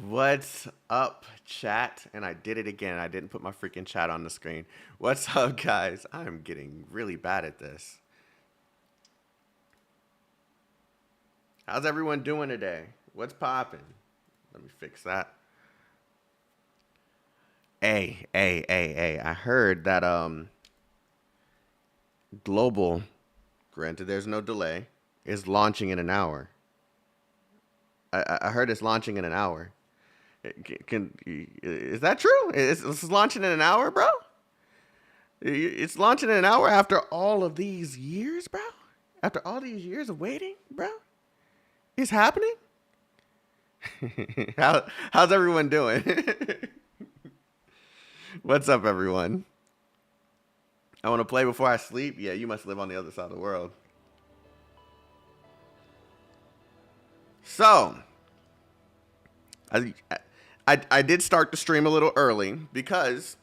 What's up, chat? And I did it again. I didn't put my freaking chat on the screen. What's up, guys? I'm getting really bad at this. How's everyone doing today? What's popping? Let me fix that. Hey. I heard that Global, granted there's no delay, is launching in an hour. I heard it's launching in an hour. Is that true? It's launching in an hour, bro? It's launching in an hour after all of these years, bro? After all these years of waiting, bro? It's happening? How's everyone doing? What's up, everyone? I want to play before I sleep? Yeah, you must live on the other side of the world. So, I did start the stream a little early because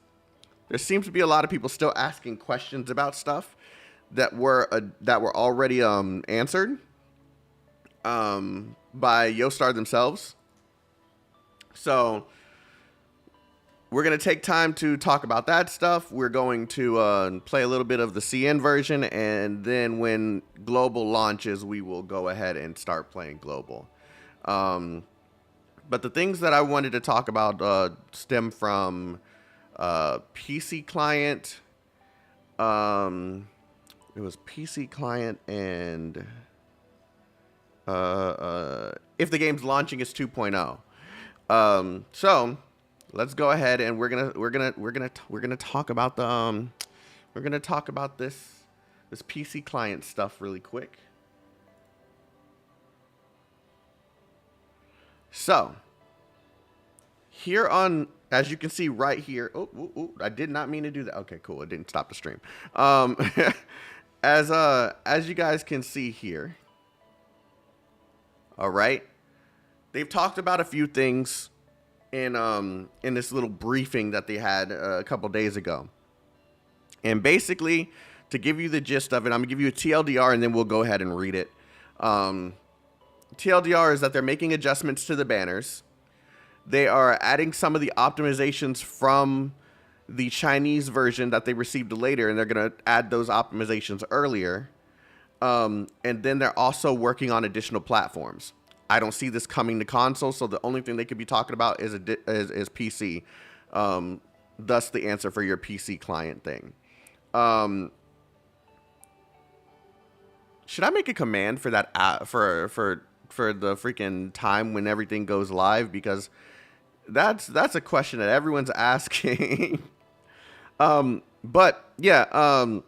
there seems to be a lot of people still asking questions about stuff that were already answered by Yostar themselves. So we're going to take time to talk about that stuff. We're going to play a little bit of the CN version, and then when Global launches, we will go ahead and start playing Global. But the things that I wanted to talk about stem from PC client. It was PC client and if the game's launching, it's 2.0. So let's go ahead and we're gonna talk about the we're gonna talk about this PC client stuff really quick. So here on, as you can see right here, I did not mean to do that. Okay, cool. It didn't stop the stream. As you guys can see here, all right, they've talked about a few things in this little briefing that they had a couple days ago. And basically, to give you the gist of it, I'm gonna give you a TLDR and then we'll go ahead and read it. TLDR is that they're making adjustments to the banners. They are adding some of the optimizations from the Chinese version that they received later, and they're going to add those optimizations earlier. And then they're also working on additional platforms. I don't see this coming to console, so the only thing they could be talking about is PC. Thus, the answer for your PC client thing. Should I make a command for that for the freaking time when everything goes live? Because that's a question that everyone's asking. But yeah,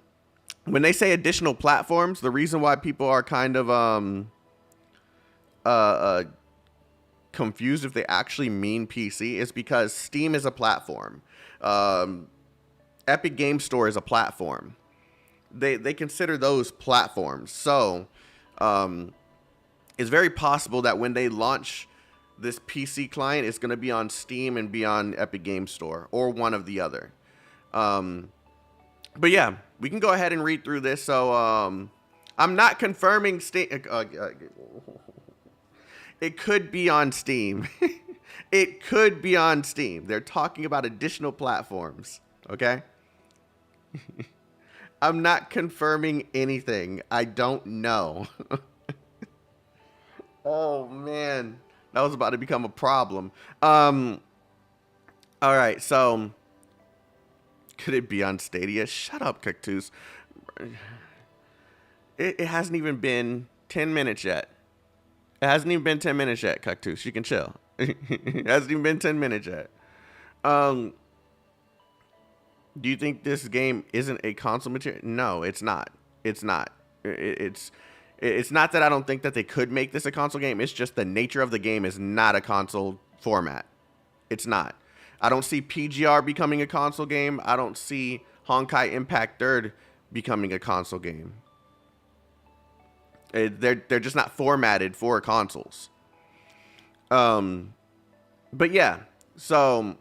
when they say additional platforms, the reason why people are kind of confused if they actually mean PC is because Steam is a platform. Epic Game Store is a platform. They consider those platforms. So it's very possible that when they launch this PC client, it's going to be on Steam and be on Epic Game Store or one of the other. But yeah, we can go ahead and read through this. So I'm not confirming Steam. It could be on Steam. It could be on Steam. They're talking about additional platforms. Okay. I'm not confirming anything. I don't know. Oh, man. That was about to become a problem. All right, so could it be on Stadia? Shut up, Cactus. It hasn't even been 10 minutes yet. It hasn't even been 10 minutes yet, Cactus. You can chill. It hasn't even been 10 minutes yet. Do you think this game isn't a console material? No, it's not. It's not. It's not that I don't think that they could make this a console game. It's just the nature of the game is not a console format. It's not. I don't see PGR becoming a console game. I don't see Honkai Impact 3rd becoming a console game. They're just not formatted for consoles. But yeah, so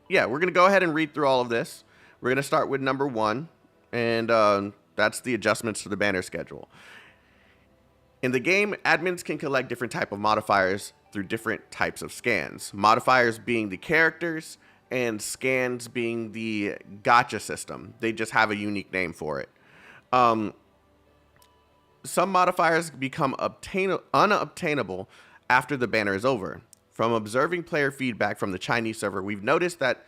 yeah, we're gonna go ahead and read through all of this. We're gonna start with number 1, and that's the adjustments to the banner schedule. In the game, admins can collect different type of modifiers through different types of scans. Modifiers being the characters and scans being the gacha system. They just have a unique name for it. Some modifiers become unobtainable after the banner is over. From observing player feedback from the Chinese server, we've noticed that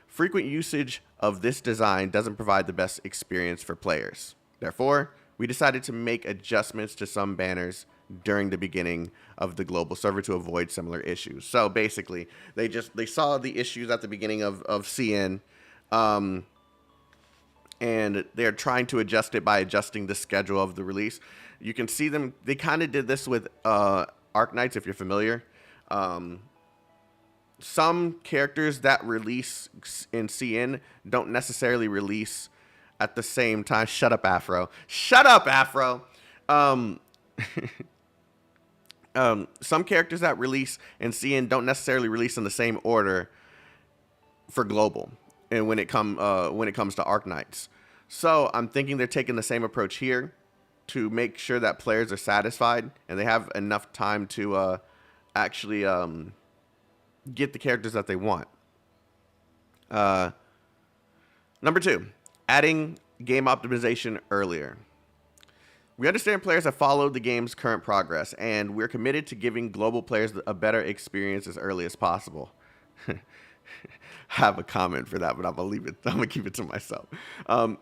frequent usage of this design doesn't provide the best experience for players. Therefore, we decided to make adjustments to some banners during the beginning of the global server to avoid similar issues. So basically, they saw the issues at the beginning of CN, and they're trying to adjust it by adjusting the schedule of the release. You can see them. They kind of did this with Arknights, if you're familiar. Some characters that release in CN don't necessarily release at the same time. Shut up, Afro. Shut up, Afro. Some characters that release in CN don't necessarily release in the same order for global, and when it comes to Arknights. So I'm thinking they're taking the same approach here to make sure that players are satisfied and they have enough time to actually get the characters that they want. Number 2, adding game optimization earlier. We understand players have followed the game's current progress, and we're committed to giving global players a better experience as early as possible. I have a comment for that, but I'm gonna keep it to myself.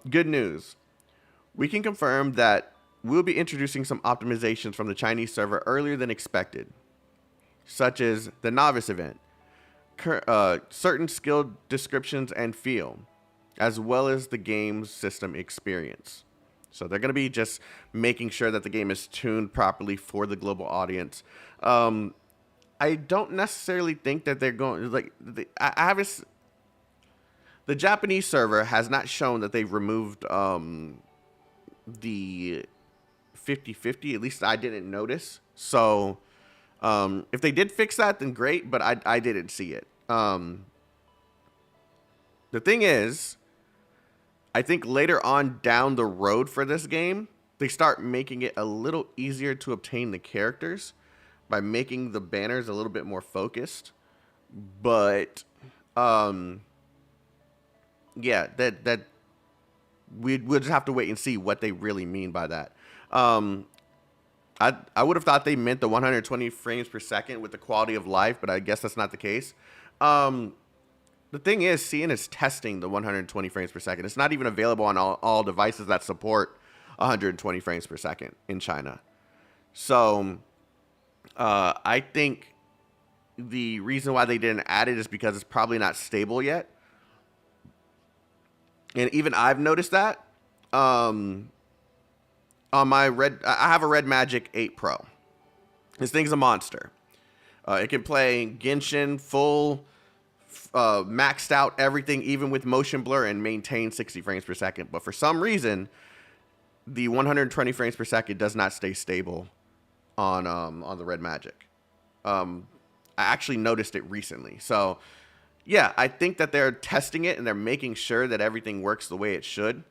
Good news. We can confirm that we'll be introducing some optimizations from the Chinese server earlier than expected, such as the novice event, certain skill descriptions and feel, as well as the game's system experience. So they're going to be just making sure that the game is tuned properly for the global audience. I don't necessarily think that they're going the Japanese server has not shown that they've removed the 50-50. At least I didn't notice. So if they did fix that, then great. But I didn't see it. The thing is, I think later on down the road for this game, they start making it a little easier to obtain the characters by making the banners a little bit more focused. But yeah, that we'll just have to wait and see what they really mean by that. I would have thought they meant the 120 frames per second with the quality of life, but I guess that's not the case. The thing is, CN is testing the 120 frames per second. It's not even available on all devices that support 120 frames per second in China. So I think the reason why they didn't add it is because it's probably not stable yet. And even I've noticed that. On my I have a Red Magic 8 Pro. This thing's a monster. It can play Genshin full, maxed out everything, even with motion blur, and maintain 60 frames per second. But for some reason, the 120 frames per second does not stay stable on the Red Magic. I actually noticed it recently. So yeah, I think that they're testing it and they're making sure that everything works the way it should,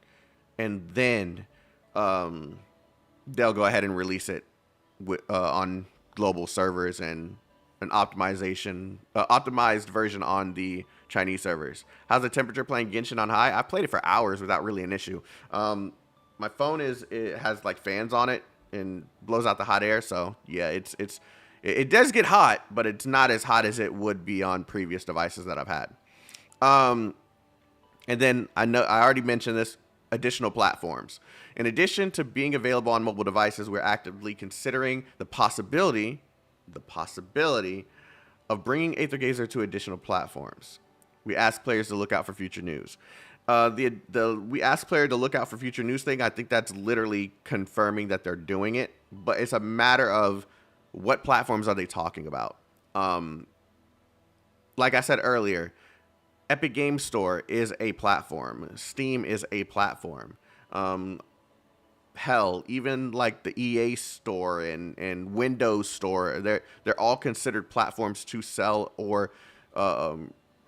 and then they'll go ahead and release it on global servers and an optimized version on the Chinese servers. How's the temperature playing Genshin on high? I played it for hours without really an issue. My phone it has like fans on it and blows out the hot air. So yeah, it does get hot, but it's not as hot as it would be on previous devices that I've had. And then I already mentioned this, additional platforms. In addition to being available on mobile devices, we're actively considering the possibility of bringing Aether Gazer to additional platforms. We ask players to look out for future news. We ask player to look out for future news thing. I think that's literally confirming that they're doing it, but it's a matter of what platforms are they talking about. Like I said earlier, Epic Games Store is a platform. Steam is a platform. Hell, even like the EA Store and Windows Store, they're all considered platforms to sell or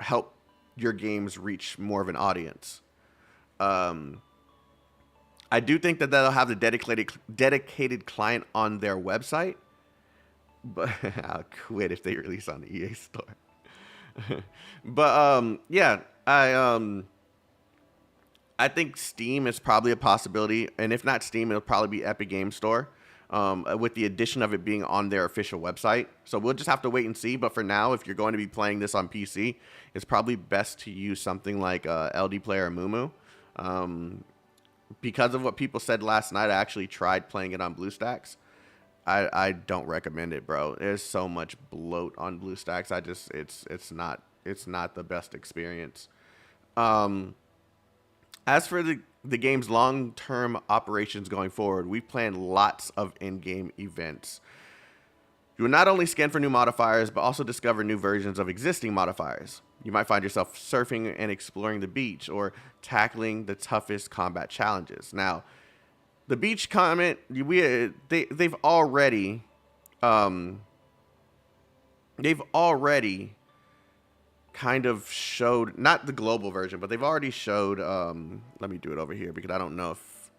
help your games reach more of an audience. I do think that they'll have the dedicated client on their website, but I'll quit if they release on the EA store. But yeah, I think Steam is probably a possibility, and if not Steam, it'll probably be Epic Game Store, with the addition of it being on their official website. So we'll just have to wait and see. But for now, if you're going to be playing this on PC, it's probably best to use something like LD Player or Mumu. Because of what people said last night, I actually tried playing it on BlueStacks. I don't recommend it, bro. There's so much bloat on BlueStacks. It's not the best experience. As for the game's long-term operations going forward, we plan lots of in-game events. You will not only scan for new modifiers, but also discover new versions of existing modifiers. You might find yourself surfing and exploring the beach or tackling the toughest combat challenges. Now, the beach comment, they've already kind of showed, not the global version, but they've already showed, let me do it over here because I don't know if,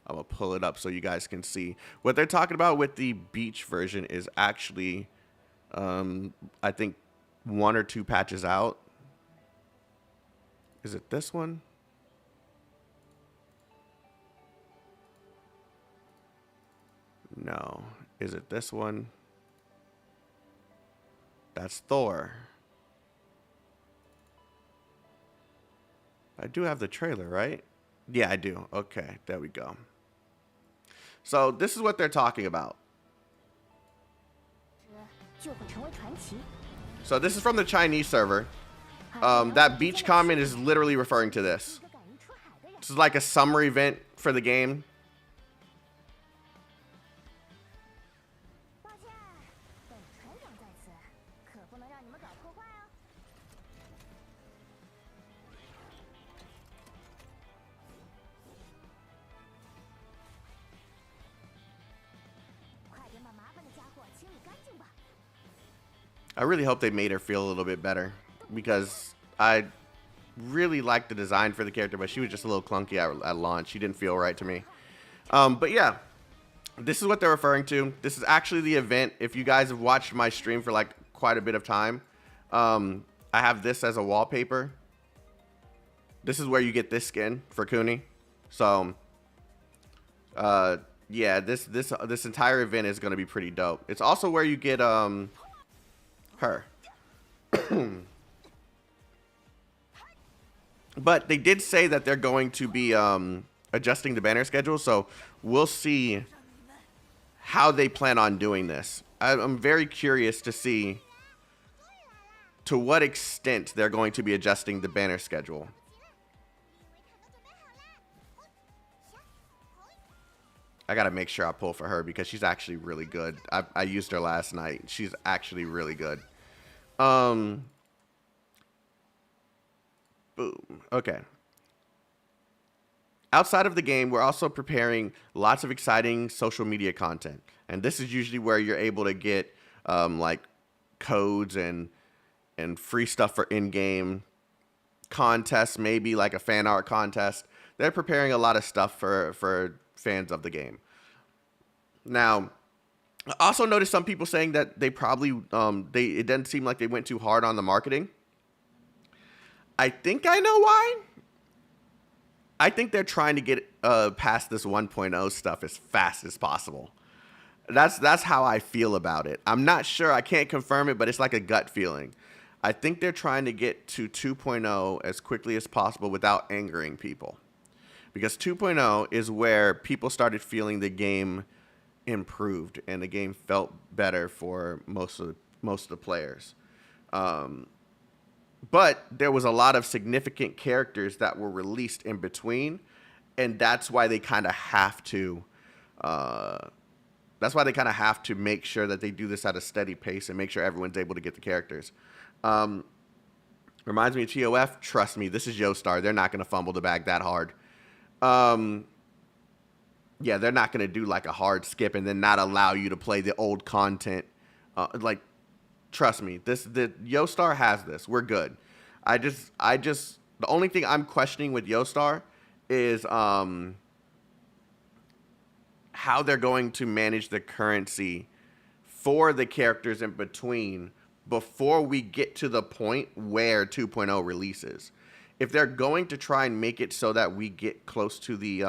I'm going to pull it up so you guys can see. What they're talking about with the beach version is actually, I think, 1 or 2 patches out. Is it this one? No. Is it this one? That's Thor. I do have the trailer, right? Yeah, I do. Okay, there we go. So this is what they're talking about. So this is from the Chinese server. That beach comment is literally referring to this. This is like a summer event for the game. I really hope they made her feel a little bit better because I really liked the design for the character, but she was just a little clunky at launch. She didn't feel right to me. But yeah, this is what they're referring to. This is actually the event. If you guys have watched my stream for like quite a bit of time, I have this as a wallpaper. This is where you get this skin for Kuni. So, yeah, this entire event is going to be pretty dope. It's also where you get her. But they did say that they're going to be adjusting the banner schedule, so we'll see how they plan on doing this. I'm very curious to see to what extent they're going to be adjusting the banner schedule. I gotta make sure I pull for her because she's actually really good. I used her last night. She's actually really good. Boom. Okay. Outside of the game, we're also preparing lots of exciting social media content. And this is usually where you're able to get like codes and free stuff for in-game contests, maybe like a fan art contest. They're preparing a lot of stuff for fans of the game. Now, I also noticed some people saying that they probably it doesn't seem like they went too hard on the marketing. I think I know why. I think they're trying to get past this 1.0 stuff as fast as possible. That's how I feel about it. I'm not sure. I can't confirm it, but it's like a gut feeling. I think they're trying to get to 2.0 as quickly as possible withoof angering people. Because 2.0 is where people started feeling the game improved and the game felt better for most of the players. But there was a lot of significant characters that were released in between, and that's why they kind of have to. That's why they kind of have to make sure that they do this at a steady pace and make sure everyone's able to get the characters. Reminds me of TOF. Trust me, this is Yostar. They're not going to fumble the bag that hard. Yeah, they're not going to do like a hard skip and then not allow you to play the old content. Like, trust me, the Yostar has this. We're good. The only thing I'm questioning with Yostar is how they're going to manage the currency for the characters in between before we get to the point where 2.0 releases. If they're going to try and make it so that we get close to the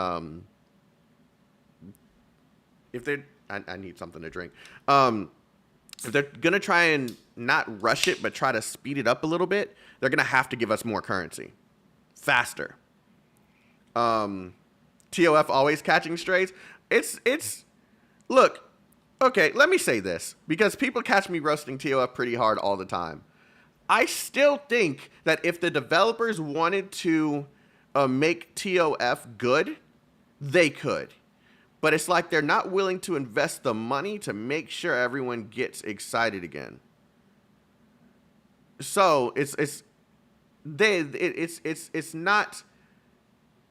if they're I need something to drink. If they're gonna try and not rush it but try to speed it up a little bit, they're gonna have to give us more currency faster. TOF always catching strays. It's look, okay, let me say this, because people catch me roasting TOF pretty hard all the time. I still think that if the developers wanted to make TOF good, they could. But it's like they're not willing to invest the money to make sure everyone gets excited again. So it's not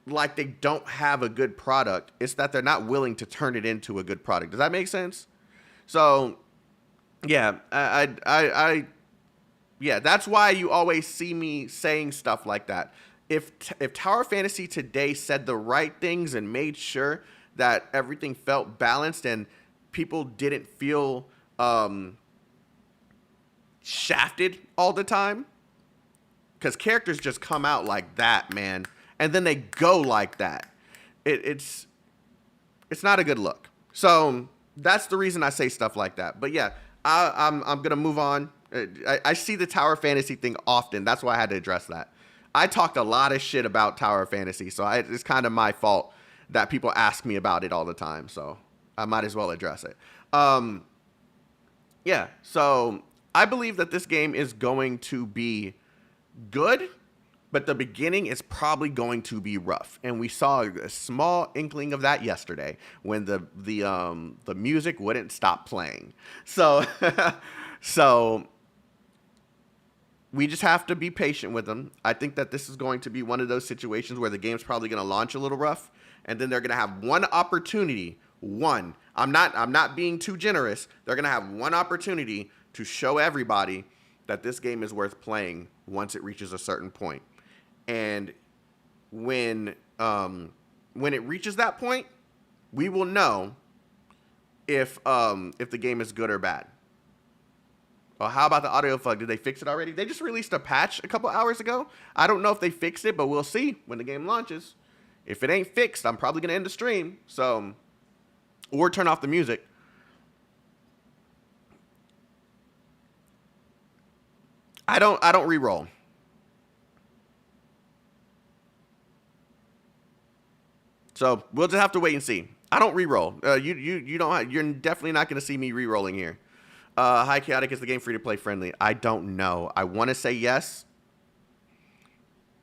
like they don't have a good product. It's that they're not willing to turn it into a good product. Does that make sense? So yeah, yeah, that's why you always see me saying stuff like that. If Tower Fantasy today said the right things and made sure that everything felt balanced and people didn't feel shafted all the time, because characters just come out like that, man, and then they go like that. It's not a good look. So that's the reason I say stuff like that. But yeah, I'm gonna move on. I see the Tower Fantasy thing often. That's why I had to address that. I talked a lot of shit about Tower Fantasy, so it's kind of my fault that people ask me about it all the time. So I might as well address it. Yeah, so I believe that this game is going to be good, but the beginning is probably going to be rough. And we saw a small inkling of that yesterday when the music wouldn't stop playing. So so we just have to be patient with them. I think that this is going to be one of those situations where the game's probably going to launch a little rough, and then they're going to have one opportunity. I'm not being too generous. They're going to have one opportunity to show everybody that this game is worth playing once it reaches a certain point. And when it reaches that point, we will know if the game is good or bad. Well, how about the audio fug? Did they fix it already? They just released a patch a couple hours ago. I don't know if they fixed it, but we'll see when the game launches. If it ain't fixed, I'm probably gonna end the stream. So, or turn off the music. I don't reroll. So we'll just have to wait and see. I don't reroll. You don't. You're definitely not gonna see me rerolling here. Hi, Chaotik, is the game free to play friendly? I don't know. I want to say yes,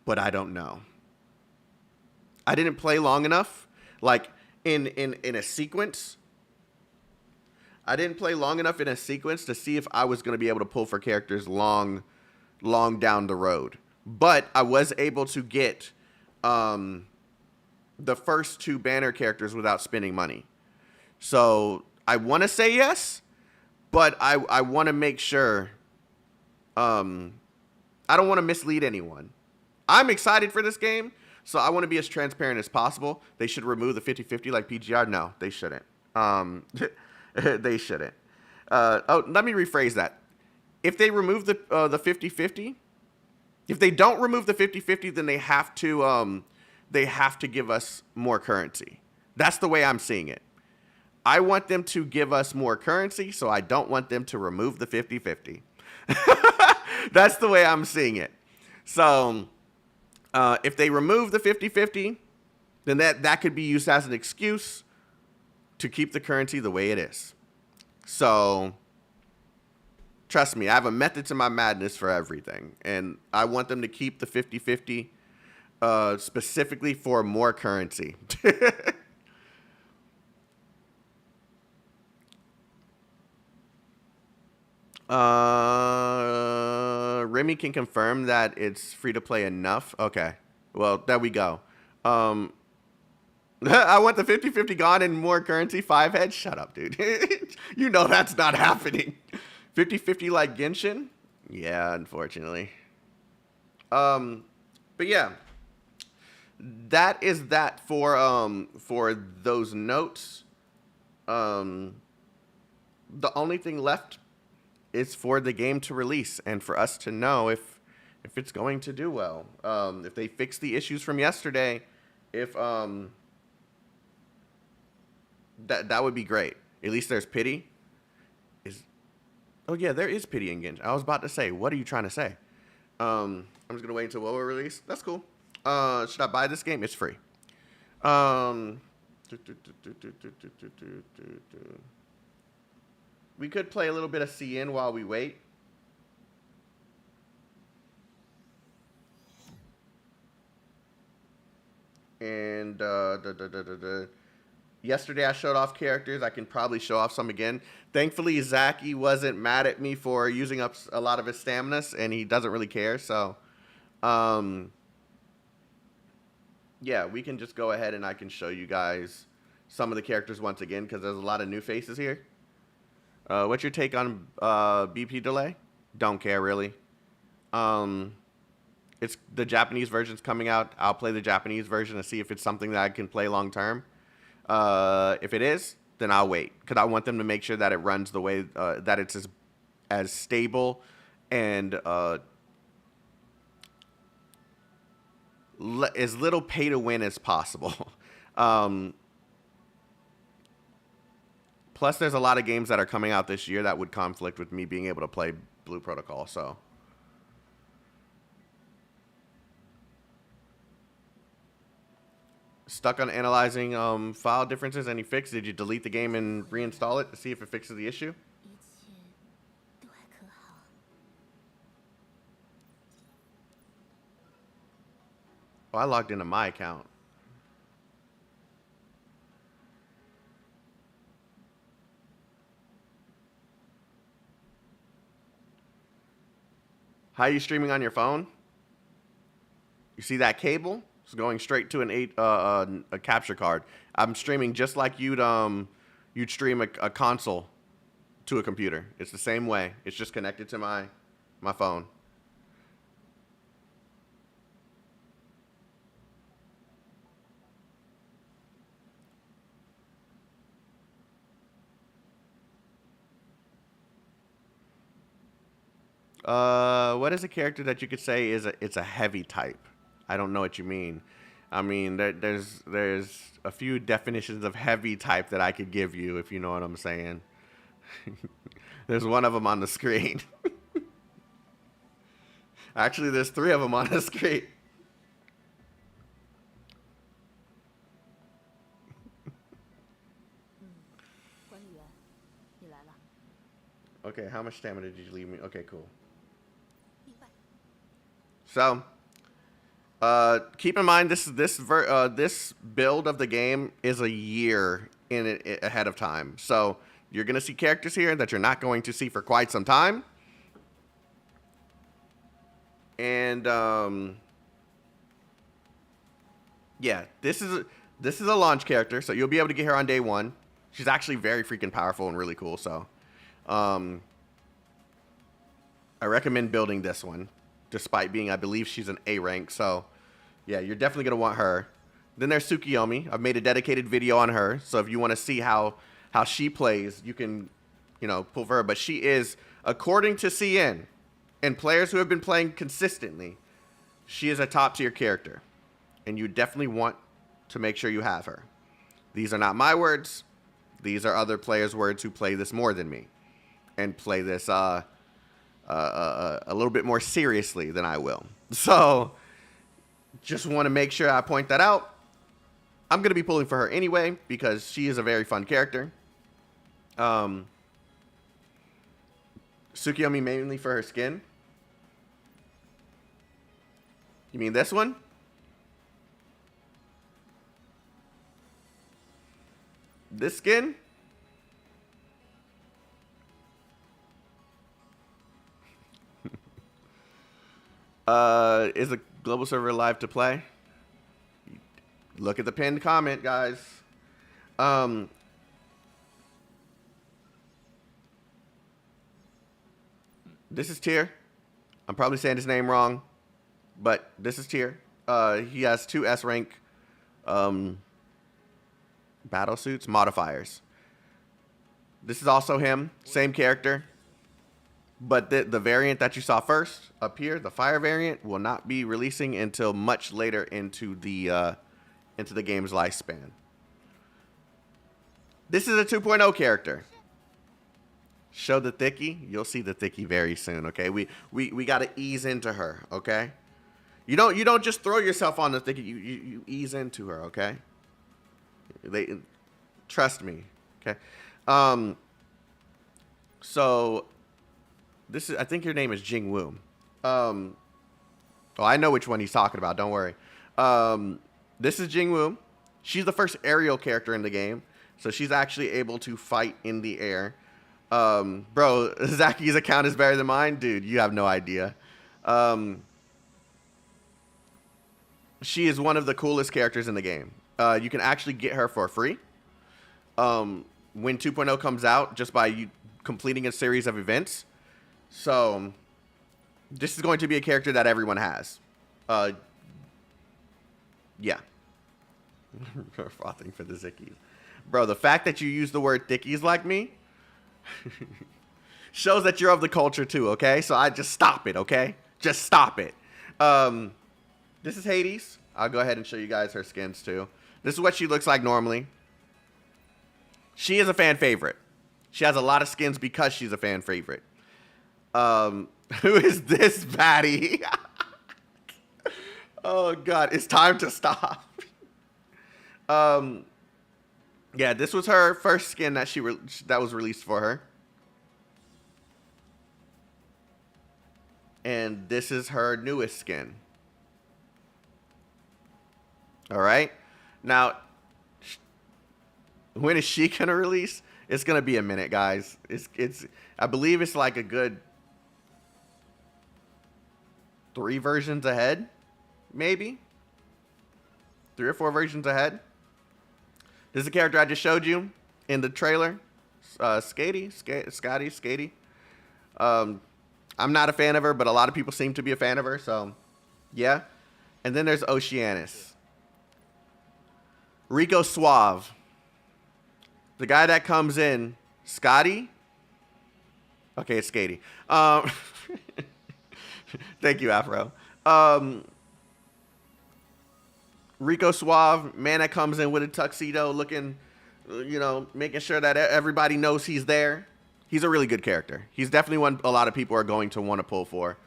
but I don't know. I didn't play long enough, like in a sequence. I didn't play long enough in a sequence to see if I was going to be able to pull for characters long down the road. But I was able to get the first two banner characters without spending money. So I want to say yes. But I want to make sure, I don't want to mislead anyone. I'm excited for this game, so I want to be as transparent as possible. They should remove the 50-50 like PGR. No, they shouldn't. They shouldn't. Let me rephrase that. If they remove the 50-50, if they don't remove the 50-50, then they have to give us more currency. That's the way I'm seeing it. I want them to give us more currency, so I don't want them to remove the 50-50. That's the way I'm seeing it. So if they remove the 50-50, then that could be used as an excuse to keep the currency the way it is. So trust me, I have a method to my madness for everything. And I want them to keep the 50-50 specifically for more currency. Remy can confirm that it's free to play enough. Okay. Well, there we go. I want the 50-50 gone and more currency. 5 heads. Shut up, dude. You know that's not happening. 50-50 like Genshin? Yeah, unfortunately. But yeah. that is that for those notes. Um, the only thing left is for the game to release and for us to know if it's going to do well. If they fix the issues from yesterday, if that would be great. At least there's pity. Oh yeah, there is pity in Genshin. I was about to say, what are you trying to say? I'm just gonna wait until WoW release. That's cool. Should I buy this game? It's free. Um, we could play a little bit of CN while we wait. And yesterday I showed off characters. I can probably show off some again. Thankfully, Zaki wasn't mad at me for using up a lot of his stamina, and he doesn't really care. So, yeah, we can just go ahead and I can show you guys some of the characters once again because there's a lot of new faces here. What's your take on BP delay? Don't care, really. It's the Japanese version's coming out. I'll play the Japanese version and see if it's something that I can play long term. If it is, then I'll wait because I want them to make sure that it runs the way that it's as stable and as little pay to win as possible. Plus, there's a lot of games that are coming out this year that would conflict with me being able to play Blue Protocol. So. Stuck on analyzing file differences. Any fix? Did you delete the game and reinstall it to see if it fixes the issue? Oh, I logged into my account. How are you streaming on your phone? You see that cable? It's going straight to a capture card. I'm streaming just like you'd stream a console to a computer. It's the same way. It's just connected to my phone. What is a character that you could say it's a heavy type? I don't know what you mean. I mean, there's a few definitions of heavy type that I could give you if you know what I'm saying. There's one of them on the screen. Actually, there's 3 of them on the screen. Okay, how much stamina did you leave me? Okay, cool. So, keep in mind this build of the game is a year in it ahead of time. So you're gonna see characters here that you're not going to see for quite some time. And yeah, this is a launch character, so you'll be able to get her on day 1. She's actually very freaking powerful and really cool. So, I recommend building this one. Despite being, I believe she's an A rank. So, yeah, you're definitely going to want her. Then there's Tsukiyomi. I've made a dedicated video on her. So if you want to see how she plays, you can, pull for her. But she is, according to CN and players who have been playing consistently, she is a top tier character. And you definitely want to make sure you have her. These are not my words. These are other players' words who play this more than me. And play this, a little bit more seriously than I will. So, just want to make sure I point that out. I'm going to be pulling for her anyway because she is a very fun character. Tsukiyomi mainly for her skin. You mean this one? This skin? Is the global server live to play? Look at the pinned comment, guys. This is Tyr. I'm probably saying his name wrong, but this is Tyr. He has 2 S rank battle suits modifiers. This is also him, same character, but the variant that you saw first up here, the fire variant, will not be releasing until much later into the game's lifespan. This is a 2.0 character. Show the Thickie. You'll see the Thickie very soon. Okay, we got to ease into her. Okay, you don't just throw yourself on the Thickie. You ease into her. Okay, trust me. Okay, so this is, I think your name is Jing Wu. Oh, I know which one he's talking about. Don't worry. This is Jing Wu. She's the first aerial character in the game, so she's actually able to fight in the air. Bro, Zaki's account is better than mine, dude. You have no idea. She is one of the coolest characters in the game. You can actually get her for free. When 2.0 comes out, just by you completing a series of events. So this is going to be a character that everyone has. Yeah. Frothing for the Zickies. Bro, the fact that you use the word thickies like me shows that you're of the culture too, okay? So I just stop it, okay? Just stop it. This is Hades. I'll go ahead and show you guys her skins too. This is what she looks like normally. She is a fan favorite. She has a lot of skins because she's a fan favorite. Who is this baddie? Oh God, it's time to stop. Yeah, this was her first skin that that was released for her. And this is her newest skin. All right. Now, when is she gonna release? It's gonna be a minute, guys. I believe it's like a good 3 versions ahead, maybe 3 or 4 versions ahead. This is the character I just showed you in the trailer. Scotty. I'm not a fan of her, but a lot of people seem to be a fan of her, so yeah. And then there's Oceanus. Rico Suave. The guy that comes in, Scotty. Okay, it's Skady. Thank you, Afro. Rico Suave, man that comes in with a tuxedo looking, making sure that everybody knows he's there. He's a really good character. He's definitely one a lot of people are going to want to pull for.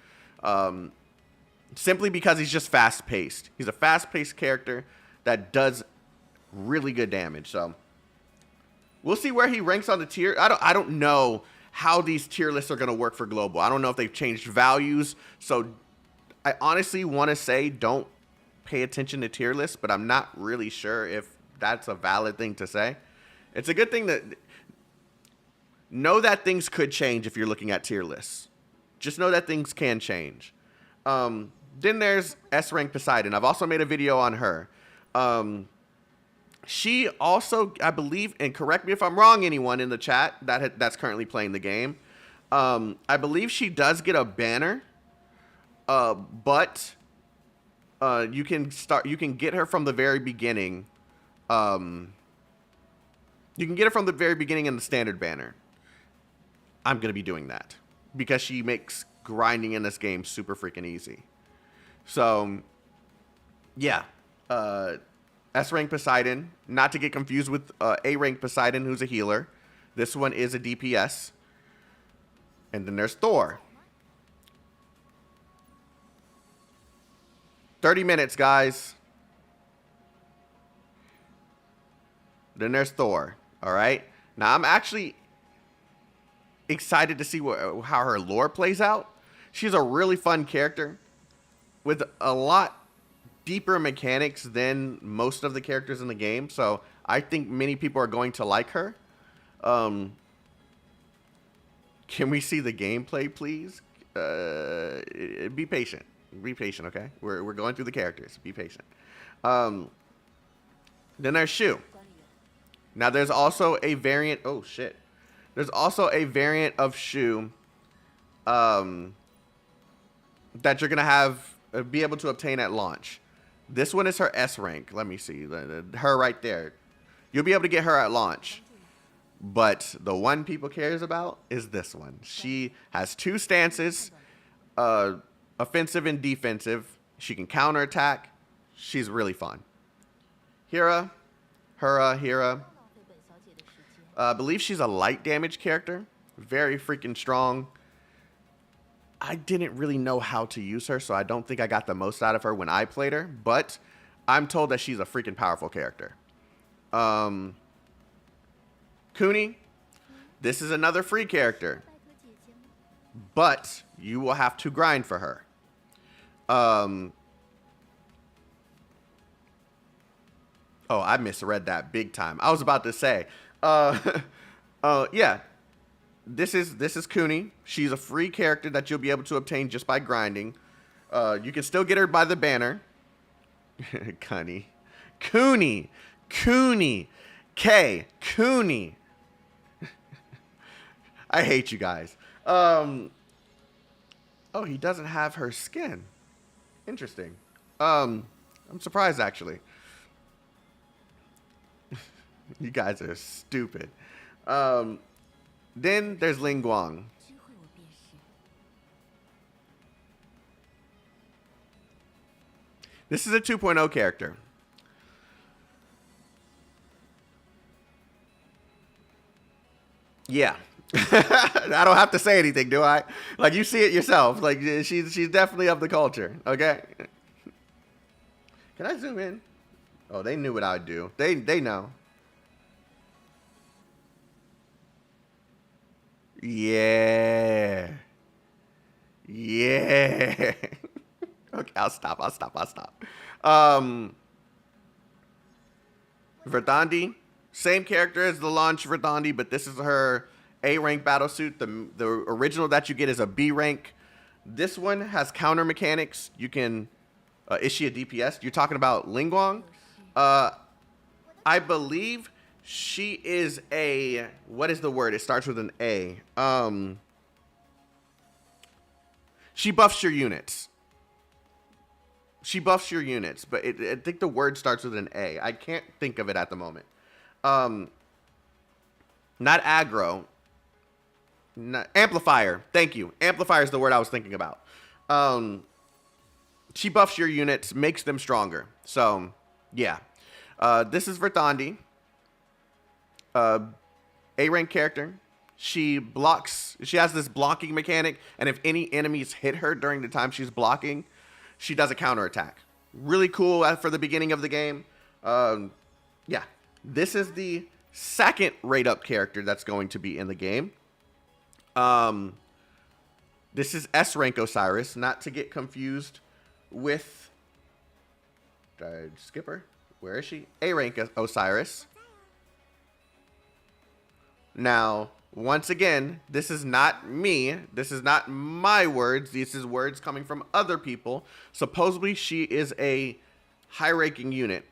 Simply because he's just fast-paced. He's a fast-paced character that does really good damage. So we'll see where he ranks on the tier. I don't know how these tier lists are going to work for global. I don't know if they've changed values. So I honestly want to say don't pay attention to tier lists, but I'm not really sure if that's a valid thing to say. It's a good thing that know that things could change if you're looking at tier lists. Just know that things can change. Then there's S rank Poseidon. I've also made a video on her. She also, I believe, and correct me if I'm wrong, anyone in the chat that's currently playing the game. I believe she does get a banner, but you can get her from the very beginning. You can get her from the very beginning in the standard banner. I'm going to be doing that because she makes grinding in this game super freaking easy. So, yeah. S rank Poseidon, not to get confused with A rank Poseidon, who's a healer. This one is a DPS. And then there's Thor. 30 minutes, guys. Then there's Thor. All right. Now, I'm actually excited to see how her lore plays out. She's a really fun character with a lot deeper mechanics than most of the characters in the game. So I think many people are going to like her. Can we see the gameplay, please? Be patient. Be patient, okay? We're going through the characters. Be patient. Then there's Shu. Now there's also a variant. Oh shit. There's also a variant of Shu that you're gonna be able to obtain at launch. This one is her S rank. Let me see. Her right there. You'll be able to get her at launch. But the one people cares about is this one. She has 2 stances, offensive and defensive. She can counterattack. She's really fun. Hera. I believe she's a light damage character. Very freaking strong. I didn't really know how to use her, so I don't think I got the most out of her when I played her. But I'm told that she's a freaking powerful character. Kuni. This is another free character. But you will have to grind for her. Oh, I misread that big time. I was about to say, yeah, this is Kuni. She's a free character that you'll be able to obtain just by grinding. You can still get her by the banner. Kuni, Kuni, Kuni. I hate you guys. Oh, he doesn't have her skin. Interesting. I'm surprised actually. You guys are stupid. Then there's Ling Guang. This is a 2.0 character. Yeah. I don't have to say anything, do I? Like, you see it yourself. Like, she's definitely of the culture, okay? Can I zoom in? Oh, they knew what I'd do. They know. Yeah. Yeah. Okay, I'll stop. Verdandi, same character as the launch Verdandi, but this is her A rank battlesuit. The original that you get is a B rank. This one has counter mechanics. You can is she a DPS? You're talking about Ling Guang? I believe she is a, what is the word? It starts with an A. She buffs your units. But I think the word starts with an A. I can't think of it at the moment. Not aggro. Amplifier. Thank you. Amplifier is the word I was thinking about. She buffs your units, makes them stronger. So, yeah. This is Verdandi. A-rank character. She blocks. She has this blocking mechanic, and if any enemies hit her during the time she's blocking, she does a counterattack. Really cool for the beginning of the game. Yeah. This is the second rate-up character that's going to be in the game. This is S-rank Osiris, not to get confused with... Did I skip her? Where is she? A-rank Osiris. Now, once again, this is not me. This is not my words. This is words coming from other people. Supposedly, she is a high-ranking unit.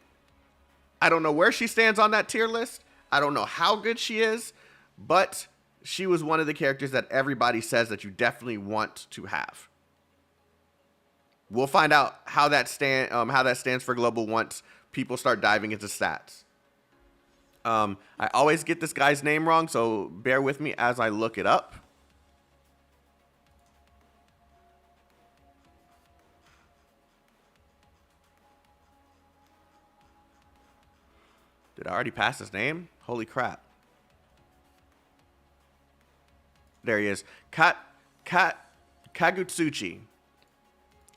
I don't know where she stands on that tier list. I don't know how good she is, but she was one of the characters that everybody says that you definitely want to have. We'll find out how that stands for global once people start diving into stats. I always get this guy's name wrong, so bear with me as I look it up. Did I already pass his name? Holy crap. There he is. Kagutsuchi.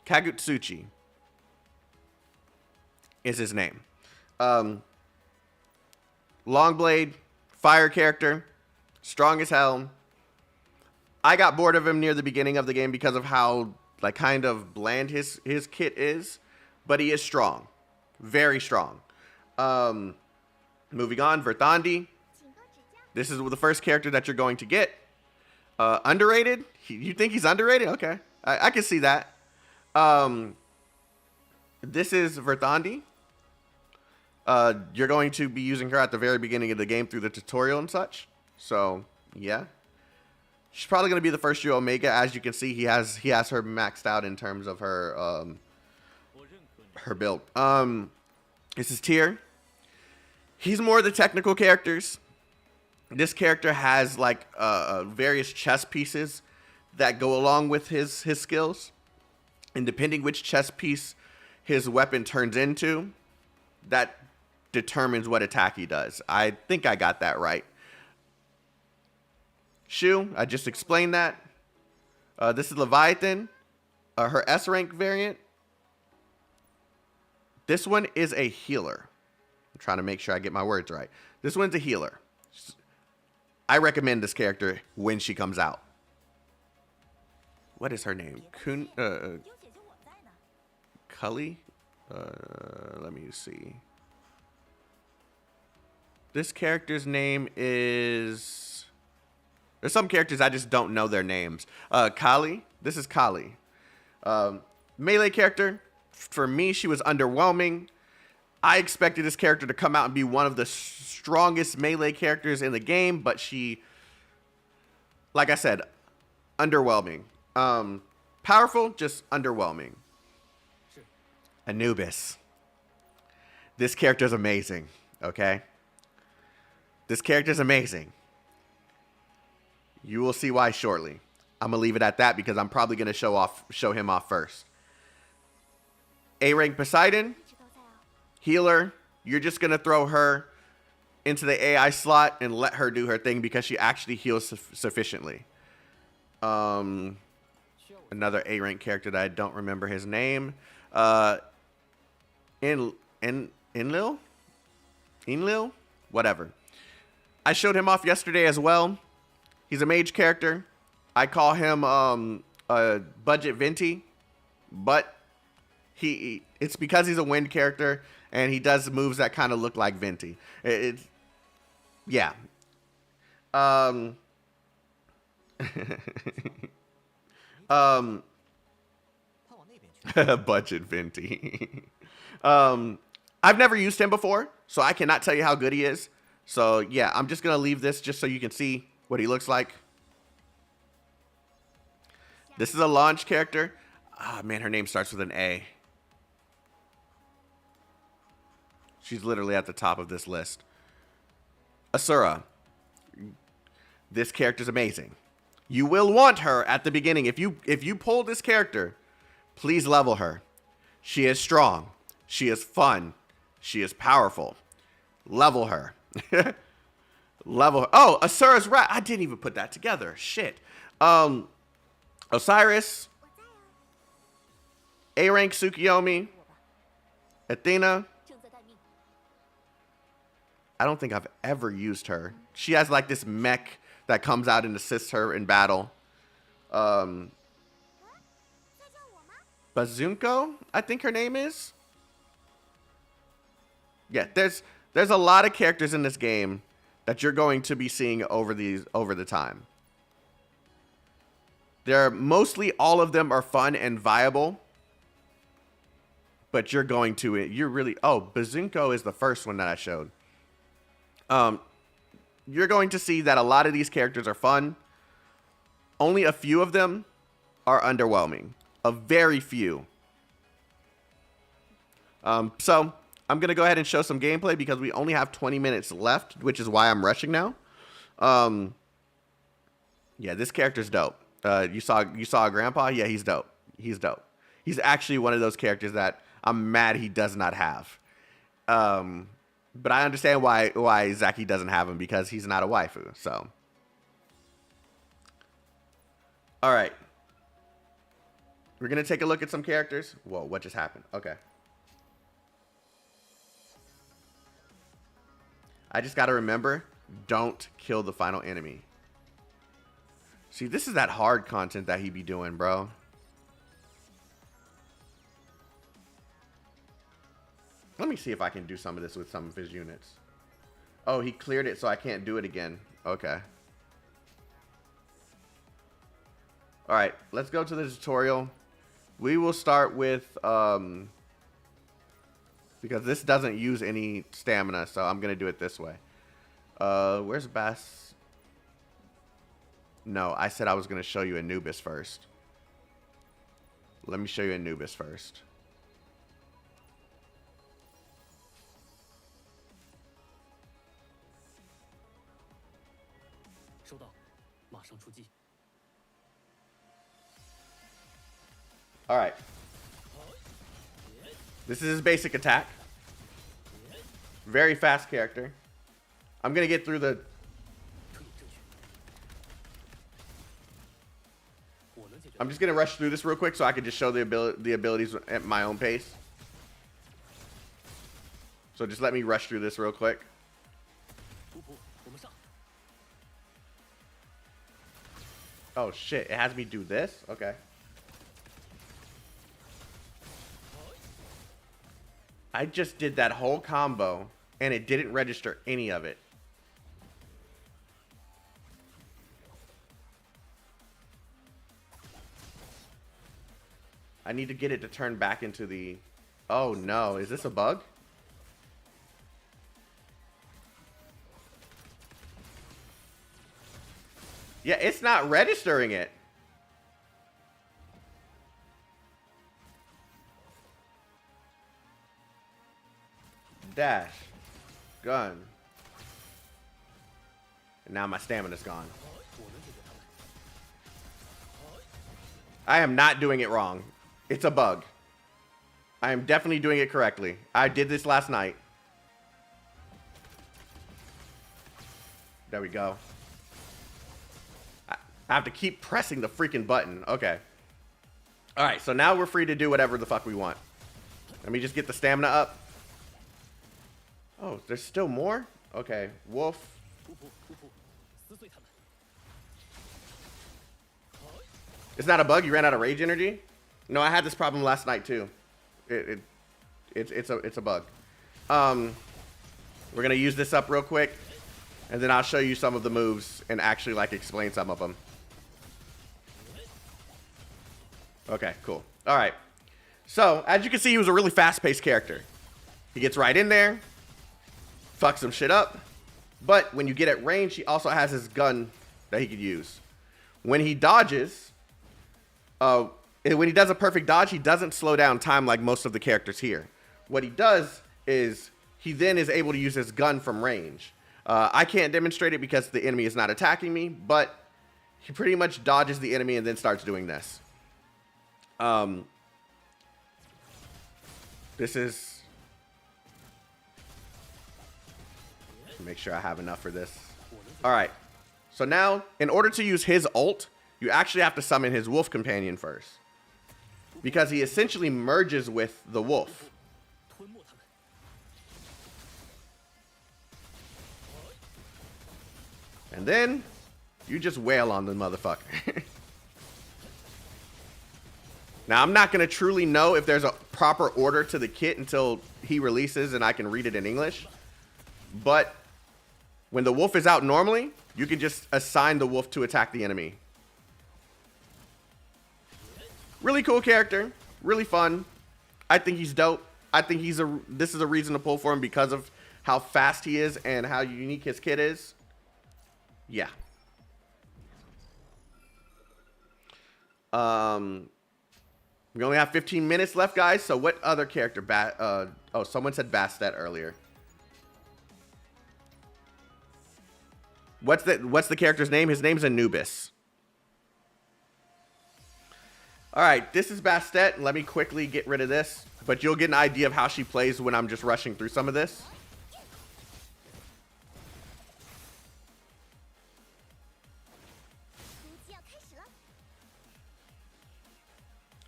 Kagutsuchi is his name. Long blade, fire character, strong as hell. I got bored of him near the beginning of the game because of how like kind of bland his kit is, but he is strong, very strong. Moving on, Verdandi. This is the first character that you're going to get. Underrated? You think he's underrated? Okay, I can see that. This is Verdandi. You're going to be using her at the very beginning of the game through the tutorial and such. So, yeah. She's probably going to be the first year Omega. As you can see, he has her maxed out in terms of her her build. This is Tyr. He's more of the technical characters. This character has like various chess pieces that go along with his skills, and depending which chess piece his weapon turns into, that determines what attack he does. I think I got that right. Shu, I just explained that. This is Leviathan, her S rank variant. This one is a healer. I'm trying to make sure I get my words right. This one's a healer. I recommend this character when she comes out. What is her name? Cully? Let me see. This character's name is... There's some characters I just don't know their names. Kali. This is Kali. Melee character. For me, she was underwhelming. I expected this character to come out and be one of the strongest melee characters in the game, but she, like I said, underwhelming. Powerful, just underwhelming. Anubis. This character is amazing, okay? This character is amazing. You will see why shortly. I'm going to leave it at that because I'm probably going to show him off first. A-rank Poseidon. Healer. You're just going to throw her into the AI slot and let her do her thing because she actually heals sufficiently. Another A-rank character that I don't remember his name. Enlil? Whatever. I showed him off yesterday as well. He's a mage character. I call him budget Venti, but it's because he's a wind character and he does moves that kind of look like Venti. Yeah. Budget Venti. I've never used him before, so I cannot tell you how good he is. So yeah, I'm just gonna leave this just so you can see what he looks like. This is a launch character. Ah, man, her name starts with an A. She's literally at the top of this list. Asura. This character's amazing. You will want her at the beginning. If you pull this character, please level her. She is strong. She is fun. She is powerful. Level her. Level her. Oh, Asura's right. I didn't even put that together. Shit. Osiris. A-rank Tsukiyomi. Athena. I don't think I've ever used her. She has like this mech that comes out and assists her in battle. Bazunko, I think her name is. Yeah, there's a lot of characters in this game that you're going to be seeing over the time. Mostly all of them are fun and viable. But you're really, Bazunko is the first one that I showed. You're going to see that a lot of these characters are fun. Only a few of them are underwhelming. A very few. So I'm going to go ahead and show some gameplay because we only have 20 minutes left, which is why I'm rushing now. Yeah, this character's dope. You saw Grandpa? Yeah, he's dope. He's dope. He's actually one of those characters that I'm mad he does not have. But I understand why Zaki doesn't have him because he's not a waifu. So, all right, we're gonna take a look at some characters. Whoa, what just happened? Okay, I just gotta remember, don't kill the final enemy. See, this is that hard content that he be doing, bro. Let me see if I can do some of this with some of his units. Oh, he cleared it, so I can't do it again. Okay. All right, let's go to the tutorial. We will start with, because this doesn't use any stamina, so I'm going to do it this way. Where's Bass? No, I said I was going to show you Anubis first. Let me show you Anubis first. All right. This is his basic attack. Very fast character. I'm gonna get through the... I'm just gonna rush through this real quick so I can just show the abilities at my own pace. So just let me rush through this real quick. Oh shit, it has me do this? Okay. I just did that whole combo and it didn't register any of it. I need to get it to turn back into the... Oh no, is this a bug? Yeah, it's not registering it. Dash. Gun. And now my stamina's gone. I am not doing it wrong. It's a bug. I am definitely doing it correctly. I did this last night. There we go. I have to keep pressing the freaking button. Okay. Alright, so now we're free to do whatever the fuck we want. Let me just get the stamina up. Oh, there's still more? Okay, wolf. It's not a bug, you ran out of rage energy? No, I had this problem last night too. It's a bug. We're gonna use this up real quick, and then I'll show you some of the moves and actually like explain some of them. Okay, cool. All right. So as you can see, he was a really fast-paced character. He gets right in there, fucks some shit up, but when you get at range, he also has his gun that he could use. When he dodges, when he does a perfect dodge, he doesn't slow down time like most of the characters here. What he does is he then is able to use his gun from range. I can't demonstrate it because the enemy is not attacking me, but he pretty much dodges the enemy and then starts doing this. This is... Make sure I have enough for this. All right. So now, in order to use his ult, you actually have to summon his wolf companion first, because he essentially merges with the wolf. And then you just wail on the motherfucker. Now, I'm not going to truly know if there's a proper order to the kit until he releases and I can read it in English. But when the wolf is out normally, you can just assign the wolf to attack the enemy. Really cool character. Really fun. I think he's dope. I think this is a reason to pull for him because of how fast he is and how unique his kit is. Yeah. We only have 15 minutes left, guys. So what other character? Oh, someone said Bastet earlier. What's the character's name? His name's Anubis. All right, this is Bastet. Let me quickly get rid of this, but you'll get an idea of how she plays when I'm just rushing through some of this.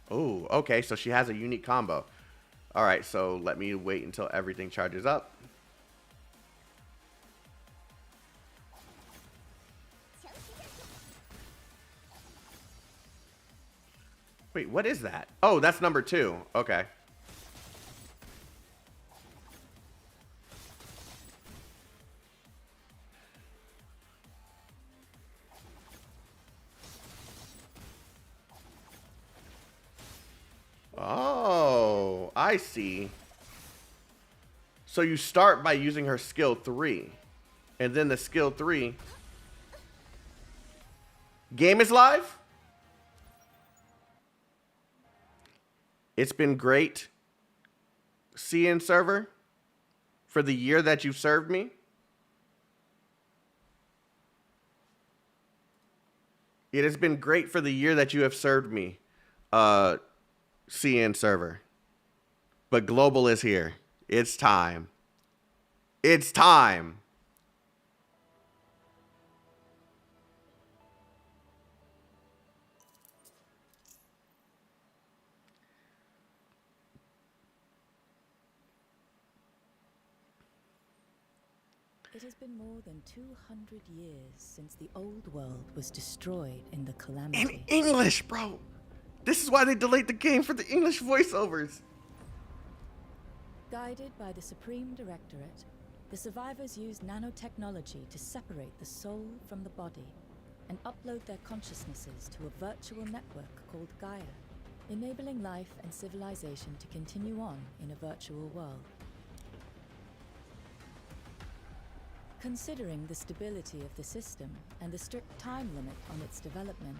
Oh, okay, so she has a unique combo. All right, so let me wait until everything charges up. Wait, what is that? Oh, that's number 2. Okay. Oh, I see. So you start by using her skill 3. And then the skill 3. Game is live? It's been great, CN server, for the year that you've served me. It has been great for the year that you have served me, CN server. But global is here. It's time. It's time. It has been more than 200 years since the old world was destroyed in the calamity. In English, bro. This is why they delayed the game for the English voiceovers. Guided by the Supreme Directorate, the survivors used nanotechnology to separate the soul from the body and upload their consciousnesses to a virtual network called Gaia, enabling life and civilization to continue on in a virtual world. Considering the stability of the system and the strict time limit on its development,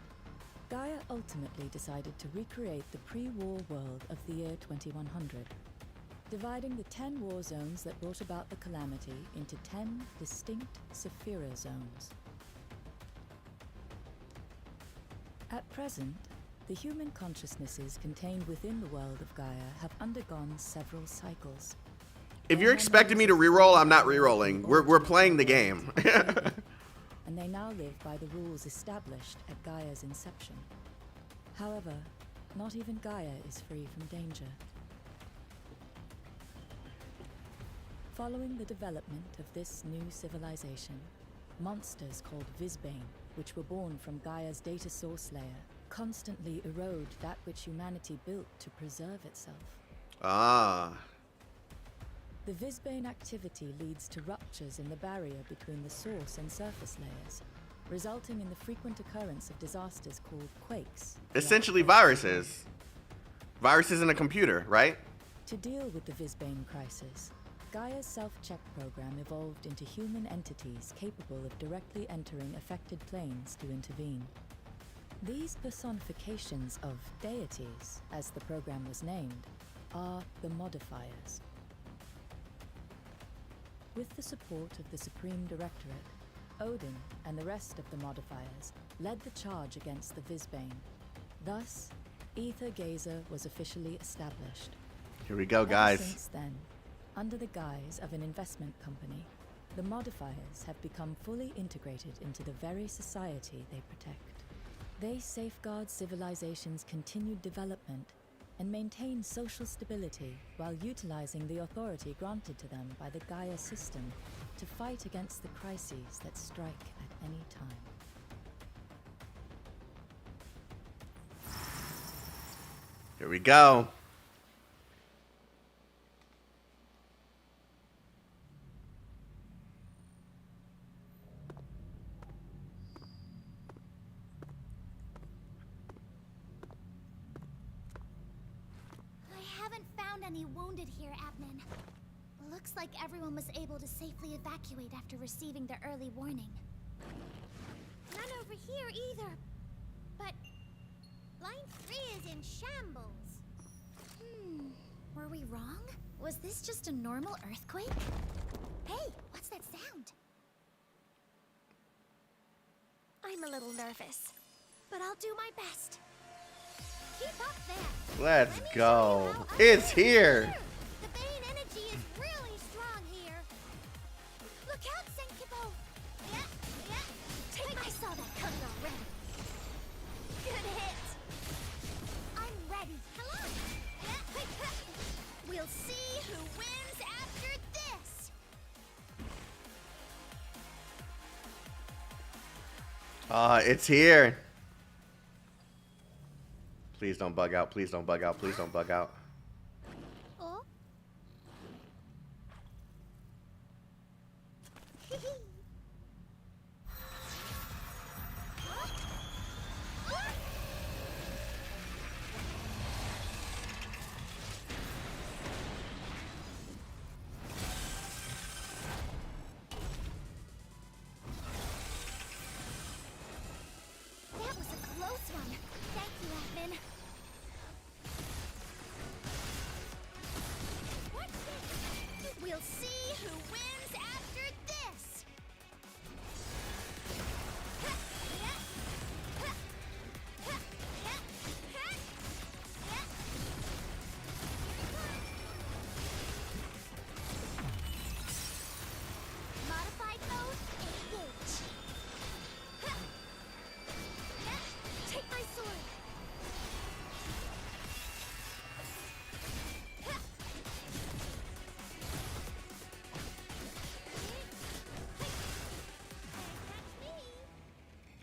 Gaia ultimately decided to recreate the pre-war world of the year 2100, dividing the 10 war zones that brought about the calamity into 10 distinct Sephira zones. At present, the human consciousnesses contained within the world of Gaia have undergone several cycles. If you're expecting me to reroll, I'm not rerolling. We're playing the game. And they now live by the rules established at Gaia's inception. However, not even Gaia is free from danger. Following the development of this new civilization, monsters called Visbane, which were born from Gaia's data source layer, constantly erode that which humanity built to preserve itself. Ah. The Visbane activity leads to ruptures in the barrier between the source and surface layers, resulting in the frequent occurrence of disasters called quakes. Essentially viruses. Viruses in a computer, right? To deal with the Visbane crisis, Gaia's self-check program evolved into human entities capable of directly entering affected planes to intervene. These personifications of deities, as the program was named, are the modifiers. With the support of the Supreme Directorate, Odin and the rest of the modifiers led the charge against the Visbane. Thus, Aether Gazer was officially established. Here we go, guys. Ever since then, under the guise of an investment company, the modifiers have become fully integrated into the very society they protect. They safeguard civilization's continued development and maintain social stability while utilizing the authority granted to them by the Gaia system to fight against the crises that strike at any time. Here we go. Any wounded here, Admin. Looks like everyone was able to safely evacuate after receiving the early warning. None over here either. But Line 3 is in shambles. Were we wrong? Was this just a normal earthquake? Hey, what's that sound? I'm a little nervous, but I'll do my best. Keep up there. Let's go. It's here. The Bane energy is really strong here. Look out, Senkibo. Yeah. I saw that coming already. Good hit. I'm ready. Hello. We'll see who wins after this. It's here. Please don't bug out. Please don't bug out. Please don't bug out. Oh? That was a close one. Thank you, Admin.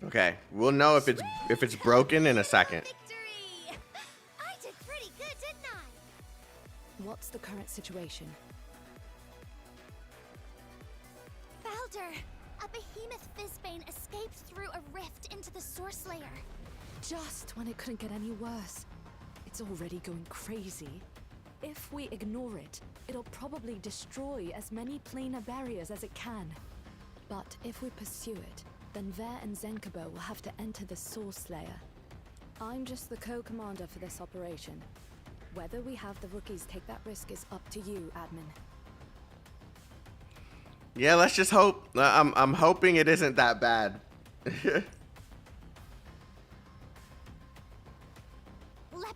Okay, we'll know if it's broken in a second. Victory! I did pretty good, didn't I? What's the current situation? Baldur, a behemoth Fizzbane escaped through a rift into the source layer. Just when it couldn't get any worse. It's already going crazy. If we ignore it, it'll probably destroy as many planar barriers as it can. But if we pursue it, then Ver and Zenkubo will have to enter the source layer. I'm just the co-commander for this operation. Whether we have the rookies take that risk is up to you, admin. Yeah, let's just hope. I'm hoping it isn't that bad. Let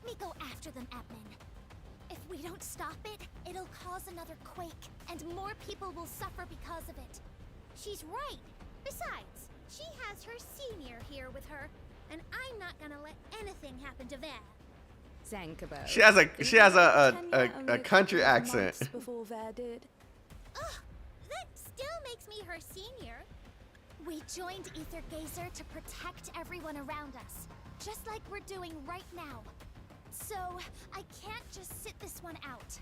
me go after them, admin. If we don't stop it, it'll cause another quake, and more people will suffer because of it. She's right. Besides, she has her senior here with her, and I'm not gonna let anything happen to Ver. Zenkubo. She has a country accent. Before Ver did. Ugh, that still makes me her senior. We joined Aether Gazer to protect everyone around us, just like we're doing right now. So, I can't just sit this one out.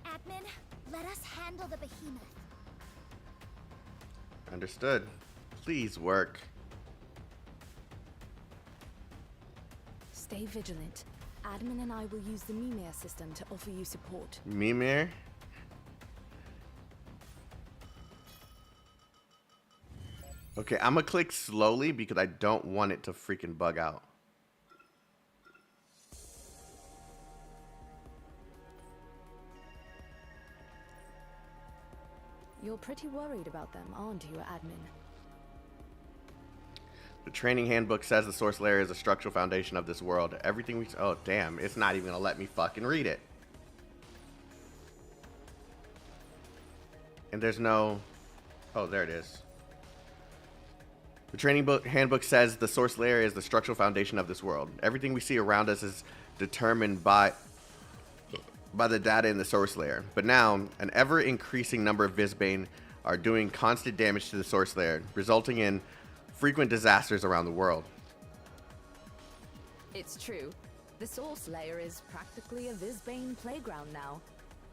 Admin, let us handle the behemoth. Understood. Please work. Stay vigilant. Admin and I will use the Mimir system to offer you support. Mimir? Okay, I'm gonna click slowly because I don't want it to freaking bug out. You're pretty worried about them, aren't you, admin? The training handbook says the source layer is a structural foundation of this world. Everything we... Oh, damn. It's not even gonna let me fucking read it. And there's no... Oh, there it is. The training handbook says the source layer is the structural foundation of this world. Everything we see around us is determined by the data in the source layer. But now, an ever-increasing number of Fizzbane are doing constant damage to the source layer, resulting in frequent disasters around the world. It's true. The source layer is practically a Fizzbane playground now.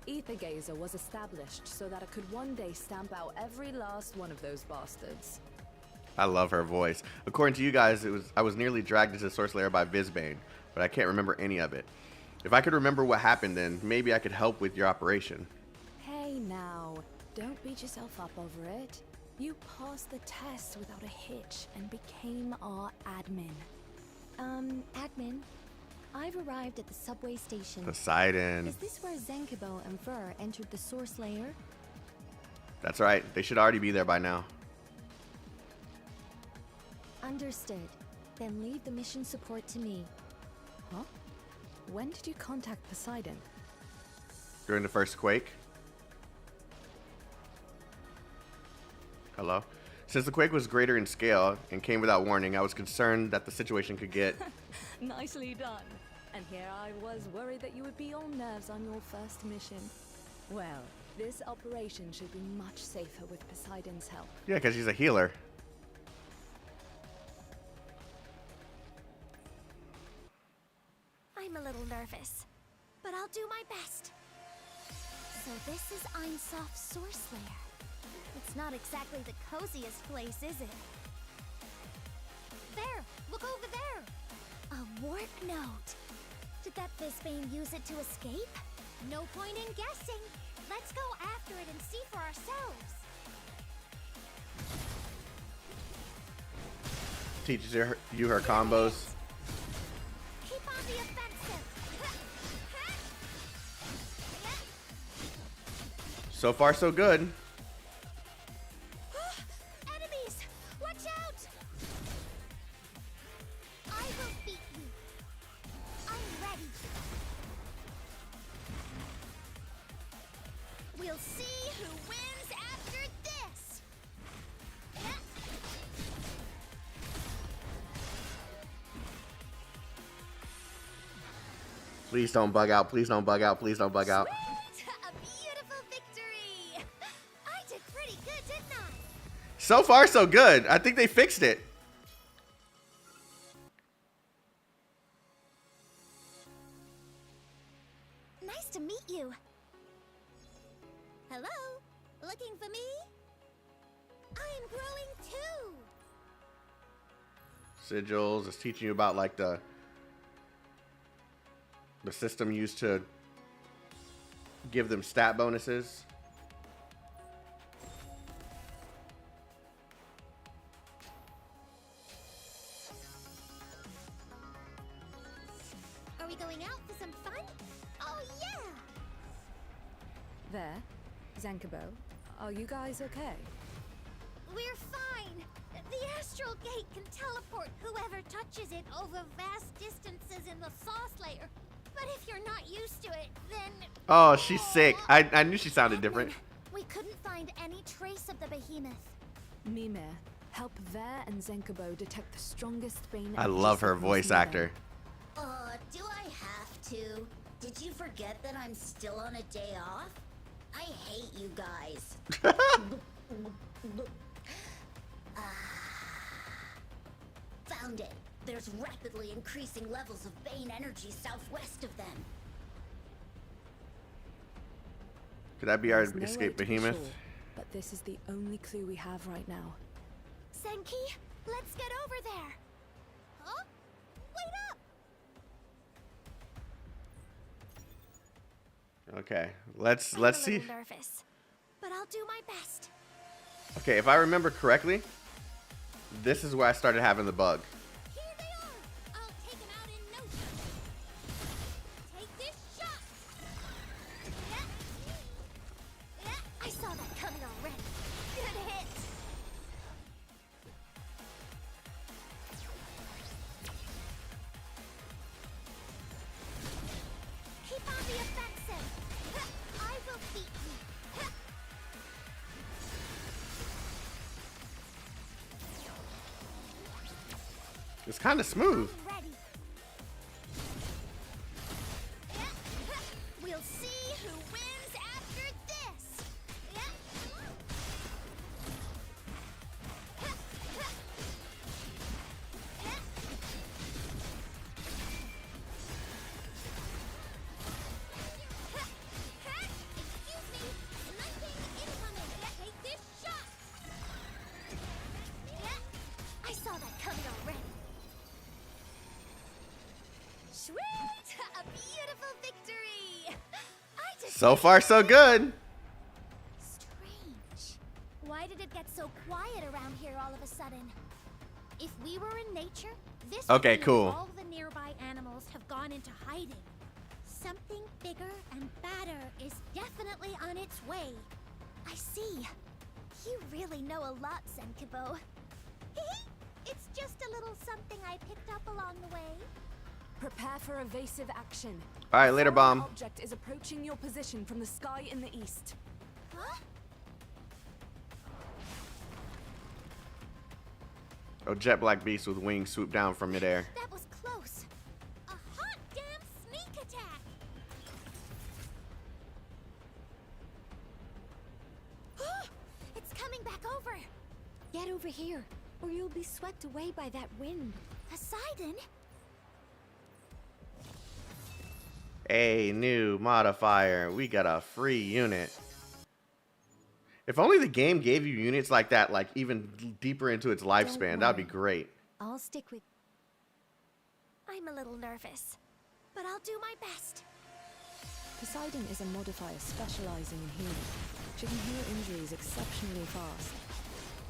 Aether Gazer was established so that it could one day stamp out every last one of those bastards. I love her voice. According to you guys, I was nearly dragged into the source layer by Fizzbane, but I can't remember any of it. If I could remember what happened then, maybe I could help with your operation. Hey now, don't beat yourself up over it. You passed the test without a hitch and became our admin. Admin, I've arrived at the subway station. Poseidon. Is this where Zenkubo and Ver entered the source layer? That's right. They should already be there by now. Understood. Then leave the mission support to me. Huh? When did you contact Poseidon? During the first quake. Hello? Since the quake was greater in scale and came without warning, I was concerned that the situation could get... Nicely done. And here I was worried that you would be on nerves on your first mission. Well, this operation should be much safer with Poseidon's help. Yeah, because she's a healer. I'm a little nervous, but I'll do my best. So this is Einsoft's source layer. It's not exactly the coziest place, is it? There! Look over there! A warp node! Did that Fizzbane use it to escape? No point in guessing! Let's go after it and see for ourselves! Teaches you her combos. Keep on the offensive! So far, so good. Enemies! Watch out! I will beat you. I'm ready. We'll see who wins after this. Please don't bug out. Please don't bug out. Please don't bug out. Sweet! A beautiful victory! I did pretty good, didn't I? So far, so good. I think they fixed it. Nice to meet you. Hello? Looking for me? I'm growing too. Sigils is teaching you about like the system used to give them stat bonuses. Are we going out for some fun? Oh yeah! There, Zenkubo, are you guys okay? We're fine. The astral gate can teleport whoever touches it over vast distances in the sauce layer. But if you're not used to it, then... Oh, she's sick. I knew she sounded different. We couldn't find any trace of the behemoth. Mimir, help Ver and Zenkubo detect the strongest Bane. I love her voice actor. Do I have to? Did you forget that I'm still on a day off? I hate you guys. Found it. There's rapidly increasing levels of Bane energy southwest of them. Could that be our There's no way escape to be behemoth? sure, but this is the only clue we have right now. Senki, let's get over there. Huh? Wait up! Okay, let's see. I'm a little nervous, but I'll do my best. Okay, if I remember correctly, this is where I started having the bug. Here they are. I'll take them out in no time. Take this shot. Yeah. I saw that coming already. Good hit. Keep on the offensive. I will beat you. It's kind of smooth. I'm ready. We'll see who wins after this. Excuse me, sniping incoming. Take this shot. I saw that coming already. Sweet! A beautiful victory! I just So far, so good. Strange. Why did it get so quiet around here all of a sudden? If we were in nature, this would Okay, mean cool. all the nearby animals have gone into hiding. Something bigger and badder is definitely on its way. I see. You really know a lot, Zenkubo. It's just a little something I picked up along the way. Prepare for evasive action. All right, later, A bomb. object is approaching your position from the sky in the east. Huh? A jet black beast with wings swoop down from midair. That was close. A hot damn sneak attack. It's coming back over. Get over here, or you'll be swept away by that wind. Poseidon? A new modifier. We got a free unit. If only the game gave you units like that, like even deeper into its lifespan, that would be great. I'll stick with... I'm a little nervous, but I'll do my best. Poseidon is a modifier specializing in healing. She can heal injuries exceptionally fast.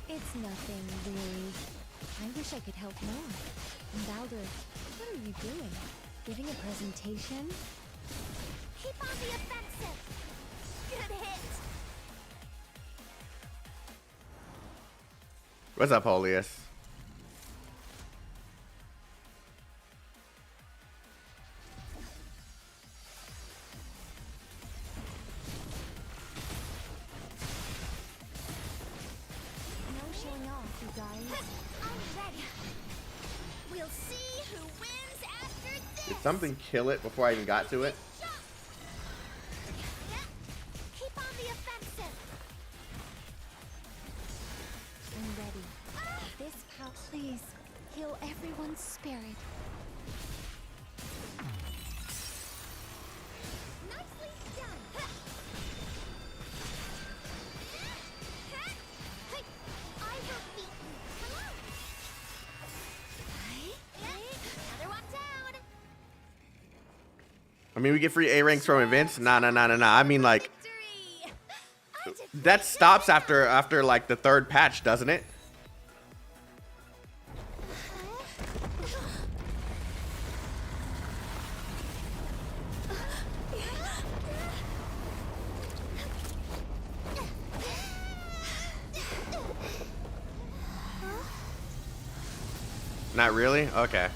It's nothing, really. I wish I could help more. And Baldur, what are you doing? Giving a presentation? Keep on the offensive. Good hit. What's up, Holius? No showing off, you guys. I'm ready. We'll see who wins after this. Did something kill it before I even got to it? Keep on the offensive. I'm ready. This power, please, heal everyone's spirit. Nice I mean, we get free A ranks from events. Nah. I mean, like, that stops after like the third patch, doesn't it? Not really? Okay.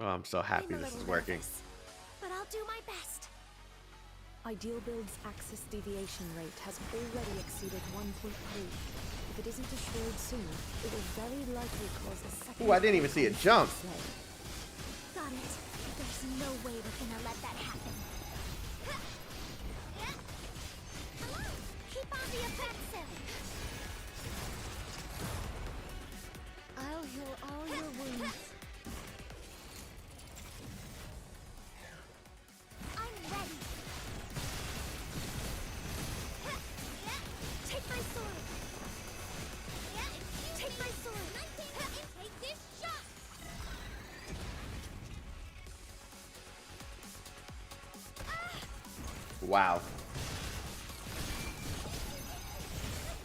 Oh, I'm so happy this is working. But I'll do my best. Ideal build's axis deviation rate has already exceeded 1.3. If it isn't destroyed soon, it will very likely cause a second... Ooh, I didn't even see it jump. Got it. There's no way we're gonna let that happen. Keep on the offensive. I'll heal all your wounds. I'm ready. Take my sword. Take my sword. Take this shot. Wow.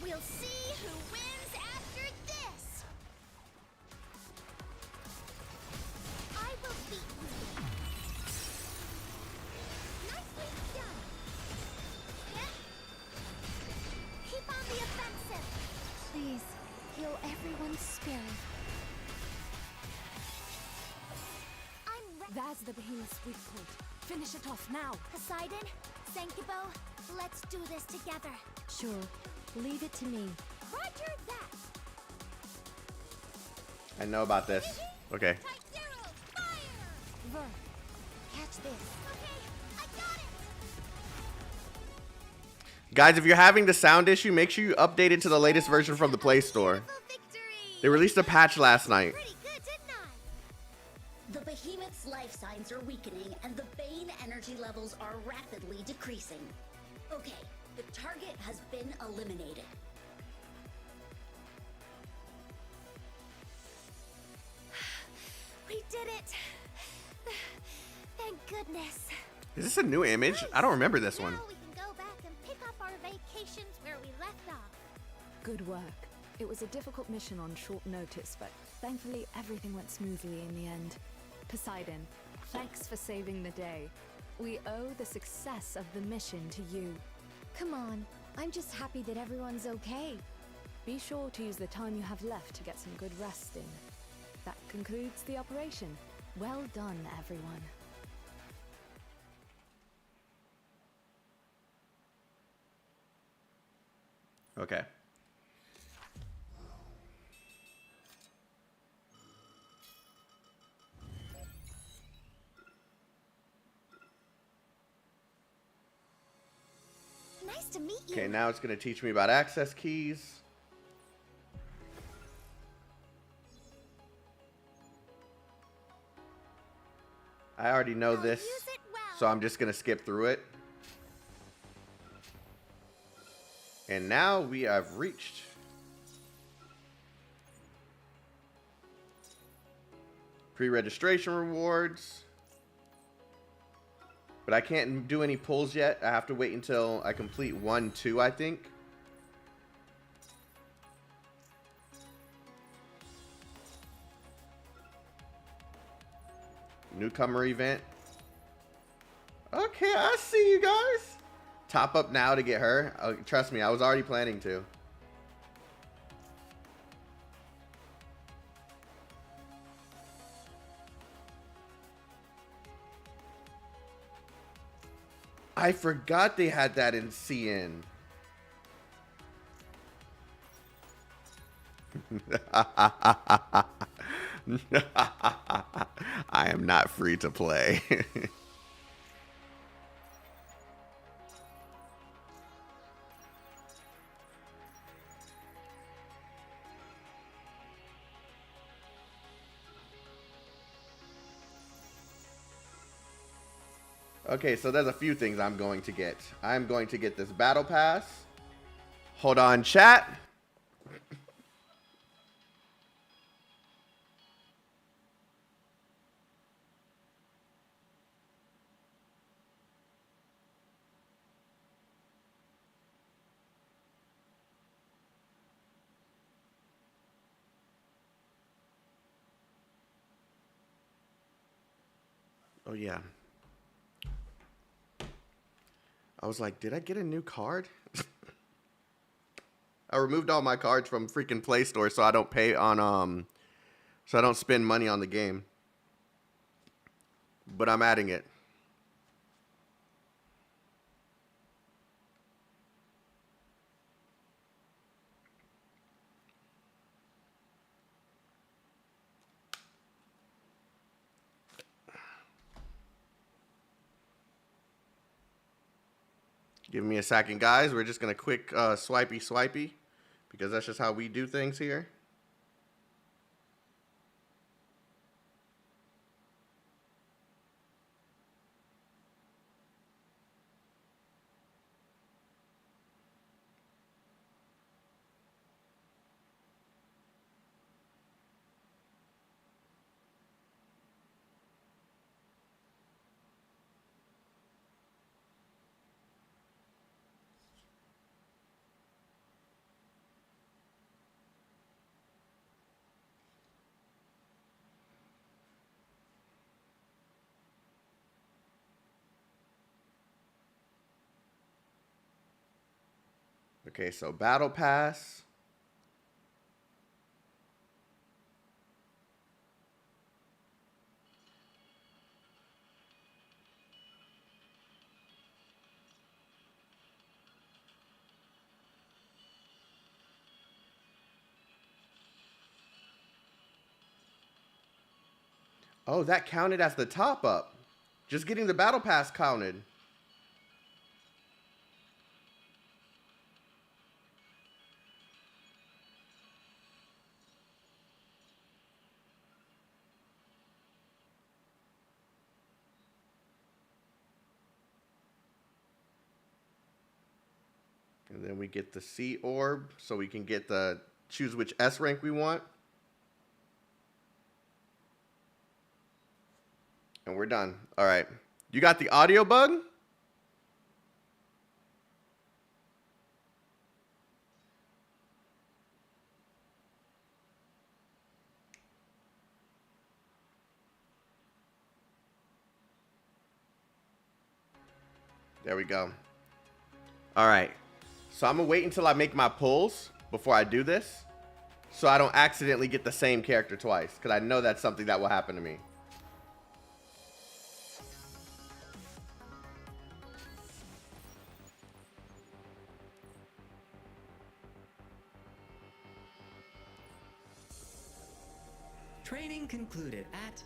We'll see who wins after this. I will beat you. Nicely done. Keep on the offensive. Please, heal everyone's spirit. I'm ready. That's the behemoth's weak point. Finish it off now. Poseidon, Senkibo, let's do this together. Sure, leave it to me. Roger that. I know about this. Okay. Type Zero, fire! Ver, catch this. Okay, I got it. Guys, if you're having the sound issue, make sure you update it to the latest version from the Play Store. Beautiful victory. They released a patch last night. Pretty good, didn't I? The behemoth's life signs are weakening and the Bane energy levels are rapidly decreasing. Okay, the target has been eliminated. We did it. Thank goodness. Is this a new image? I don't remember this one. Now we can go back and pick up our vacations where we left off. Good work. It was a difficult mission on short notice, but thankfully everything went smoothly in the end. Poseidon, thanks for saving the day. We owe the success of the mission to you. Come on, I'm just happy that everyone's okay. Be sure to use the time you have left to get some good rest in. That concludes the operation. Well done, everyone. Okay. Nice to meet you. Okay, now it's going to teach me about access keys. I already know Now this, use it well. so I'm just going to skip through it. And now we have reached pre-registration rewards. But I can't do any pulls yet. I have to wait until I complete 1, 2, I think. Newcomer event. Okay, I see you guys. Top up now to get her. Oh, trust me, I was already planning to. I forgot they had that in CN. I am not free to play. Okay, so there's a few things I'm going to get. I'm going to get this battle pass. Hold on, chat. Oh, yeah. I was like, did I get a new card? I removed all my cards from freaking Play Store so I don't pay on, so I don't spend money on the game. But I'm adding it. Give me a second, guys. We're just going to quick swipey, because that's just how we do things here. Okay, so Battle Pass. Oh, that counted as the top up. Just getting the Battle Pass counted. And then we get the C orb, so we can get the choose which S rank we want. And we're done. All right. You got the audio bug? There we go. All right. So I'm going to wait until I make my pulls before I do this, so I don't accidentally get the same character twice, because I know that's something that will happen to me. Training concluded at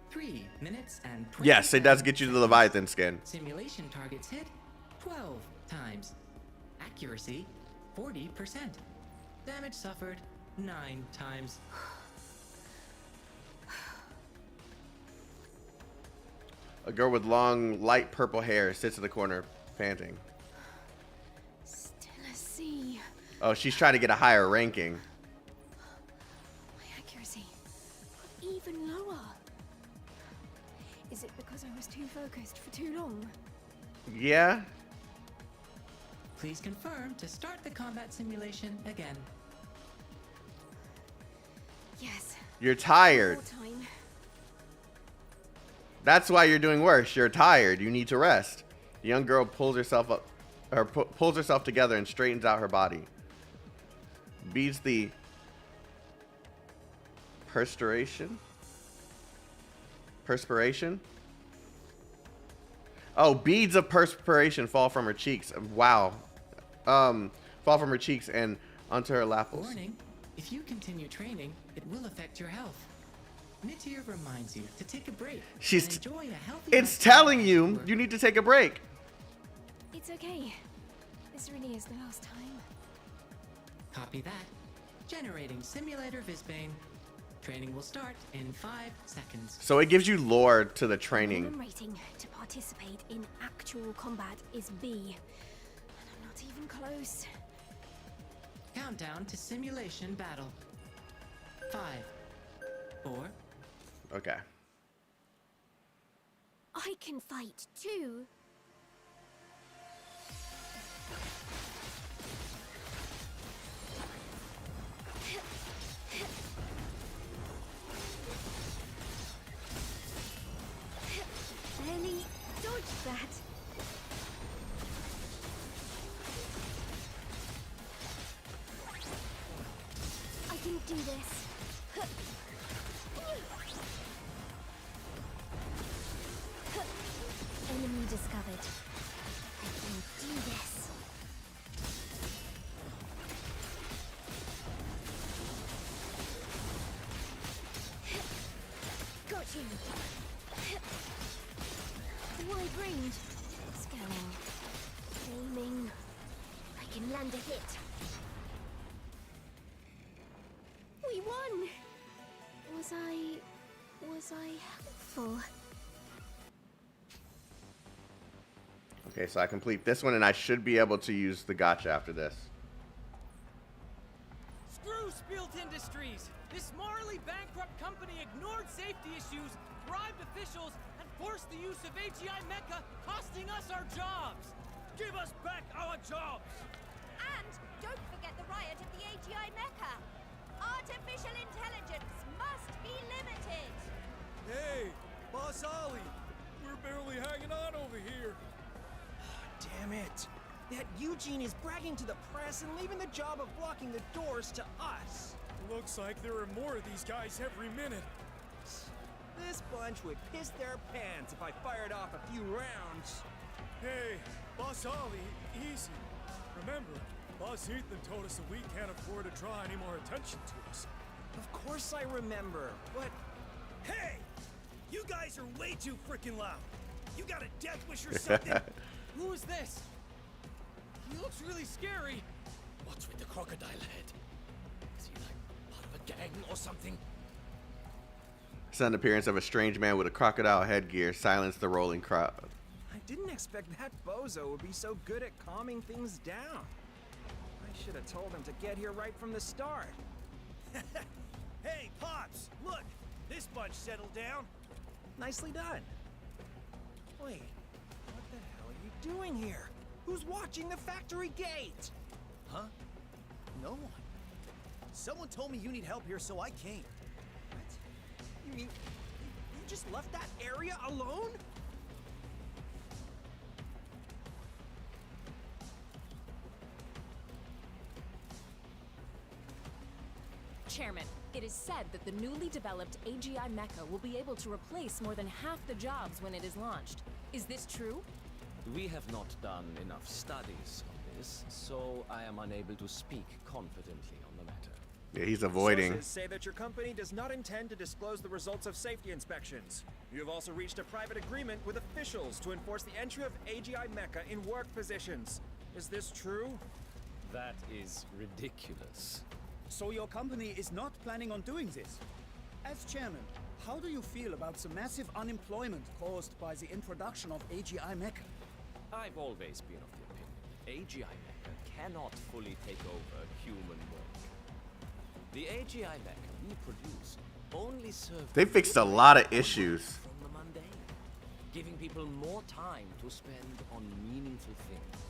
3 minutes and 20 Yes, it does get you the Leviathan skin. Simulation targets hit 12 times. Accuracy 40%. Damage suffered 9 times. A girl with long, light purple hair sits in the corner, panting. Still a C. Oh, she's trying to get a higher ranking. My accuracy even lower. Is it because I was too focused for too long? Yeah. Please confirm to start the combat simulation again. Yes. You're tired. More time. That's why you're doing worse. You're tired. You need to rest. The young girl pulls herself up, or pulls herself together and straightens out her body. Beats the perspiration. Oh, beads of perspiration fall from her cheeks. Wow. Fall from her cheeks and onto her lapels. Warning, if you continue training, it will affect your health. Nitir reminds you to take a break. She's and enjoy a healthy It's lifestyle telling you afterward. you need to take a break. It's okay. This really is the last time. Copy that. Generating simulator Visbane. Training will start in 5 seconds. So it gives you lore to the training. Minimum rating to participate in actual combat is B. And I'm not even close. Countdown to simulation battle. 5, 4. Okay. I can fight too. Barely dodged that. I can do this. Enemy discovered. I can do this. Got you. Wide range. Scanning. Aiming. I can land a hit. We won! Was I helpful? Okay, so I complete this one, and I should be able to use the gotcha after this. Screw Spielt Industries! This morally bankrupt company ignored safety issues, bribed officials, and forced the use of AGI mecha, costing us our jobs! Give us back our jobs! And don't forget the riot at the AGI mecha! Artificial intelligence must be limited! Hey, Boss Ollie! We're barely hanging on over here. Damn it! That Eugene is bragging to the press and leaving the job of blocking the doors to us! Looks like there are more of these guys every minute. This bunch would piss their pants if I fired off a few rounds. Hey, Boss Ollie, easy. Remember, Boss Ethan told us that we can't afford to draw any more attention to us. Of course I remember, but... Hey! You guys are way too freaking loud! You got a death wish or something? Who is this? He looks really scary. What's with the crocodile head? Is he like part of a gang or something? Sudden appearance of a strange man with a crocodile headgear silenced the rolling crowd. I didn't expect that bozo would be so good at calming things down. I should have told him to get here right from the start. Hey, Pops! Look! This bunch settled down. Nicely done. Wait, what the hell are you doing here? Who's watching the factory gate? Huh? No one. Someone told me you need help here, so I came. What? You mean you just left that area alone? Chairman, it is said that the newly developed AGI mecha will be able to replace more than half the jobs when it is launched. Is this true? We have not done enough studies on this, so I am unable to speak confidently on the matter. Yeah, he's avoiding. Sources say that your company does not intend to disclose the results of safety inspections. You have also reached a private agreement with officials to enforce the entry of AGI mecha in work positions. Is this true? That is ridiculous. So your company is not planning on doing this? As chairman, how do you feel about the massive unemployment caused by the introduction of AGI mecha? I've always been of the opinion AGI mecha cannot fully take over human work. The AGI mecha we produce only serves... They fixed a lot of issues. ...from the mundane, giving people more time to spend on meaningful things.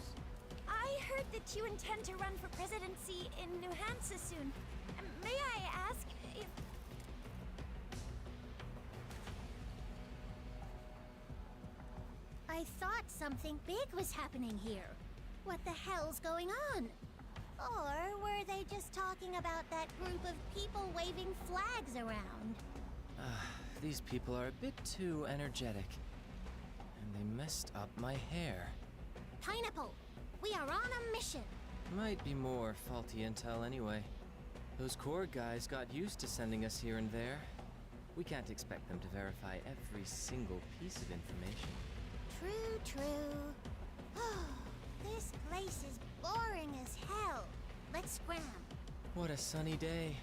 I heard that you intend to run for presidency in New Hampshire soon. May I ask if... I thought something big was happening here. What the hell's going on? Or were they just talking about that group of people waving flags around? These people are a bit too energetic. And they messed up my hair. Pineapple, we are on a mission. Might be more faulty intel anyway. Those core guys got used to sending us here and there. We can't expect them to verify every single piece of information. True, true. This place is boring as hell. Let's scram. What a sunny day.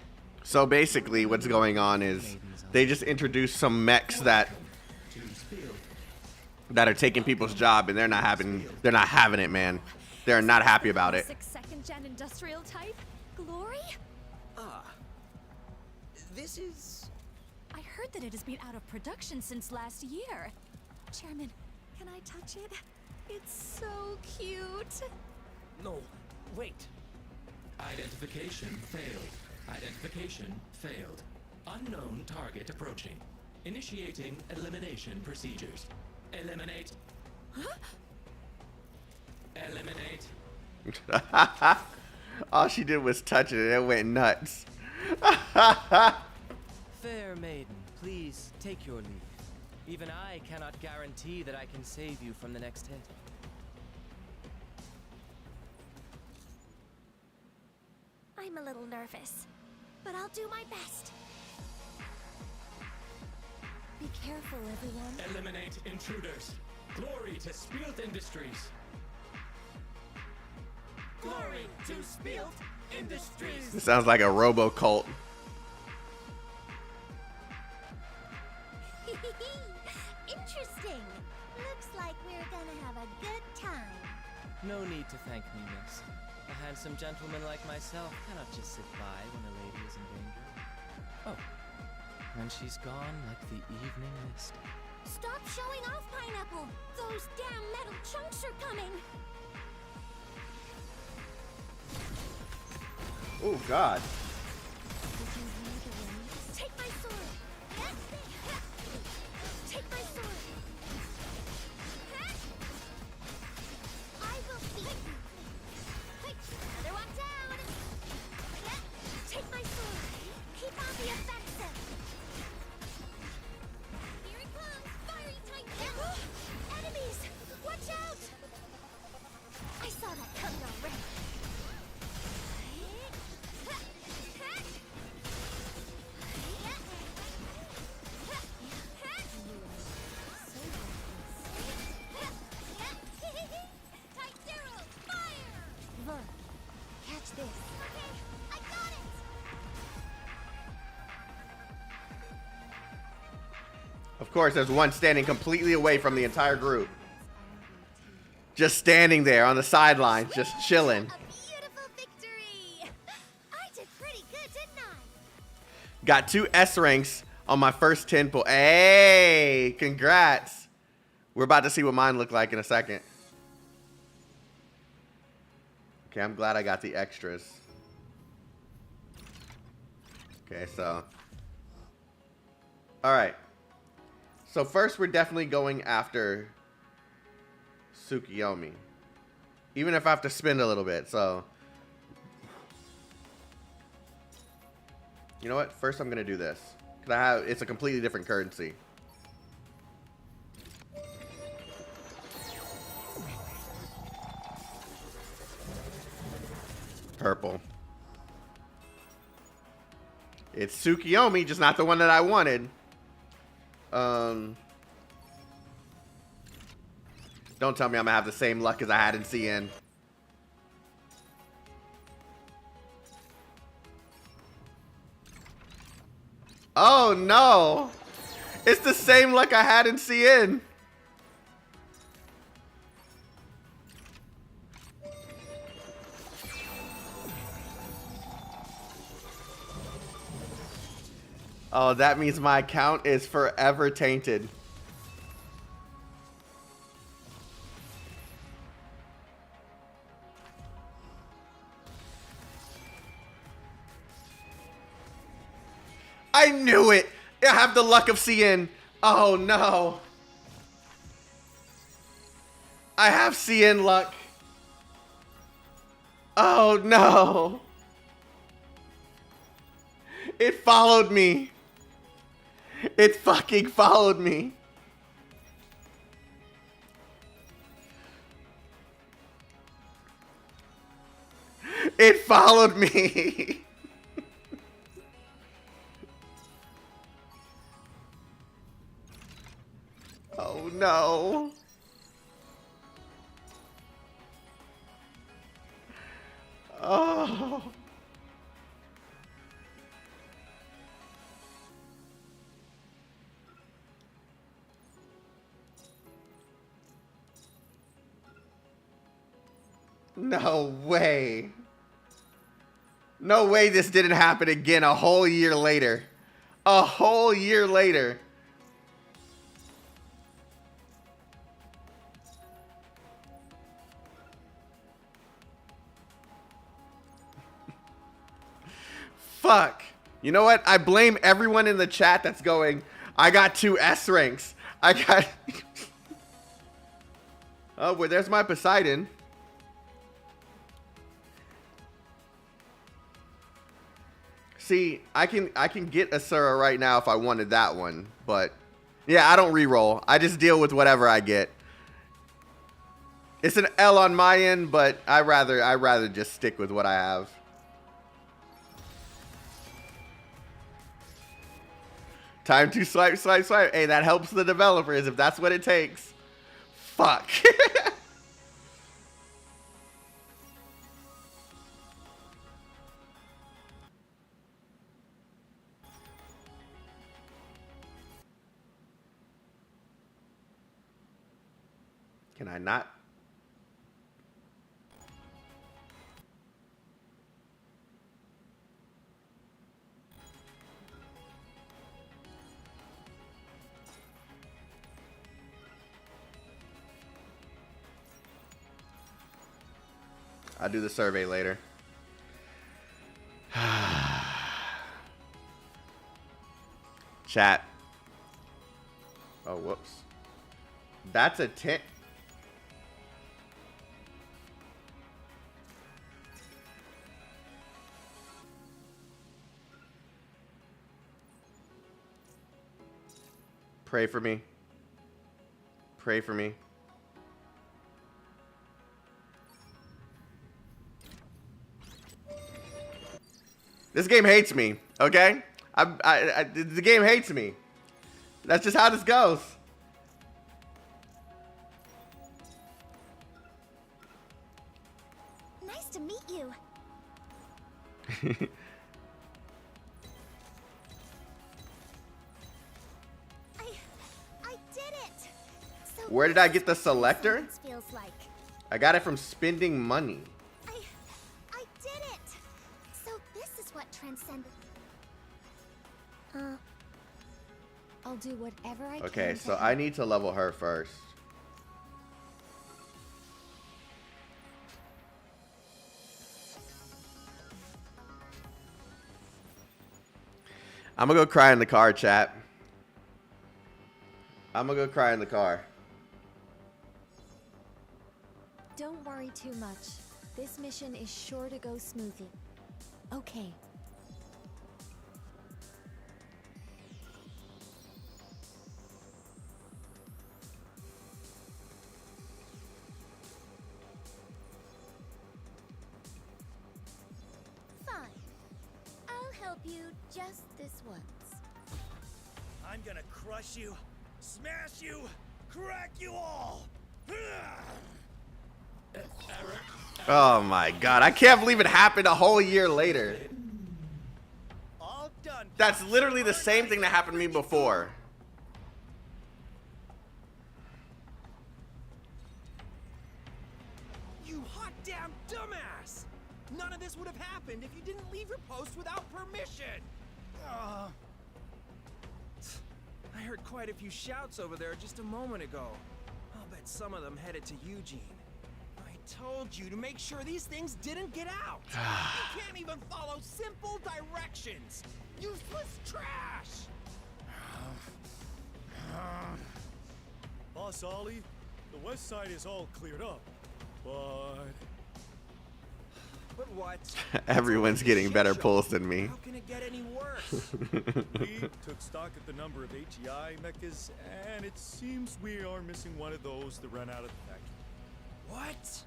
So basically, what's going on is they just introduced some mechs that are taking people's job, and they're not having it, man. They're not happy about it. Second-gen industrial type? Glory? This is... I heard that it has been out of production since last year. Chairman, can I touch it? It's so cute. No, wait. Identification failed. Identification failed. Unknown target approaching. Initiating elimination procedures. Eliminate. Huh? Eliminate. All she did was touch it and it went nuts. Fair maiden, please take your leave. Even I cannot guarantee that I can save you from the next hit. I'm a little nervous, but I'll do my best. Be careful, everyone. Eliminate intruders. Glory to Spielt Industries. Glory to Spielt Industries. It sounds like a robo cult. Interesting. Looks like we're gonna have a good time. No need to thank me, miss. A handsome gentleman like myself cannot just sit by when a lady is in danger. Oh, and she's gone like the evening mist. Stop showing off, Pineapple! Those damn metal chunks are coming! Oh, God. Take my sword! Take my sword! I will see you! Another one down! Take my sword! Keep on the offensive! Here it comes! Fiery Titan! Enemies! Watch out! I saw that coming already! Catch this. Okay, I got it! Of course, there's one standing completely away from the entire group. Just standing there on the sidelines, just chilling. A beautiful victory! I did pretty good, didn't I? Got 2 S ranks on my first 10 pull. Hey, congrats. We're about to see what mine look like in a second. Okay, I'm glad I got the extras. Okay, so. Alright. So first we're definitely going after Tsukiyomi. Even if I have to spend a little bit, so. You know what? First I'm gonna do this. Cause it's a completely different currency. Purple. It's Tsukiyomi, just not the one that I wanted. Don't tell me I'm gonna have the same luck as I had in CN. Oh no! It's the same luck I had in CN. Oh, that means my account is forever tainted. I knew it! I have the luck of CN. Oh no. I have CN luck. Oh no. It followed me. It fucking followed me. It followed me. Oh no. Oh. No way. No way this didn't happen again a whole year later. A whole year later. Fuck. You know what? I blame everyone in the chat that's going, I got 2 S ranks. I got... Oh, well, there's my Poseidon. See, I can get Asura right now if I wanted that one, but yeah, I don't reroll. I just deal with whatever I get. It's an L on my end, but I rather just stick with what I have. Time to swipe, swipe, swipe. Hey, that helps the developers if that's what it takes. Fuck. Can I not? I'll do the survey later. Chat. Oh, whoops. That's a 10. Pray for me. Pray for me. This game hates me, okay? The game hates me. That's just how this goes. Nice to meet you. I did it. So Where did I get the selector? feels like. I got it from spending money. I did it. So this is what transcended. I'll do whatever I can. Okay, so I need to level her first. I'm gonna go cry in the car, chat. I'm gonna go cry in the car. Don't worry too much. This mission is sure to go smoothly. Okay. Fine. I'll help you just this once. I'm gonna crush you, smash you, crack you all. Oh my god, I can't believe it happened a whole year later. All done. That's literally the same thing that happened to me before. You hot damn dumbass! None of this would have happened if you didn't leave your post without permission! I heard quite a few shouts over there just a moment ago. I'll bet some of them headed to Eugene. I told you to make sure these things didn't get out! You can't even follow simple directions! Useless trash! Boss Ollie, the west side is all cleared up, but... But what? Everyone's getting better pulls than me. How can it get any worse? We took stock at the number of AGI mechas, and it seems we are missing one of those that ran out of the factory. What?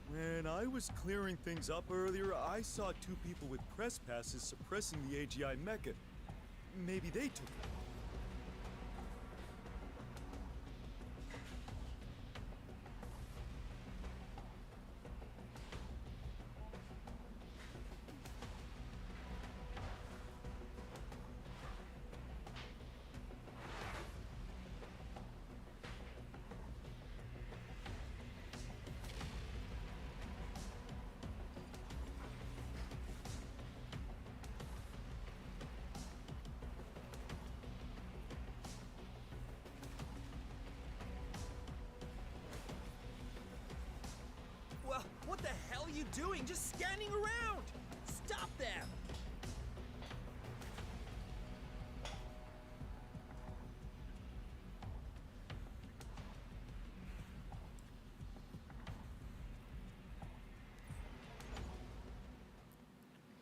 When I was clearing things up earlier, I saw 2 people with press passes suppressing the AGI mecha. Maybe they took it. you doing? Just scanning around! Stop them!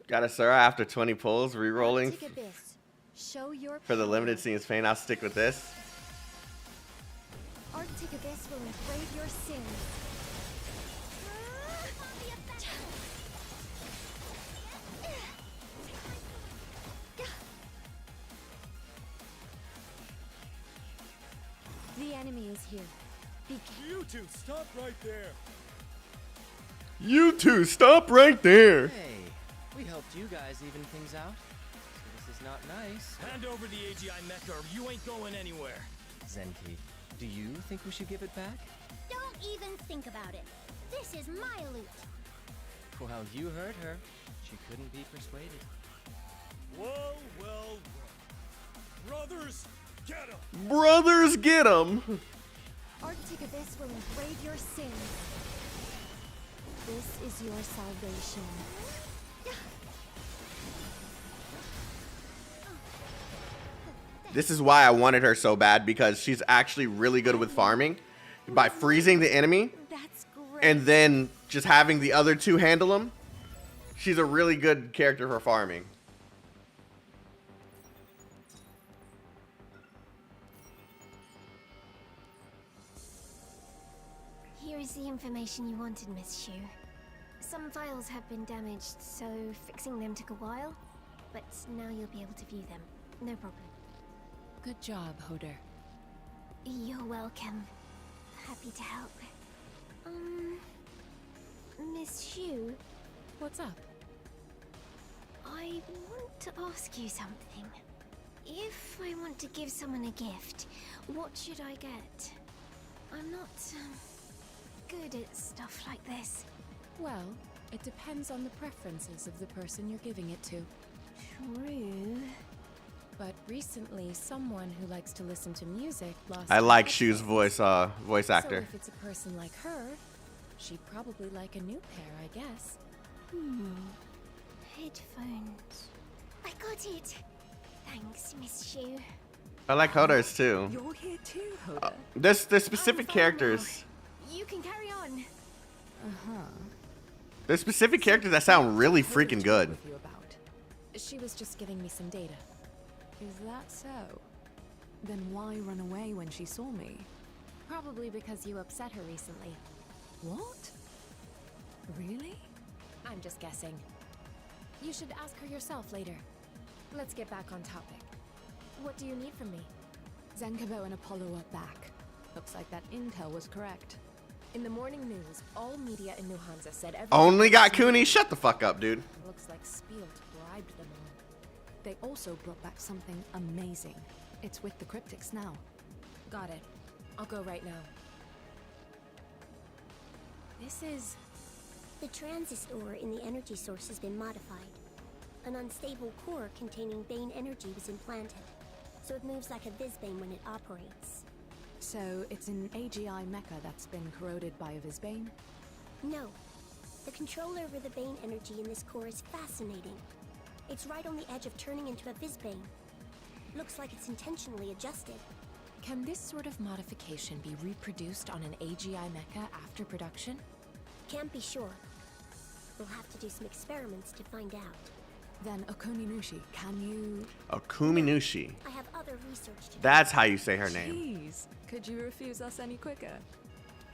Got a Sura after 20 pulls, re-rolling Arctic Abyss. Show your for the power. limited scenes pain. I'll stick with this. Arctic Abyss will engrave your sins. The enemy is here. Be You two, stop right there. You two, stop right there. Hey, we helped you guys even things out. So this is not nice. Hand over the AGI mecha or you ain't going anywhere. Zenki, do you think we should give it back? Don't even think about it. This is my loot. Well, you heard her. She couldn't be persuaded. Well, well, well. Brothers, get 'em! Brothers, get 'em. Arctic Abyss will engrave your sins. This is your salvation. This is why I wanted her so bad, because she's actually really good with farming by freezing the enemy That's great. and then just having the other two handle them. She's a really good character for farming. Here is the information you wanted, Miss Shu. Some files have been damaged, so fixing them took a while, but now you'll be able to view them. No problem. Good job, Hoder. You're welcome. Happy to help. Miss Shu, What's up? I want to ask you something. If I want to give someone a gift, what should I get? I'm not good at stuff like this. Well, it depends on the preferences of the person you're giving it to. True. But recently, someone who likes to listen to music lost. I her like headphones. Shu's voice So actor. if it's a person like her, she'd probably like a new pair, I guess. Headphones. I got it. Thanks, Miss Shu. I like Hoder's too. You're here too, Hoder. There's specific characters. You can carry on. Uh-huh. There's specific characters that sound really freaking good. With you about. She was just giving me some data. Is that so? Then why run away when she saw me? Probably because you upset her recently. What? Really? I'm just guessing. You should ask her yourself later. Let's get back on topic. What do you need from me? Zenkibo and Apollo are back. Looks like that intel was correct. In the morning news, all media in New Hansa said Only got Cooney. Shut the fuck up, dude. Looks like Spielt bribed them all. They also brought back something amazing. It's with the cryptics now. Got it. I'll go right now. This is... The transistor in the energy source has been modified. An unstable core containing Bane energy was implanted, so it moves like a Visbane when it operates. So it's an AGI mecha that's been corroded by a Visbane? No. The control over the Bane energy in this core is fascinating. It's right on the edge of turning into a Visbane. Looks like it's intentionally adjusted. Can this sort of modification be reproduced on an AGI mecha after production? Can't be sure. We'll have to do some experiments to find out. Then Okuninushi, can you... Akuminushi. I have other research to do. That's how you say her name. Jeez, could you refuse us any quicker?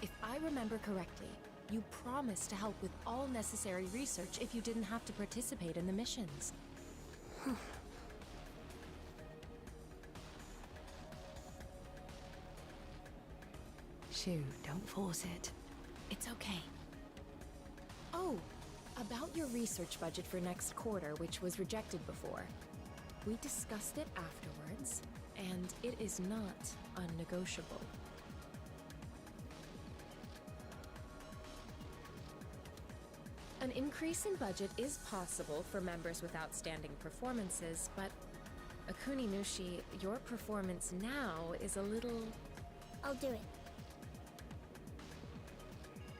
If I remember correctly, you promised to help with all necessary research if you didn't have to participate in the missions. Shu, don't force it. It's okay. Oh, about your research budget for next quarter, which was rejected before. We discussed it afterwards, and it is not unnegotiable. An increase in budget is possible for members with outstanding performances, but Akuninushi, your performance now is a little... I'll do it.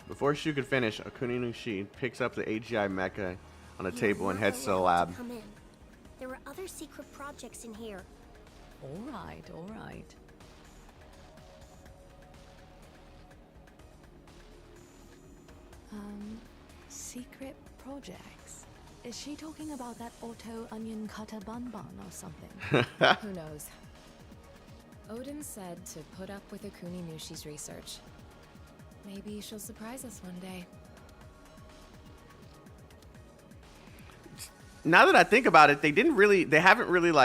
Before she could finish, Akuninushi picks up the AGI mecha on a table and heads to the lab. Come in. There were other secret projects in here. All right, all right. Secret projects? Is she talking about that auto onion cutter bun or something? Who knows? Odin said to put up with Akuninushi's research. Maybe she'll surprise us one day. Now that I think about it, they haven't really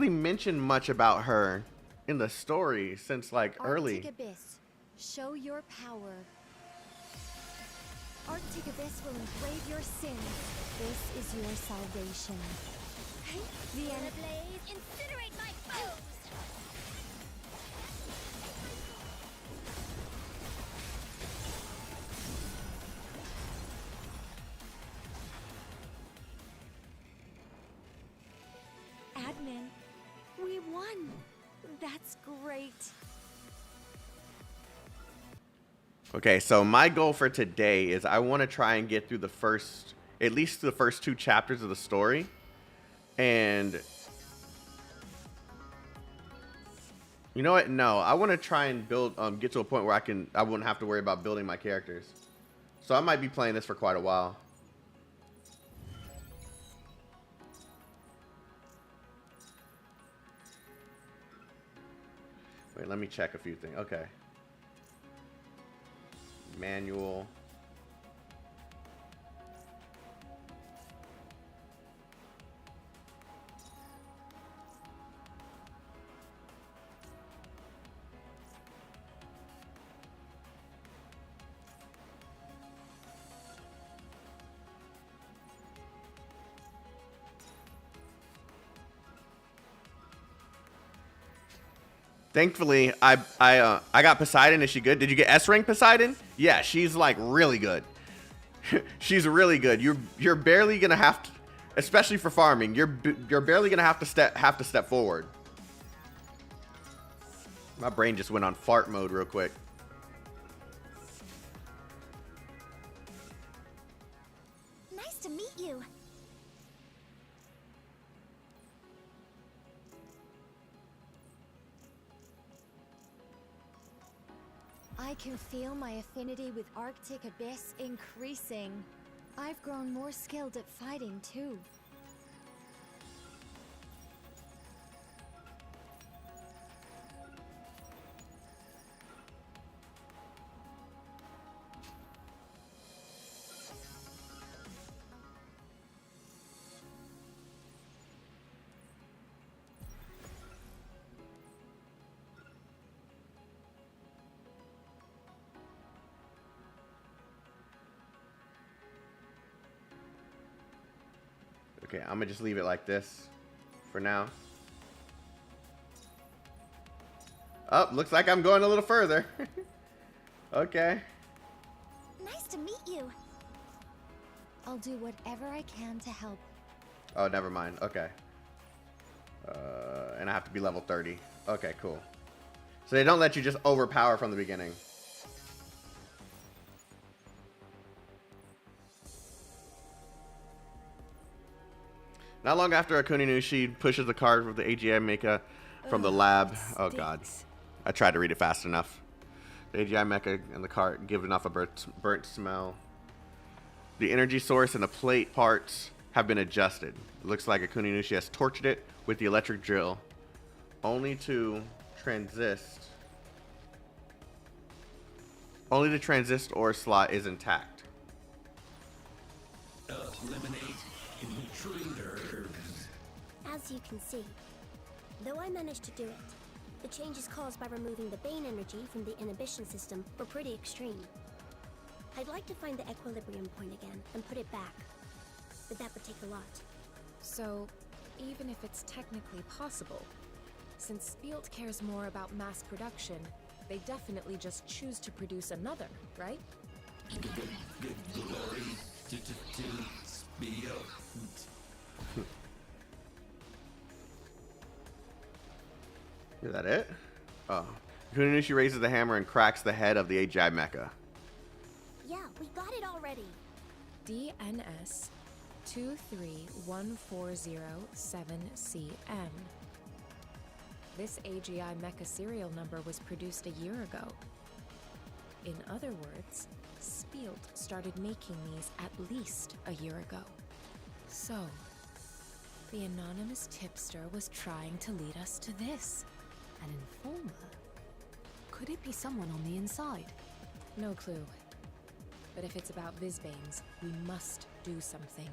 mentioned much about her in the story since like early. Arctic Abyss, show your power. Arctic Abyss will engrave your sins. This is your salvation. The Blaze, incinerate my foes! Admin, we won! That's great. Okay, so my goal for today is I want to try and get through at least the first 2 chapters of the story. And you know what? No, I want to try and get to a point where I wouldn't have to worry about building my characters. So I might be playing this for quite a while. Wait, let me check a few things. Okay. Manual. Thankfully, I got Poseidon. Is she good? Did you get S rank Poseidon? Yeah, she's like really good. She's really good. You're barely gonna have to, especially for farming. You're barely gonna have to step forward. My brain just went on fart mode real quick. Nice to meet you. I can feel my affinity with Arctic Abyss increasing. I've grown more skilled at fighting, too. Okay, I'm gonna just leave it like this for now. Oh, looks like I'm going a little further. Okay. Nice to meet you. I'll do whatever I can to help. Oh, never mind. Okay. And I have to be level 30. Okay, cool. So they don't let you just overpower from the beginning. Not long after Akuninushi pushes the card with the AGI mecha from the lab. Oh god. I tried to read it fast enough. The AGI mecha and the card give enough a burnt smell. The energy source and the plate parts have been adjusted. It looks like Akuninushi has tortured it with the electric drill. Only the transistor slot is intact. Eliminate intruders. As you can see, though I managed to do it, the changes caused by removing the Bane energy from the inhibition system were pretty extreme. I'd like to find the equilibrium point again and put it back, but that would take a lot. So, even if it's technically possible, since Spielt cares more about mass production, they definitely just choose to produce another, right? Good glory to Spielt. Is that it? Oh. Kunoichi raises the hammer and cracks the head of the AGI mecha. Yeah, we got it already. DNS 23140-7CM. This AGI mecha serial number was produced a year ago. In other words, Spielt started making these at least a year ago. So, the anonymous tipster was trying to lead us to this. An informer? Could it be someone on the inside? No clue. But if it's about Vizbanes, we must do something.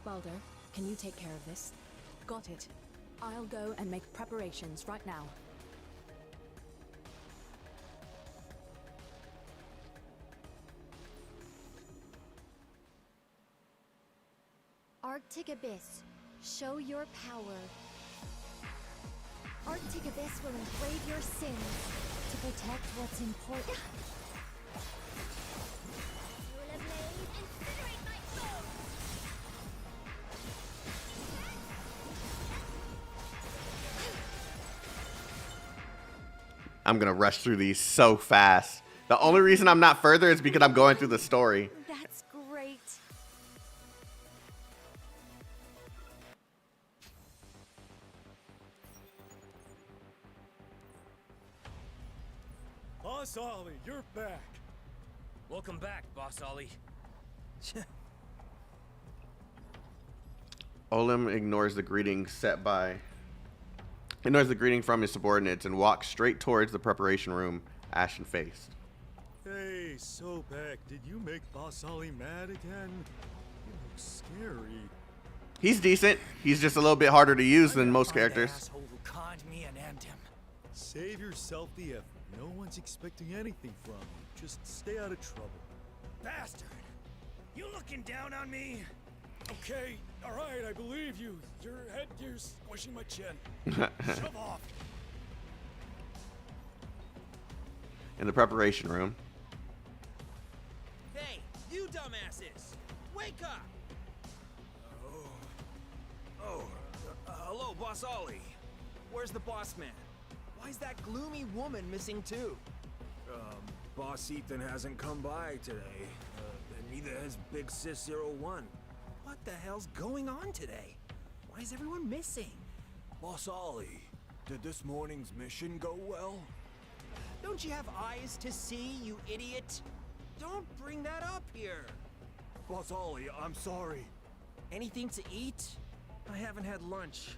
Balder, can you take care of this? Got it. I'll go and make preparations right now. Arctic Abyss, show your power. Arctic Abyss will engrave your sins to protect what's important. I'm gonna rush through these so fast. The only reason I'm not further is because I'm going through the story. That's great. Boss Ollie, you're back. Welcome back, Boss Ollie. Olim ignores the greeting from his subordinates and walks straight towards the preparation room, ashen-faced. Hey, Sobek, did you make Boss Ollie mad again? You look scary. He's decent. He's just a little bit harder to use than most characters. Asshole who conned me and end him. Save yourself the effort. No one's expecting anything from you. Just stay out of trouble. Bastard! You looking down on me? Okay, alright, I believe you. Your headgear's squishing my chin. Shove off. In the preparation room. Hey, you dumbasses! Wake up! Hello, Boss Ollie. Where's the boss man? Why's that gloomy woman missing too? Boss Ethan hasn't come by today. And neither has Big Sis 01. What the hell's going on today? Why is everyone missing? Boss Ollie, did this morning's mission go well? Don't you have eyes to see, you idiot? Don't bring that up here. Boss Ollie, I'm sorry. Anything to eat? I haven't had lunch.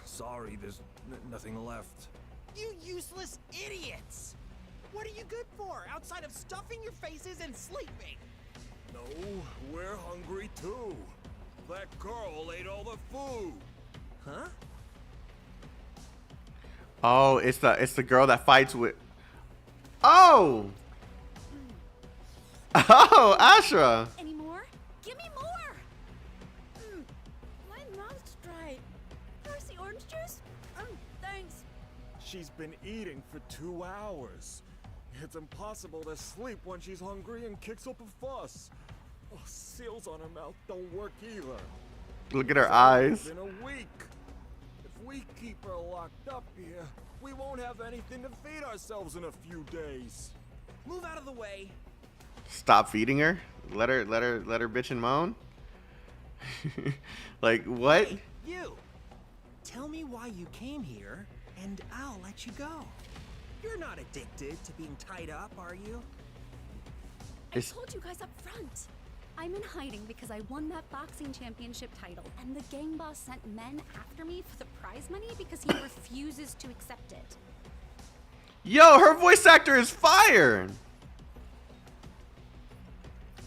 Sorry, there's nothing left. You useless idiots! What are you good for, outside of stuffing your faces and sleeping? No, we're hungry too. That girl ate all the food. Huh? Oh, it's the girl that fights with. Oh. Oh, Ashra. Any more? Give me more! My mouth's dry. Mercy orange juice? Thanks. She's been eating for 2 hours. It's impossible to sleep when she's hungry and kicks up a fuss. Oh, seals on her mouth don't work either. Look at her eyes. It's been a week. If we keep her locked up here, we won't have anything to feed ourselves in a few days. Move out of the way. Stop feeding her. Let her bitch and moan. Like what? Hey, you. Tell me why you came here, and I'll let you go. You're not addicted to being tied up, are you? I told you guys up front. I'm in hiding because I won that boxing championship title, and the gang boss sent men after me for the prize money because he refuses to accept it. Yo, her voice actor is fire.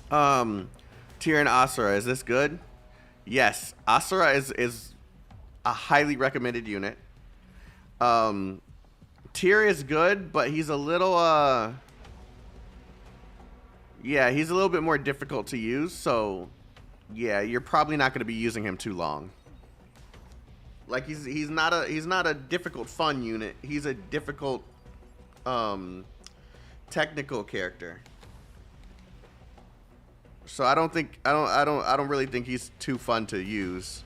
Tyr and Asura, is this good? Yes, Asura is a highly recommended unit. Tyr is good, but he's a little yeah, he's a little bit more difficult to use, so yeah, you're probably not going to be using him too long. Like he's not a difficult fun unit. He's a difficult technical character. So I don't really think he's too fun to use.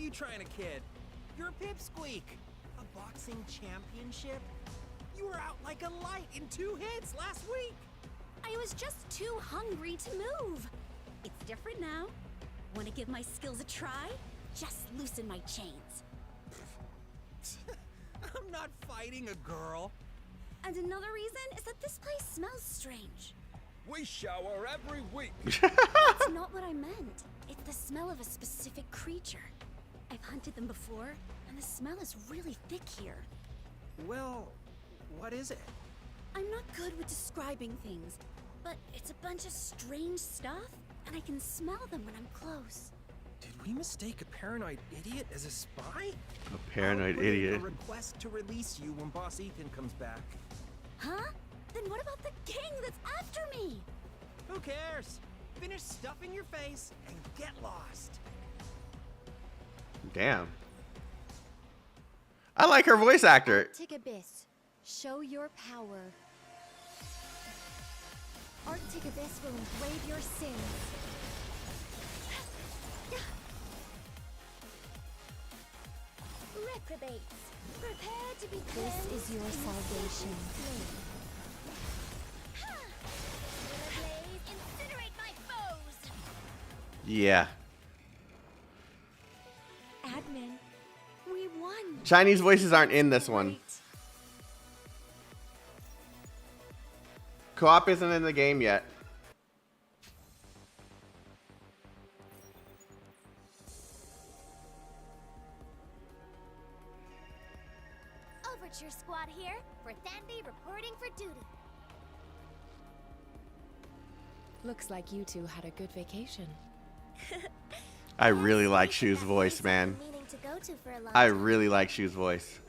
you trying to kid? You're a pipsqueak. A boxing championship? You were out like a light in 2 hits last week. I was just too hungry to move. It's different now. Want to give my skills a try? Just loosen my chains. I'm not fighting a girl. And another reason is that this place smells strange. We shower every week. That's not what I meant. It's the smell of a specific creature. I've hunted them before, and the smell is really thick here. Well, what is it? I'm not good with describing things, but it's a bunch of strange stuff, and I can smell them when I'm close. Did we mistake a paranoid idiot as a spy? A paranoid I'll put in idiot. a request to release you when Boss Ethan comes back. Huh? Then what about the king that's after me? Who cares? Finish stuffing your face and get lost. Damn. I like her voice actor. Arctic Abyss, show your power. Arctic Abyss will engrave your sins. Reprobates, prepare to be This is your salvation. Blaze, incinerate my foes! Yeah. Admin, we won. Chinese voices aren't in this one. Co-op isn't in the game yet. Overture squad here, for Thandy reporting for duty. Looks like you two had a good vacation. I really like Shu's voice, man. Meaning to go to for a long I time. really like Shu's voice.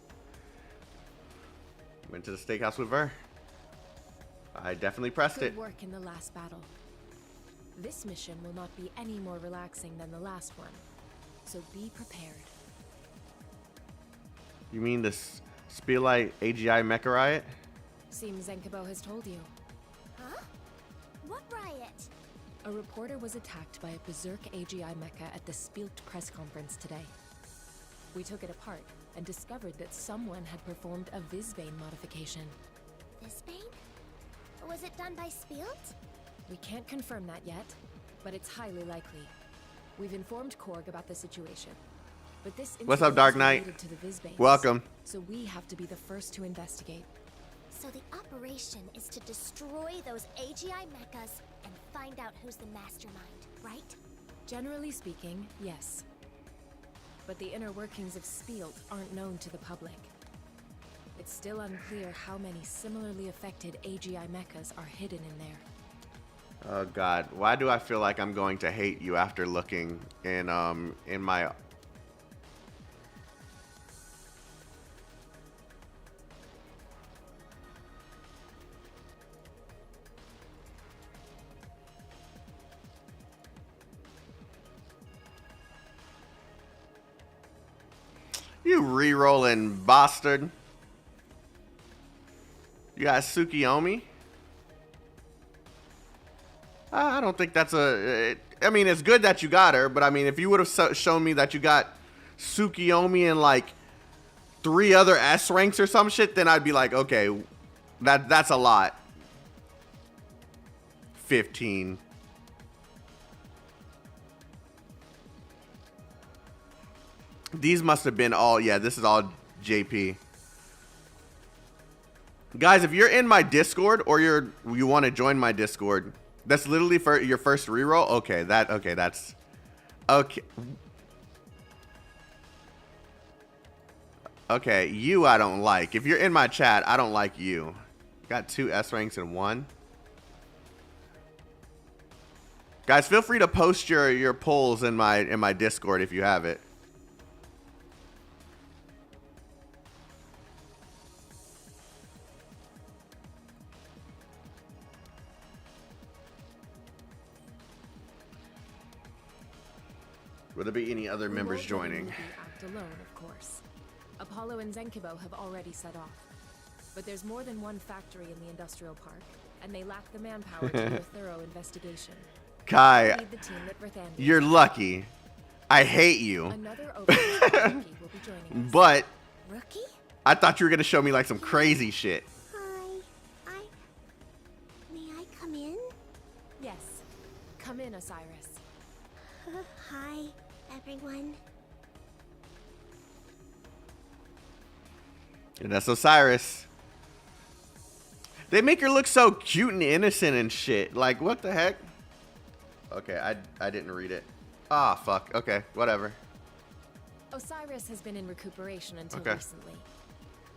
Went to the steakhouse with her. I definitely pressed Good it. work in the last battle. This mission will not be any more relaxing than the last one, so be prepared. You mean this Spielite AGI Mecha Riot? Seems Zenkibo has told you. Huh? What riot? A reporter was attacked by a berserk AGI mecha at the Spielt press conference today. We took it apart and discovered that someone had performed a Visbane modification. Visbane? Was it done by Spielt? We can't confirm that yet, but it's highly likely. We've informed Korg about the situation. But this What's up, Dark Knight? incident is related to the Visbanes, Welcome. so we have to be the first to investigate. So the operation is to destroy those AGI mechas and find out who's the mastermind, right? Generally speaking, yes. But the inner workings of Spielt aren't known to the public. It's still unclear how many similarly affected AGI mechas are hidden in there. Oh God, why do I feel like I'm going to hate you after looking in my You re-rolling bastard. You got Tsukiyomi? I don't think that's I mean, it's good that you got her, but I mean, if you would have shown me that you got Tsukiyomi and like 3 other S ranks or some shit, then I'd be like, okay, that's a lot. 15. These must have been all, yeah, this is all JP. Guys, if you're in my Discord or you want to join my Discord, that's literally for your first reroll. Okay, that's okay. Okay, you I don't like. If you're in my chat, I don't like you. Got 2 S ranks and 1. Guys, feel free to post your polls in my Discord if you have it. Will there be any other members won't joining? willingly act alone, of course. Apollo and Zenkibo have already set off. But there's more than one factory in the industrial park, and they lack the manpower to do a thorough investigation. Kai, We need the team that Verthandia you're lucky. I hate you. Another overseas rookie will be joining us. But Rookie? I thought you were gonna show me like some crazy shit. Hi. May I come in? Yes. Come in, Osiris. Hi, everyone. And that's Osiris. They make her look so cute and innocent and shit. Like, what the heck? Okay, I didn't read it. Ah, fuck. Okay, whatever. Osiris has been in recuperation until Okay. recently.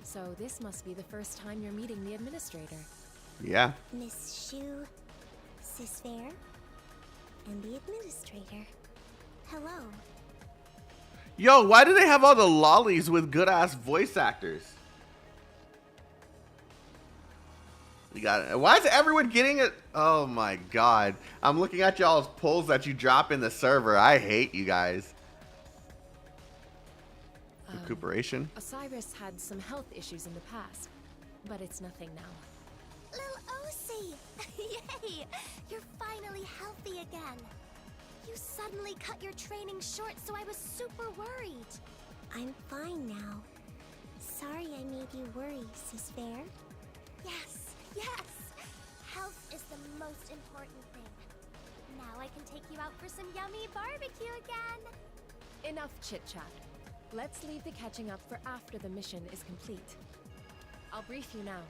So this must be the first time you're meeting the administrator. Yeah. Miss Shu, Sis Fair, and the administrator. Hello. Yo, why do they have all the lollies with good ass voice actors? You got it. Why is everyone getting it? Oh my god. I'm looking at y'all's polls that you drop in the server. I hate you guys. Recuperation. Osiris had some health issues in the past, but it's nothing now. Lil Osi! Yay! You're finally healthy again. You suddenly cut your training short, so I was super worried. I'm fine now. Sorry I made you worry, Sis Fair. Yes, yes! Health is the most important thing. Now I can take you out for some yummy barbecue again. Enough chit-chat. Let's leave the catching up for after the mission is complete. I'll brief you now.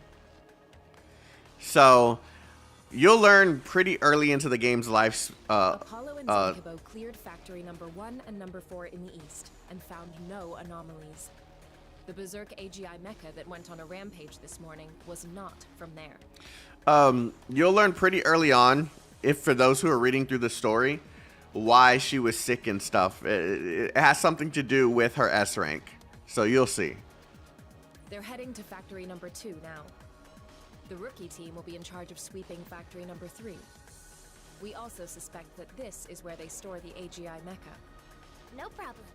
So, you'll learn pretty early into the game's life. Apollo and Zenkibo cleared factory number 1 and number 4 in the east and found no anomalies. The Berserk AGI mecha that went on a rampage this morning was not from there. You'll learn pretty early on, if for those who are reading through the story, why she was sick and stuff. It has something to do with her S rank. So you'll see. They're heading to factory number 2 now. The rookie team will be in charge of sweeping factory number 3. We also suspect that this is where they store the AGI mecha. No problem.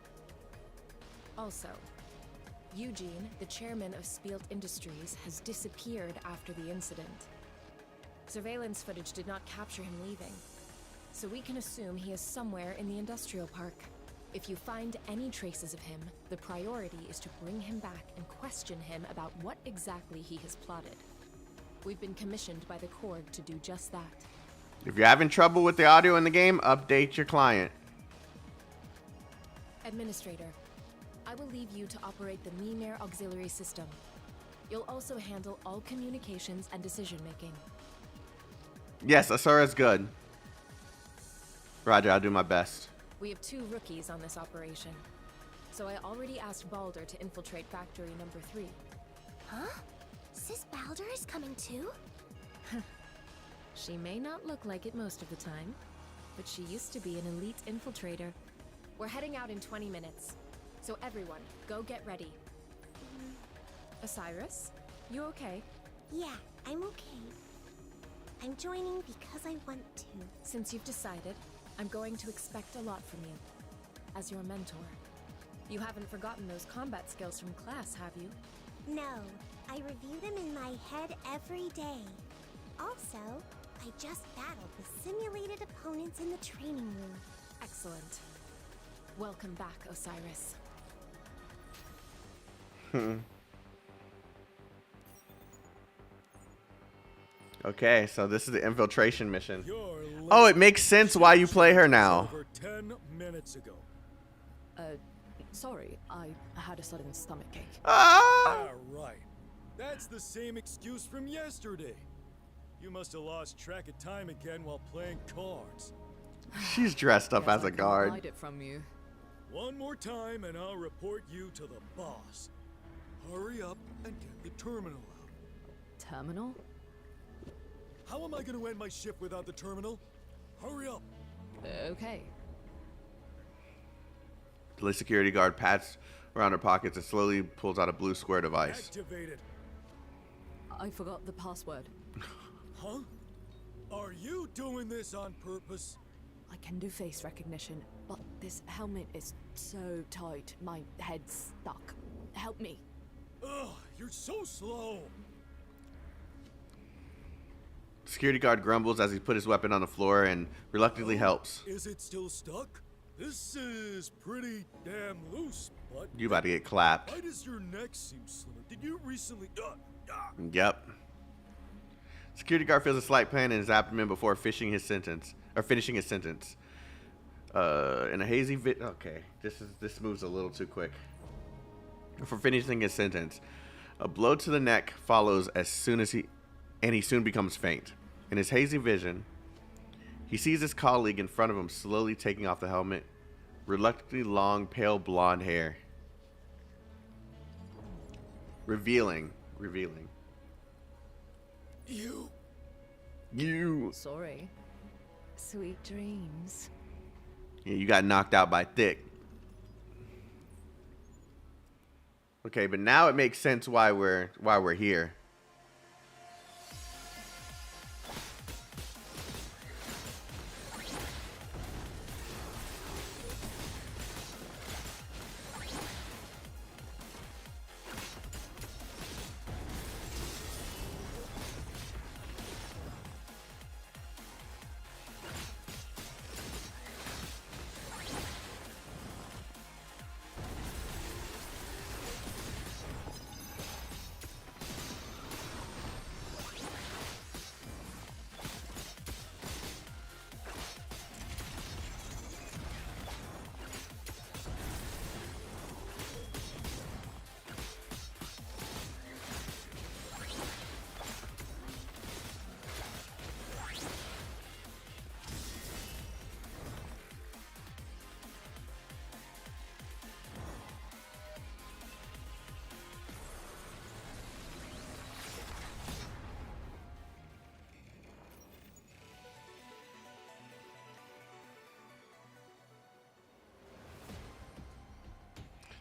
Also, Eugene, the chairman of Spielt Industries, has disappeared after the incident. Surveillance footage did not capture him leaving, so we can assume he is somewhere in the industrial park. If you find any traces of him, the priority is to bring him back and question him about what exactly he has plotted. We've been commissioned by the Korg to do just that. If you're having trouble with the audio in the game, update your client. Administrator, I will leave you to operate the Mimir auxiliary system. You'll also handle all communications and decision-making. Yes, Asura's good. Roger, I'll do my best. We have 2 rookies on this operation, so I already asked Balder to infiltrate factory number 3. Huh? Sis Balder is coming too? She may not look like it most of the time, but she used to be an elite infiltrator. We're heading out in 20 minutes, so everyone, go get ready. Osiris, you okay? Yeah, I'm okay. I'm joining because I want to. Since you've decided, I'm going to expect a lot from you. As your mentor. You haven't forgotten those combat skills from class, have you? No, I review them in my head every day. Also, I just battled the simulated opponents in the training room. Excellent. Welcome back, Osiris. Okay, so this is the infiltration mission. Oh, it makes sense why you play her now. Over 10 minutes ago. Sorry, I had a sudden stomachache. Ah, right. That's the same excuse from yesterday. You must have lost track of time again while playing cards. She's dressed up as a guard. Hide it from you. One more time and I'll report you to the boss. Hurry up and get the terminal out. Terminal? How am I going to end my shift without the terminal? Hurry up. Okay. The security guard pats around her pockets and slowly pulls out a blue square device. Activated. I forgot the password. Huh? Are you doing this on purpose? I can do face recognition, but this helmet is so tight, my head's stuck. Help me. Ugh, you're so slow. Security guard grumbles as he put his weapon on the floor and reluctantly helps. Is it still stuck? This is pretty damn loose, but You about to get clapped. why does your neck seem slimmer? Did you recently? Yep. Security guard feels a slight pain in his abdomen before finishing his sentence. In a hazy okay, this moves a little too quick. For finishing his sentence, a blow to the neck follows he soon becomes faint. In his hazy vision, he sees his colleague in front of him slowly taking off the helmet, reluctantly long, pale blonde hair. Revealing. You. Sorry. Sweet dreams. Yeah, you got knocked out by Thick. Okay, but now it makes sense why we're here.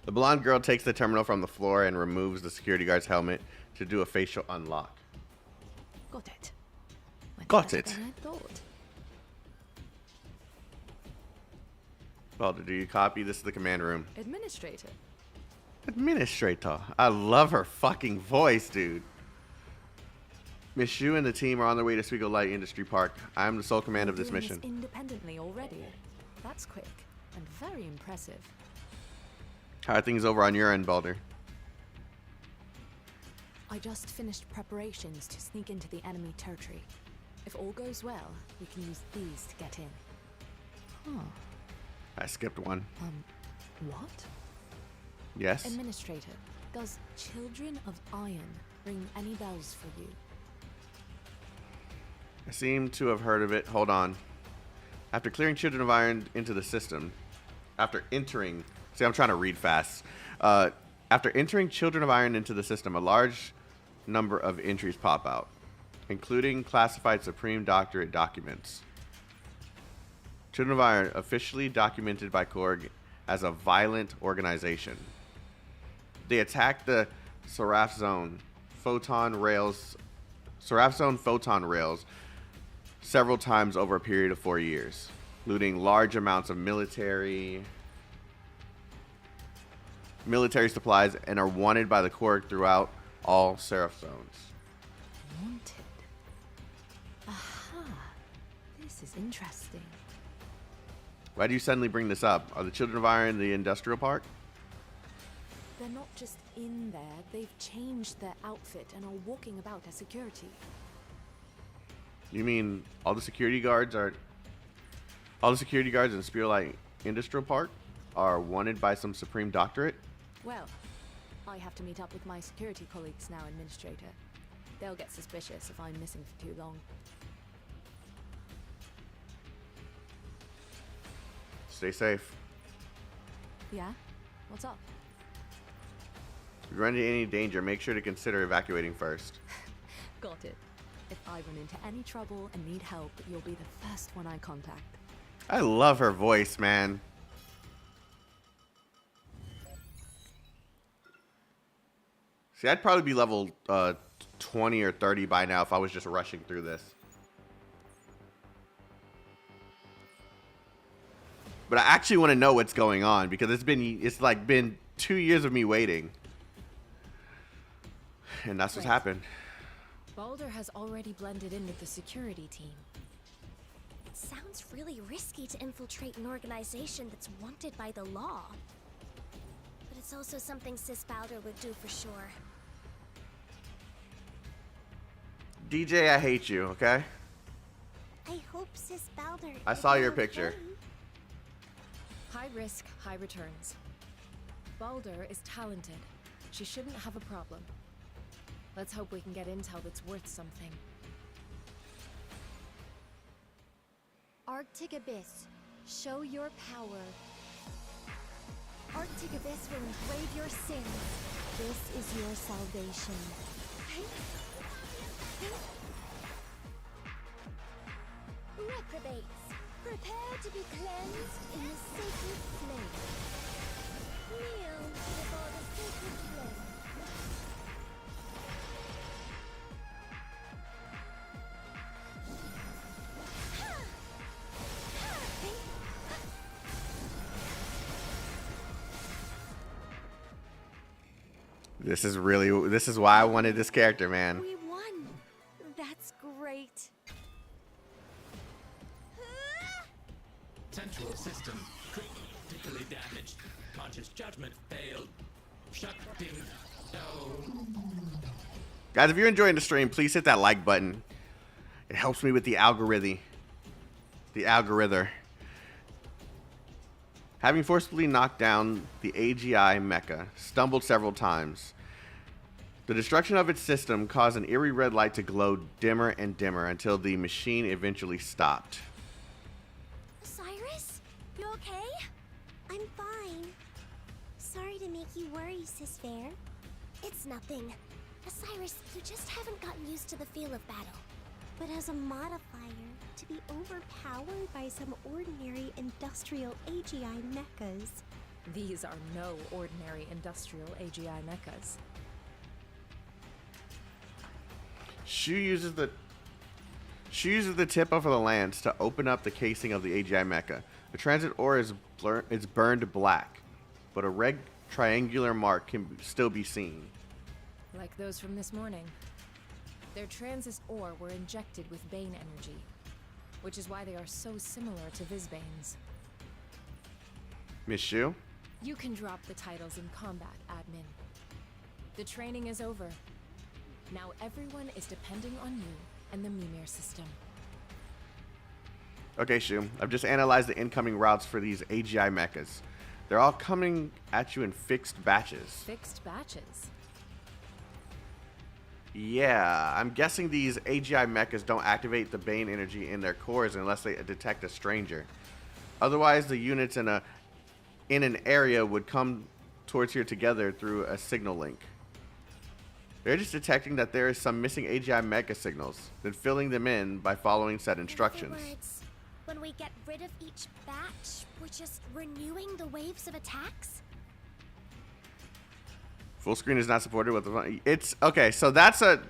The blonde girl takes the terminal from the floor and removes the security guard's helmet to do a facial unlock. Got it. Got it. Than I thought. Balder, do you copy? This is the command room. Administrator. Administrator. I love her fucking voice, dude. Miss Shu and the team are on their way to Sweego Light Industry Park. I am the sole command of this Doing mission. Independently already. That's quick and very impressive. How are things over on your end, Balder? I just finished preparations to sneak into the enemy territory. If all goes well, we can use these to get in. Huh. I skipped one. What? Yes? Administrator, does Children of Iron ring any bells for you? I seem to have heard of it. Hold on. After clearing Children of Iron into the system, after entering... See, I'm trying to read fast. After entering Children of Iron into the system, a large number of entries pop out, including classified Supreme Doctorate documents. Children of Iron, officially documented by Korg as a violent organization. They attacked the Seraph Zone photon rails several times over a period of 4 years, looting large amounts of military supplies, and are wanted by the Korg throughout all Seraph Zones. Wanted. Aha. This is interesting. Why do you suddenly bring this up? Are the Children of Iron the industrial park? They're not just in there, they've changed their outfit and are walking about as security. You mean all the security guards in Spearlight Industrial Park are wanted by some Supreme Doctorate? Well, I have to meet up with my security colleagues now, Administrator. They'll get suspicious if I'm missing for too long. Stay safe. Yeah? What's up? If you run into any danger, make sure to consider evacuating first. Got it. If I run into any trouble and need help, you'll be the first one I contact. I love her voice, man. See, I'd probably be level 20 or 30 by now if I was just rushing through this. But I actually want to know what's going on because it's been 2 years of me waiting. And that's what's happened. Balder has already blended in with the security team. Sounds really risky to infiltrate an organization that's wanted by the law. But it's also something Sis Balder would do for sure. DJ, I hate you, okay? I hope Sis Balder... I saw your picture. High risk, high returns. Balder is talented. She shouldn't have a problem. Let's hope we can get intel that's worth something. Arctic Abyss, show your power. Arctic Abyss will engrave your sins. This is your salvation. Reprobates, prepare to be cleansed in the sacred flame. Kneel before the sacred flame. This is why I wanted this character, man. We won. That's great. Central system critically damaged. Conscious judgment failed. Shut him down. Guys, if you're enjoying the stream, please hit that like button. It helps me with the algorithm. Having forcibly knocked down the AGI mecha, stumbled several times. The destruction of its system caused an eerie red light to glow dimmer and dimmer until the machine eventually stopped. Cyrus? You okay? I'm fine. Sorry to make you worry, Sis Fair. It's nothing. Cyrus, you just haven't gotten used to the feel of battle. But as a modifier, to be overpowered by some ordinary industrial AGI mechas. These are no ordinary industrial AGI mechas. Shu uses the tip of the lance to open up the casing of the AGI mecha. The transit ore is burned black, but a red triangular mark can still be seen. Like those from this morning. Their transit ore were injected with Bane energy, which is why they are so similar to Vizbane's. Miss Shu? You can drop the titles in combat, admin. The training is over. Now everyone is depending on you and the Mimir system. Okay, Shu. I've just analyzed the incoming routes for these AGI mechas. They're all coming at you in fixed batches. Fixed batches? Yeah, I'm guessing these AGI mechas don't activate the Bane energy in their cores unless they detect a stranger. Otherwise, the units in an area would come towards here together through a signal link. They're just detecting that there is some missing AGI mecha signals, then filling them in by following said instructions. In other words, when we get rid of each batch, we're just renewing the waves of attacks? Full screen is not supported with the. It's okay. So that's an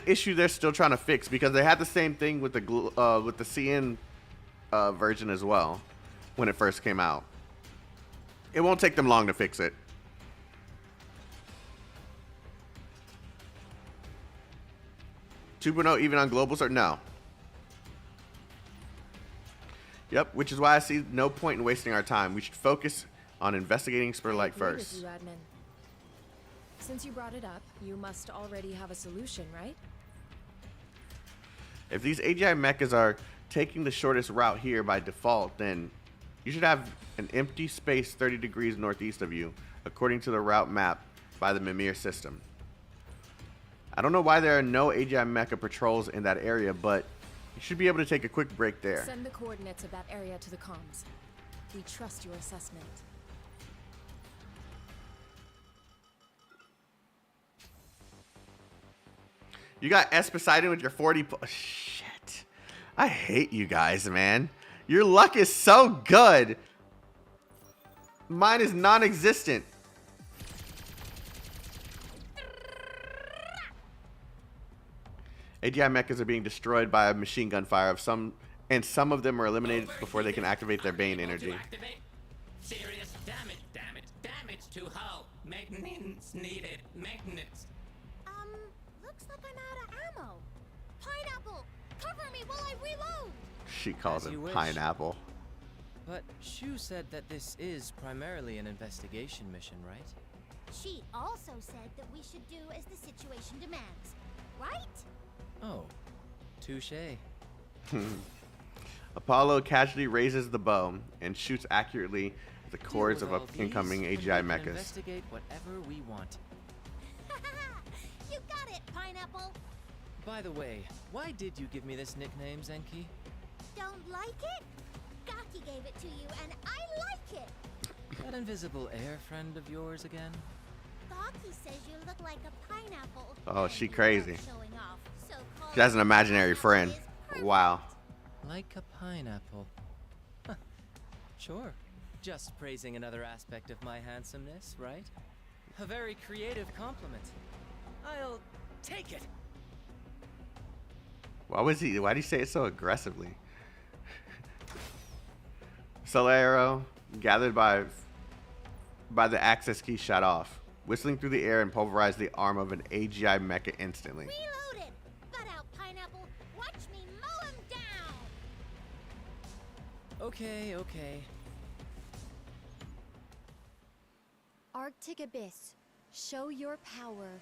issue they're still trying to fix because they had the same thing with the CN version as well when it first came out. It won't take them long to fix it. Two even on global start? No. Yep, which is why I see no point in wasting our time. We should focus on investigating Spurlight first. With you, admin. Since you brought it up, you must already have a solution, right? If these AGI mechas are taking the shortest route here by default, then you should have an empty space 30 degrees northeast of you, according to the route map by the Mimir system. I don't know why there are no AGI mecha patrols in that area, but you should be able to take a quick break there. Send the coordinates of that area to the comms. We trust your assessment. You got S Poseidon with your 40 shit. I hate you guys, man. Your luck is so good. Mine is non-existent. AGI mechas are being destroyed by a machine gun fire of some, and some of them are eliminated before they can activate their Bane energy. Serious damage to hull. Maintenance needed. Maintenance. Looks like I'm out of ammo. Pineapple, cover me while I reload. She calls As it you wish. pineapple. But Shu said that this is primarily an investigation mission, right? She also said that we should do as the situation demands, right? Oh, touche. Apollo casually raises the bow and shoots accurately at the Deal cores with of all incoming these, and AGI we can mechas. Investigate whatever we want. You got it, Pineapple. By the way, why did you give me this nickname, Zenki? Don't like it? Gaki gave it to you, and I like it. That invisible air friend of yours again? Gaki says you look like a pineapple. Oh, and she you crazy. love showing off, so She has an imaginary friend. Wow. Like a pineapple. Huh. Sure. Just praising another aspect of my handsomeness, right? A very creative compliment. I'll take it. Why'd he say it so aggressively? Solero, gathered by the access key, shut off, whistling through the air and pulverized the arm of an AGI mecha instantly. Reloaded! Butt out, Pineapple! Watch me mow him down! Okay, okay. Arctic Abyss, show your power.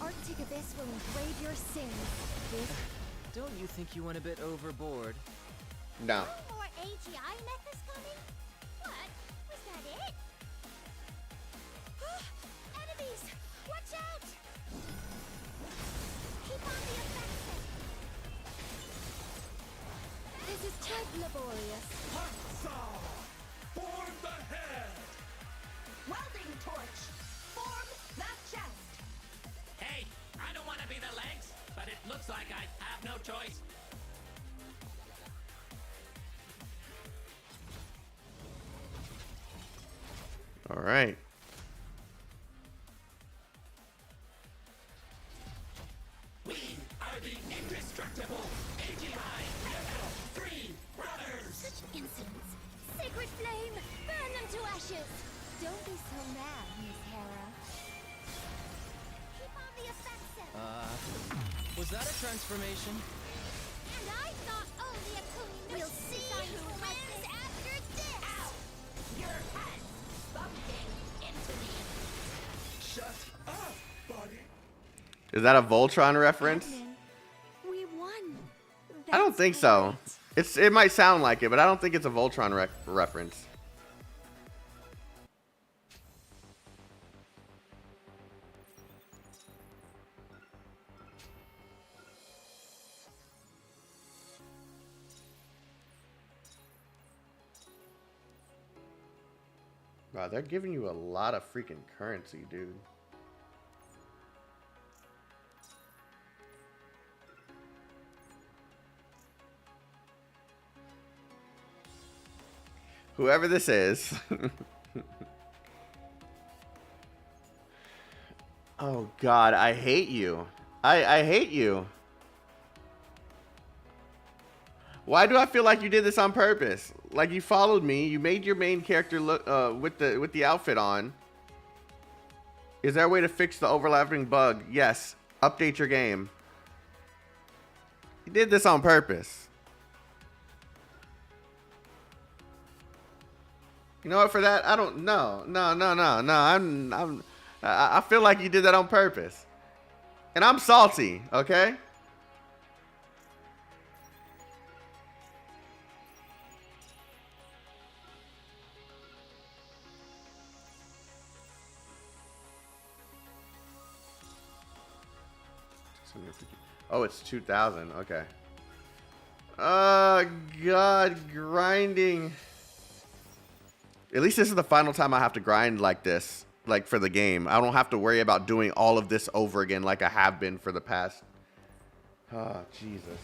Arctic Abyss will engrave your sins. This... Don't you think you went a bit overboard? No. No more AGI mechas coming? What? Was that it? Enemies! Watch out! Keep on the offensive! This is quite laborious. Form the head! Welding torch! Form the chest! Hey, I don't want to be the legs, but it looks like I have no choice. All right. We are the indestructible AGI Mecha 3 brothers! Such insolence! Sacred flame! Burn them to ashes! Don't be so mad, Miss Hera. Keep on the offensive! Was that a transformation? And I thought only a Kuni We'll see who wins after this! Ow! Your head's bumping into me. Shut up, buddy! Is that a Voltron reference? We won. I don't think so. It might sound like it, but I don't think it's a Voltron reference. Wow, they're giving you a lot of freaking currency, dude. Whoever this is. Oh God, I hate you. I hate you. Why do I feel like you did this on purpose? Like you followed me, you made your main character look with the outfit on. Is there a way to fix the overlapping bug? Yes. Update your game. You did this on purpose. You know what? For that, I don't. No. I feel like you did that on purpose, and I'm salty. Okay. Oh, it's 2,000. Okay. God, grinding. At least this is the final time I have to grind like this, like for the game. I don't have to worry about doing all of this over again like I have been for the past. Oh, Jesus.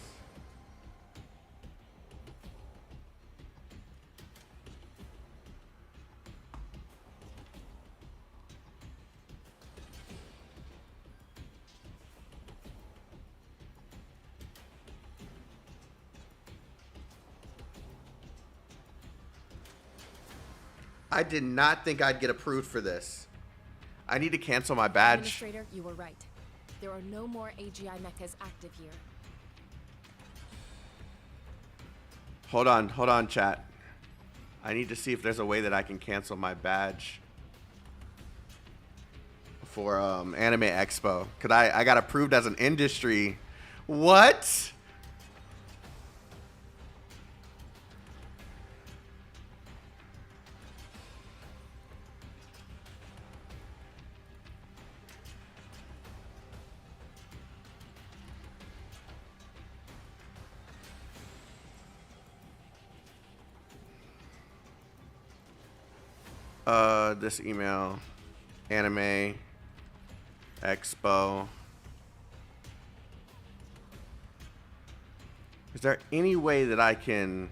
I did not think I'd get approved for this. I need to cancel my badge. Administrator, you were right. There are no more AGI mechas active here. Hold on, chat. I need to see if there's a way that I can cancel my badge for Anime Expo. Cause I got approved as an industry. What? This email, Anime Expo. Is there any way that I can?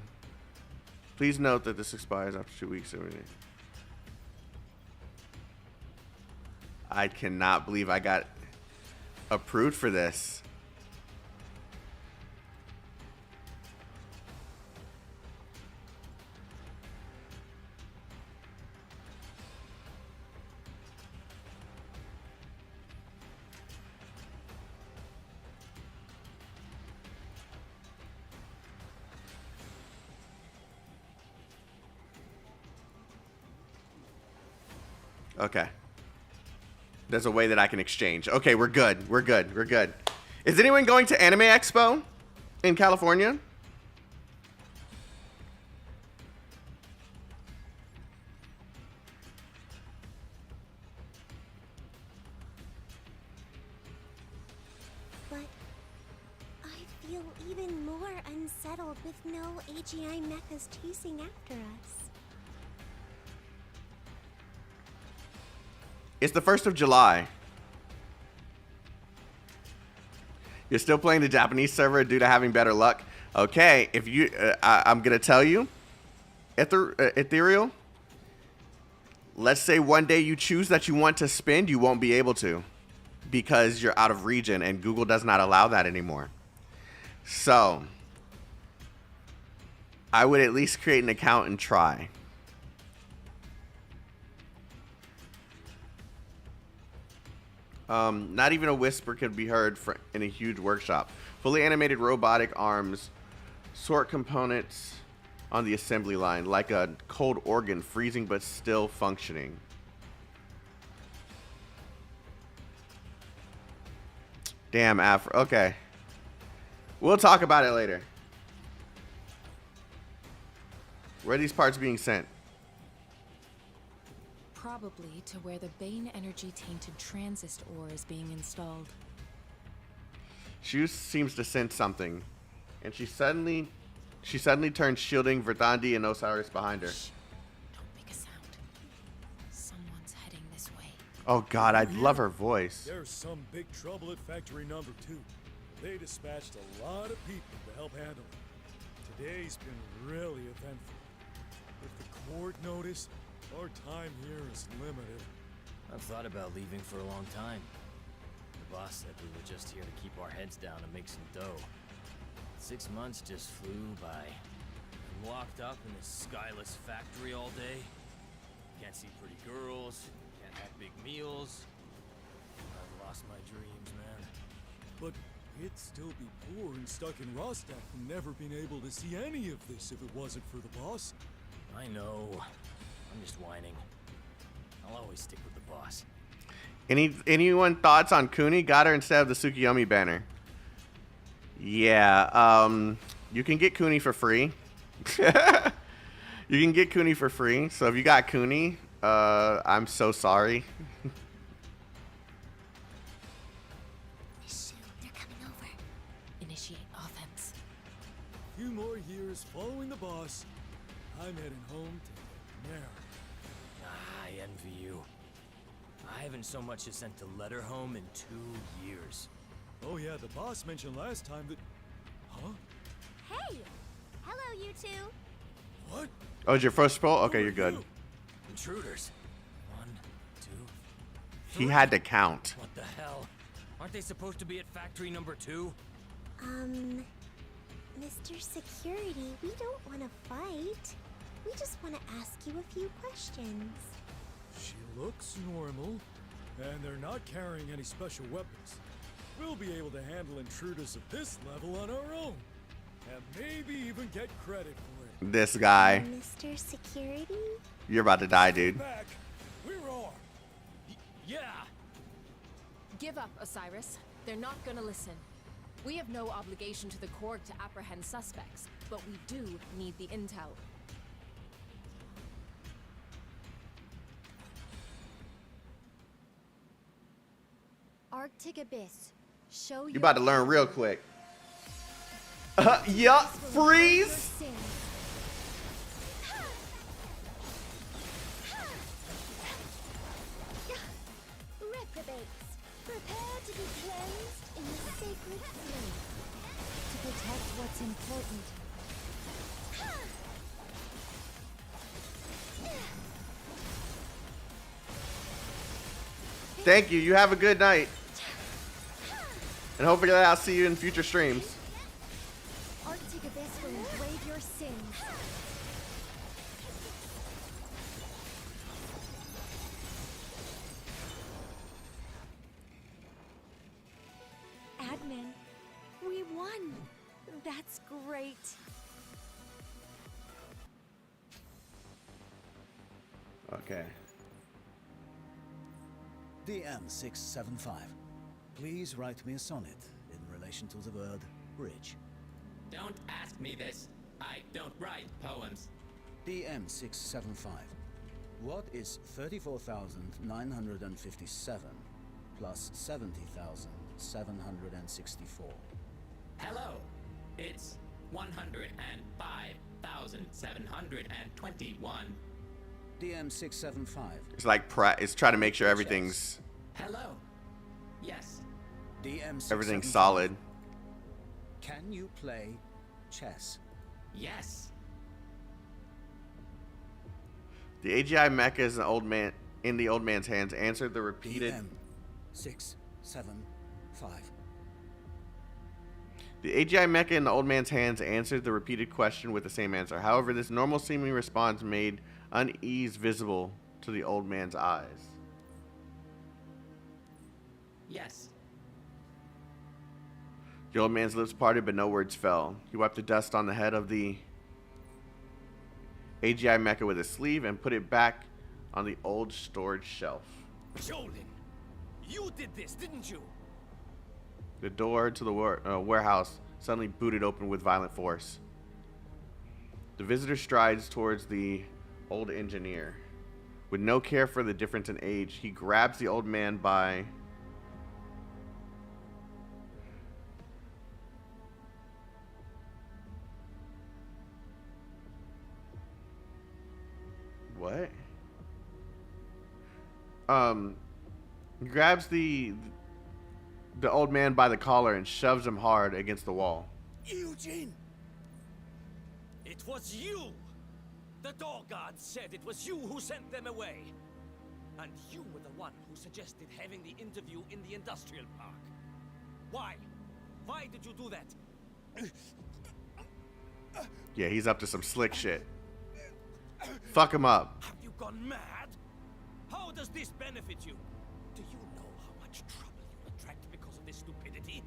Please note that this expires after 2 weeks. I cannot believe I got approved for this. Okay. There's a way that I can exchange. Okay, we're good. We're good. We're good. Is anyone going to Anime Expo in California? But I feel even more unsettled with no AGI mechas chasing after us. It's the 1st of July. You're still playing the Japanese server due to having better luck. Okay, if you, I'm gonna tell you, Ethereal. Let's say one day you choose that you want to spend, you won't be able to, because you're out of region and Google does not allow that anymore. So, I would at least create an account and try. Not even a whisper could be heard in a huge workshop. Fully animated robotic arms sort components on the assembly line like a cold organ, freezing but still functioning. Damn, Afro. Okay. We'll talk about it later. Where are these parts being sent? Probably to where the Bane energy tainted transist ore is being installed. She seems to sense something, and she suddenly turns, shielding Verdandi and Osiris behind her. Shh. Don't make a sound. Someone's heading this way. Oh God, I love her voice. There's some big trouble at factory number 2. They dispatched a lot of people to help handle it. Today's been really eventful. With the court notice, our time here is limited. I've thought about leaving for a long time. The boss said we were just here to keep our heads down and make some dough. 6 months just flew by. I'm locked up in this skyless factory all day. Can't see pretty girls, can't have big meals. I've lost my dreams, man. But we'd still be poor and stuck in Rostov and never been able to see any of this if it wasn't for the boss. I know. I'm just whining. I'll always stick with the boss. Anyone thoughts on Kuni? Got her instead of the Tsukiyomi banner. Yeah, you can get Kuni for free. You can get Kuni for free. So if you got Kuni, I'm so sorry. They're coming over. Initiate offense. A few more years following the boss, I'm heading home to get married. I envy you. I haven't so much as sent a letter home in 2 years. Oh yeah, the boss mentioned last time that... Huh? Hey! Hello, you two! What? Oh, it's your first poll? Okay, you're good. Intruders. 1, 2, 3. He had to count. What the hell? Aren't they supposed to be at factory number 2? Mr. Security, we don't want to fight. We just want to ask you a few questions. She looks normal, and they're not carrying any special weapons. We'll be able to handle intruders at this level on our own, and maybe even get credit for it. This guy. Mr. Security? You're about to die, dude. Back. We're on. Yeah. Give up, Osiris. They're not gonna listen. We have no obligation to the Corp to apprehend suspects, but we do need the intel. Arctic Abyss. Show You about to learn real quick. Yup, freeze. Reprobates, prepare to be cleansed in the sacred flame. To protect what's important. Thank you. You have a good night. And hopefully I'll see you in future streams. Arctic Abyss will engrave your sins. Admin, we won. That's great. Okay. DM675. Please write me a sonnet in relation to the word bridge. Don't ask me this. I don't write poems. DM675. What is 34,957 plus 70,764? Hello. It's 105,721. DM675. It's like it's trying to make sure everything's Hello. Yes. DM675. everything's solid. Can you play chess? Yes. The AGI mecha is an old man in the old man's hands. Answered the repeated. DM675. The AGI mecha in the old man's hands answered the repeated question with the same answer. However, this normal seeming response made unease visible to the old man's eyes. Yes. The old man's lips parted, but no words fell. He wiped the dust on the head of the AGI mecha with his sleeve and put it back on the old storage shelf. Jolin, you did this, didn't you? The door to the warehouse suddenly booted open with violent force. The visitor strides towards the old engineer. With no care for the difference in age, he grabs the old man by what? He grabs the old man by the collar and shoves him hard against the wall. Eugene! It was you! The door guard said it was you who sent them away. And you were the one who suggested having the interview in the industrial park. Why? Why did you do that? Yeah, he's up to some slick shit. Fuck him up. Have you gone mad? How does this benefit you? Do you know how much trouble you'll attract because of this stupidity?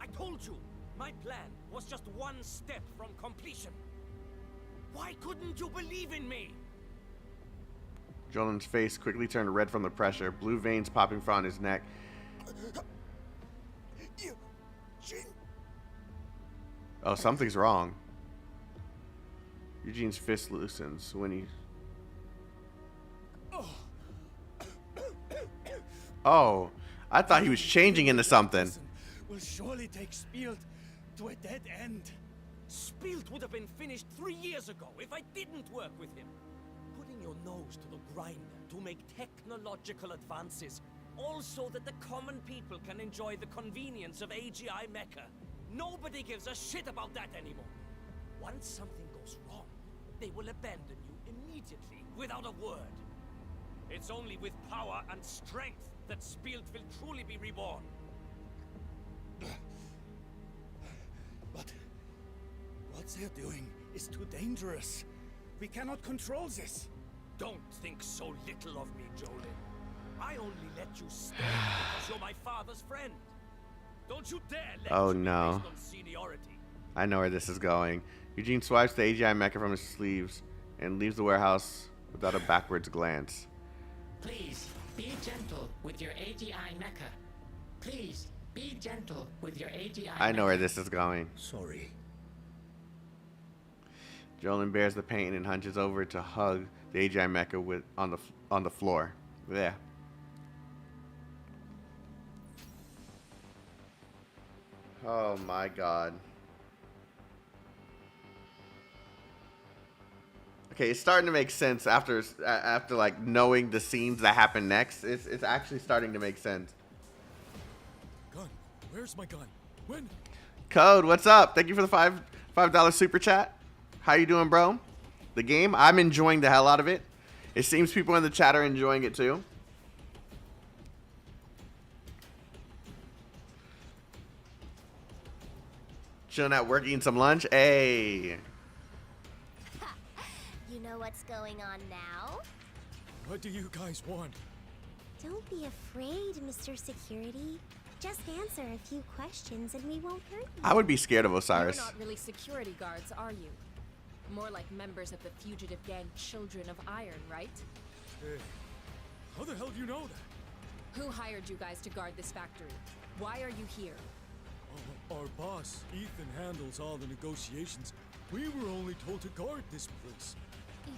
I told you, my plan was just one step from completion. Why couldn't you believe in me? Jolin's face quickly turned red from the pressure, blue veins popping from his neck. Oh, something's wrong. Eugene's fist loosens when he... Oh, I thought he was changing into something. Will surely take Spielt to a dead end. Spielt would have been finished 3 years ago if I didn't work with him. Putting your nose to the grinder to make technological advances, all so that the common people can enjoy the convenience of AGI Mecha. Nobody gives a shit about that anymore. Once something goes wrong, they will abandon you immediately, without a word. It's only with power and strength that Spielt will truly be reborn. But what they're doing is too dangerous. We cannot control this. Don't think so little of me, Jolin. I only let you stay because you're my father's friend. Don't you dare let Oh, me no. based on seniority. I know where this is going. Eugene swipes the AGI mecha from his sleeves and leaves the warehouse without a backwards glance. Please, be gentle with your AGI mecha. Please, be gentle with your AGI I know where this is going. Sorry. Jolin bears the pain and hunches over to hug the AGI mecha on the floor. Yeah. Oh my god. Okay, it's starting to make sense after like knowing the scenes that happen next. It's actually starting to make sense. Gun. Where's my gun? When? Code, what's up? Thank you for the $5 super chat. How you doing, bro? The game, I'm enjoying the hell out of it. It seems people in the chat are enjoying it too. Chilling at work, eating some lunch. Hey. You know what's going on now? What do you guys want? Don't be afraid, Mr. Security. Just answer a few questions and we won't hurt you. I would be scared of Osiris. You're not really security guards, are you? More like members of the fugitive gang Children of Iron, right? Hey, how the hell do you know that? Who hired you guys to guard this factory? Why are you here? Our boss, Ethan, handles all the negotiations. We were only told to guard this place. Ethan.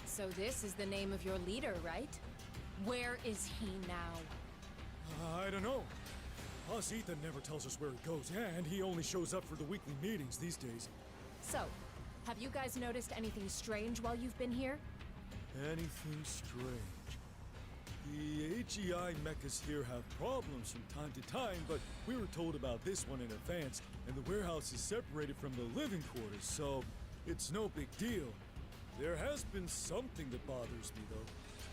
So this is the name of your leader, right? Where is he now? I don't know. Boss Ethan never tells us where he goes, and he only shows up for the weekly meetings these days. So, have you guys noticed anything strange while you've been here? Anything strange? The AGI mechas here have problems from time to time, but we were told about this one in advance, and the warehouse is separated from the living quarters, so it's no big deal. There has been something that bothers me, though.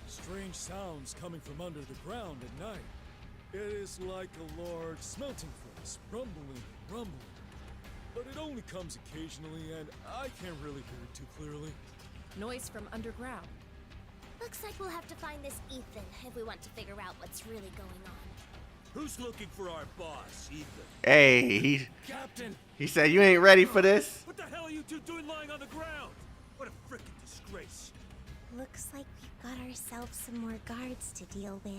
Strange sounds coming from under the ground at night. It is like a large smelting furnace, rumbling and rumbling. But it only comes occasionally, and I can't really hear it too clearly. Noise from underground. Looks like we'll have to find this Ethan if we want to figure out what's really going on. Who's looking for our boss, Ethan? Hey, Captain! he said you ain't ready for this. What the hell are you two doing lying on the ground? What a frickin' disgrace. Looks like we've got ourselves some more guards to deal with.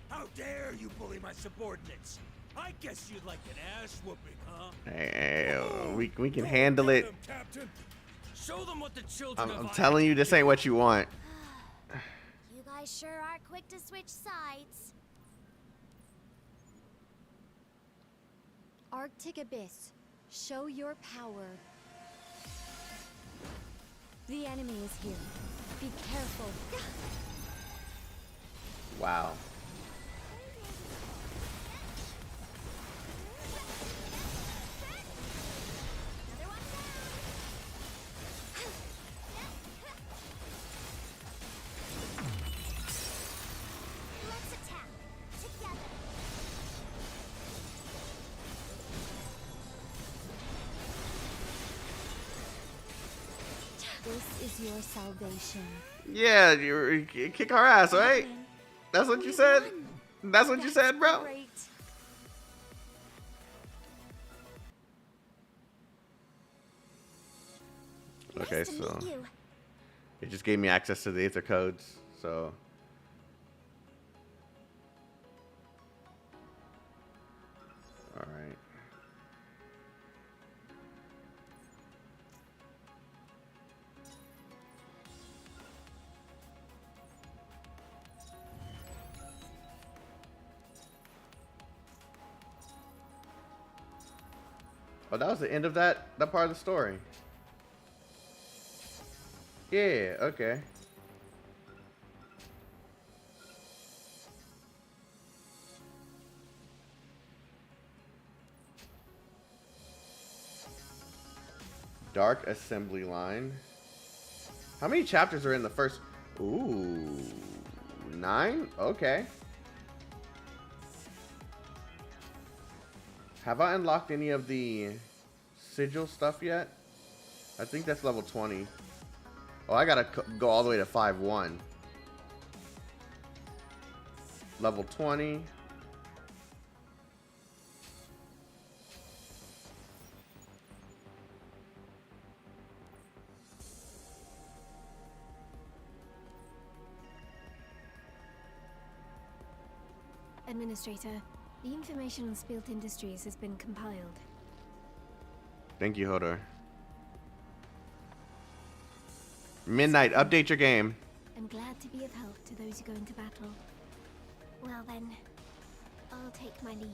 How dare you bully my subordinates? I guess you'd like an ass whooping, huh? Hey, we can handle it. Captain. Show them what the children I'm telling you, this ain't what you want. You guys sure are quick to switch sides. Arctic Abyss, show your power. The enemy is here. Be careful. Wow. This is your salvation. Yeah, you kick our ass, right? That's what you said? That's what you said, bro? Great. Okay, Nice to so meet you. it just gave me access to the Aether codes, so. All right. Oh, that was the end of that part of the story. Yeah, okay. Dark assembly line. How many chapters are in the first? Ooh, 9? Okay. Have I unlocked any of the sigil stuff yet? I think that's level 20. Oh, I gotta go all the way to 5-1. Level 20. Administrator, the information on Spielt Industries has been compiled. Thank you, Hodor. Midnight, update your game. I'm glad to be of help to those who go into battle. Well then, I'll take my leave.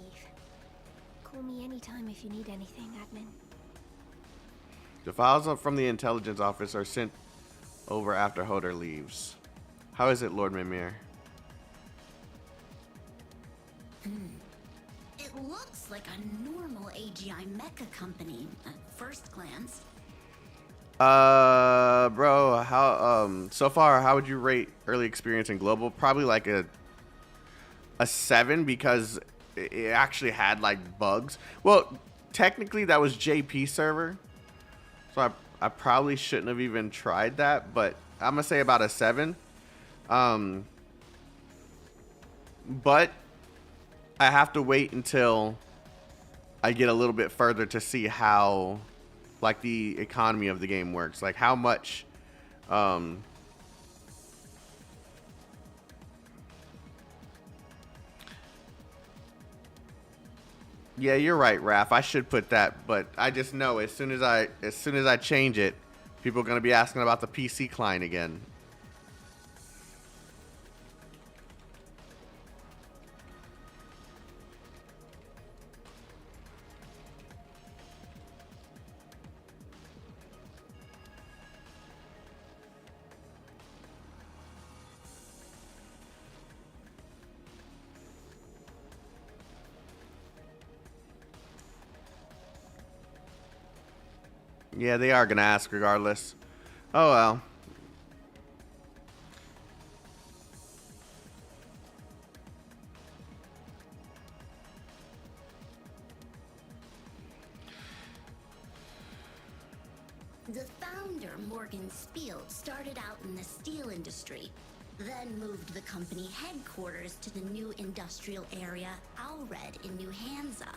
Call me anytime if you need anything, admin. The files from the intelligence office are sent over after Hodor leaves. How is it, Lord Mimir? It looks like a normal AGI mecha company at first glance. Bro, how so far how would you rate early experience in global? Probably like a 7 because it actually had like bugs. Well, technically that was JP server, so I probably shouldn't have even tried that, but I'm gonna say about a 7. But I have to wait until I get a little bit further to see how like the economy of the game works, like how much yeah, you're right, Raph. I should put that, but I just know as soon as I change it, people are going to be asking about the PC client again. Yeah, they are going to ask regardless. Oh, well. The founder, Morgan Spielt, started out in the steel industry, then moved the company headquarters to the new industrial area, Alred, in New Hansa.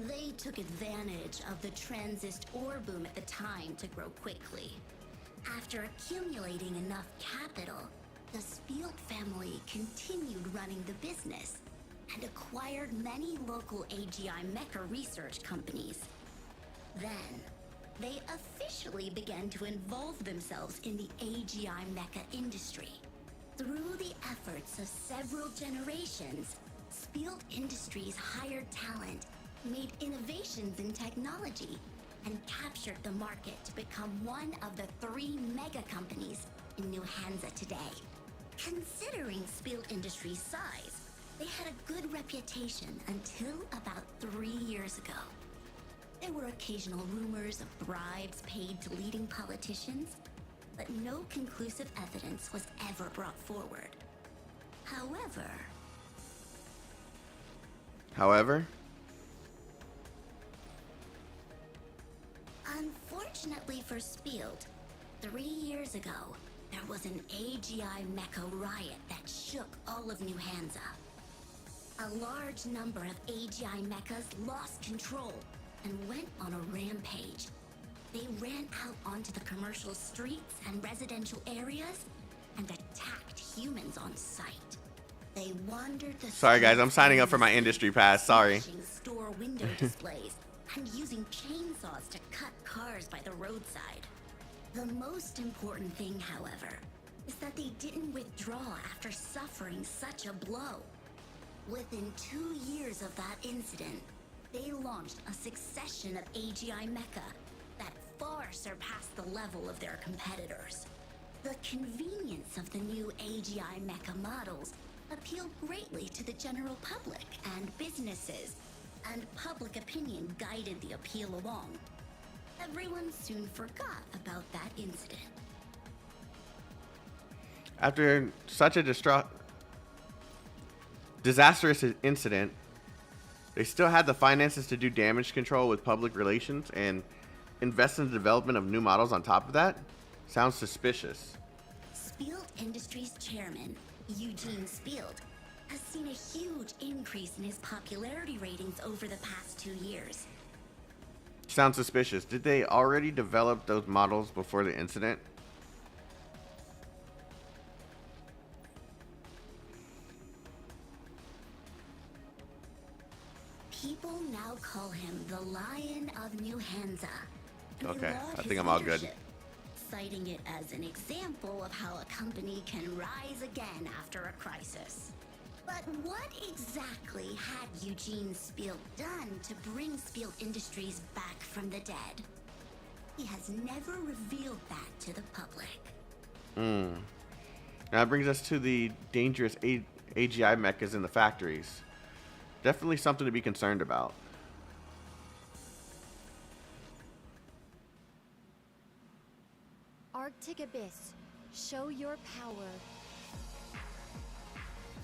They took advantage of the transist ore boom at the time to grow quickly. After accumulating enough capital, the Spielt family continued running the business and acquired many local AGI mecha research companies. Then, they officially began to involve themselves in the AGI mecha industry. Through the efforts of several generations, Spielt Industries hired talent, made innovations in technology, and captured the market to become one of the 3 mega companies in New Hansa today. Considering Spielt Industries' size, they had a good reputation until about 3 years ago. There were occasional rumors of bribes paid to leading politicians, but no conclusive evidence was ever brought forward. However... Unfortunately for Spielt, 3 years ago, there was an AGI mecha riot that shook all of New Hansa. A large number of AGI mechas lost control and went on a rampage. They ran out onto the commercial streets and residential areas and attacked humans on sight. They wandered the Sorry guys, I'm signing up for my industry pass. Sorry. Store window displays and using chainsaws to cut cars by the roadside. The most important thing, however, is that they didn't withdraw after suffering such a blow. Within 2 years of that incident, they launched a succession of AGI mecha that far surpassed the level of their competitors. The convenience of the new AGI mecha models appealed greatly to the general public and businesses, and public opinion guided the appeal along. Everyone soon forgot about that incident. After such a disastrous incident, they still had the finances to do damage control with public relations and invest in the development of new models on top of that? Sounds suspicious. Spielt Industries chairman, Eugene Spielt, has seen a huge increase in his popularity ratings over the past 2 years. Sounds suspicious. Did they already develop those models before the incident? and Okay, laud I his think I'm all good. leadership, citing it as an example of how a company can rise again after a crisis. But what exactly had Eugene Spielt done to bring Spielt Industries back from the dead? He has never revealed that to the public. Now that brings us to the dangerous AGI mechas in the factories. Definitely something to be concerned about. Arctic Abyss, show your power.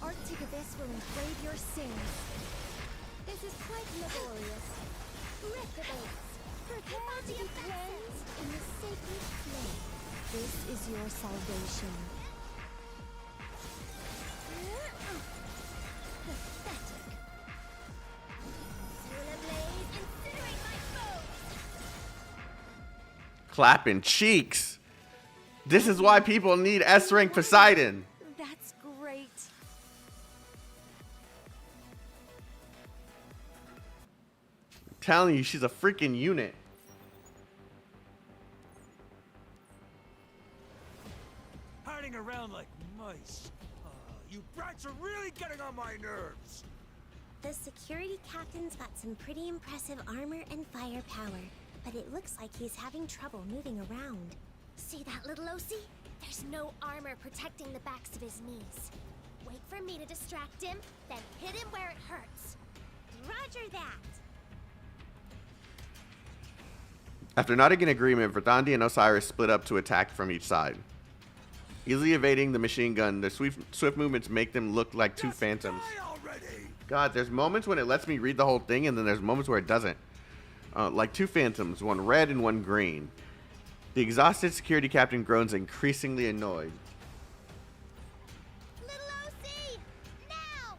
Arctic Abyss will enslave your sins. This is quite laborious. Reprobates, prepare to be cleansed in the sacred flame. This is your salvation. Pathetic. Solar blaze, incinerate my foes! Clapping cheeks. This is why people need S-rank Poseidon. That's great. I'm telling you, she's a freaking unit. Hiding around like mice. You brats are really getting on my nerves. The security captain's got some pretty impressive armor and firepower, but it looks like he's having trouble moving around. See that little OC? There's no armor protecting the backs of his knees. Wait for me to distract him, then hit him where it hurts. Roger that! After not in agreement, Verdandi and Osiris split up to attack from each side. Easily evading the machine gun, their swift movements make them look like two phantoms. God, there's moments when it lets me read the whole thing, and then there's moments where it doesn't. Like two phantoms, one red and one green. The exhausted security captain groans increasingly annoyed. Little OC! Now!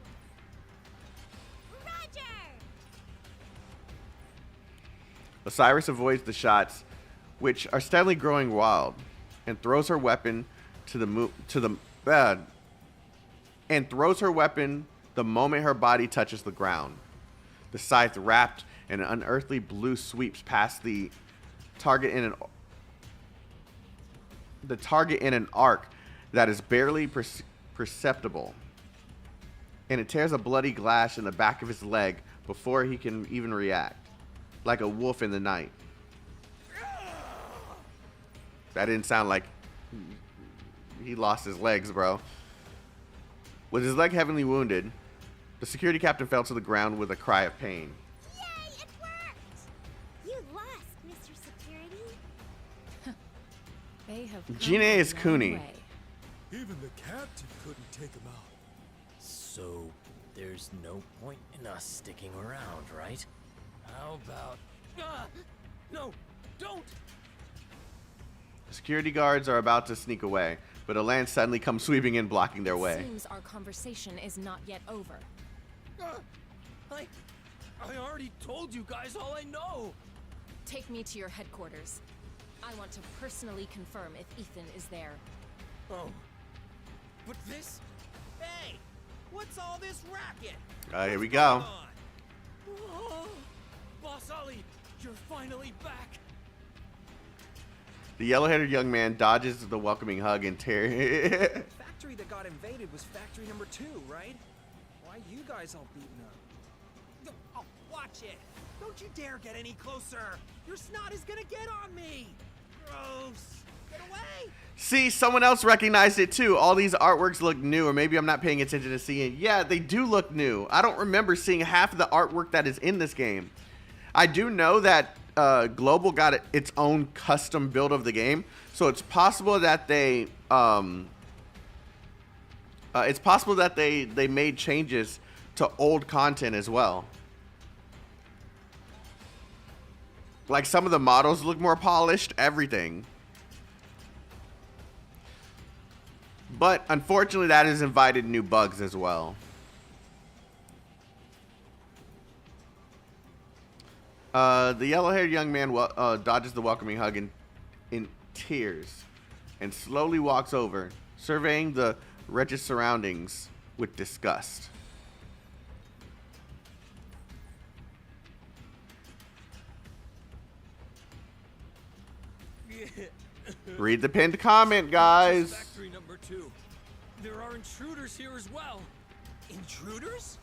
Roger! Osiris avoids the shots, which are steadily growing wild, and throws her weapon the moment her body touches the ground. The scythe, wrapped in an unearthly blue, sweeps past the target in an arc that is barely perceptible, and it tears a bloody gash in the back of his leg before he can even react, like a wolf in the night. That didn't sound like he lost his legs, bro. With his leg heavily wounded, the security captain fell to the ground with a cry of pain. Yay, it worked! You lost, Mr. Security. They have Gina is Cooney. Even the captain couldn't take him out. So, there's no point in us sticking around, right? How about... No, don't! The security guards are about to sneak away, but a lance suddenly comes sweeping in, blocking their way. Seems our conversation is not yet over. I already told you guys all I know! Take me to your headquarters. I want to personally confirm if Ethan is there. Oh. But this? Hey! What's all this racket? Here we go. Oh, Boss Ollie, you're finally back! The yellow-headed young man dodges the welcoming hug and tears. Factory that got invaded was factory number 2, right? Why you guys all beaten up? Oh, watch it! Don't you dare get any closer! Your snot is gonna get on me! Gross! Get away! See, someone else recognized it too. All these artworks look new, or maybe I'm not paying attention to seeing. Yeah, they do look new. I don't remember seeing half of the artwork that is in this game. I do know that Global got its own custom build of the game, so it's possible that they made changes to old content as well. Like some of the models look more polished, everything. But unfortunately, that has invited new bugs as well. The yellow-haired young man dodges the welcoming hug in tears and slowly walks over, surveying the wretched surroundings with disgust. Read the pinned comment, guys. Factory number 2. There are intruders here as well. Intruders?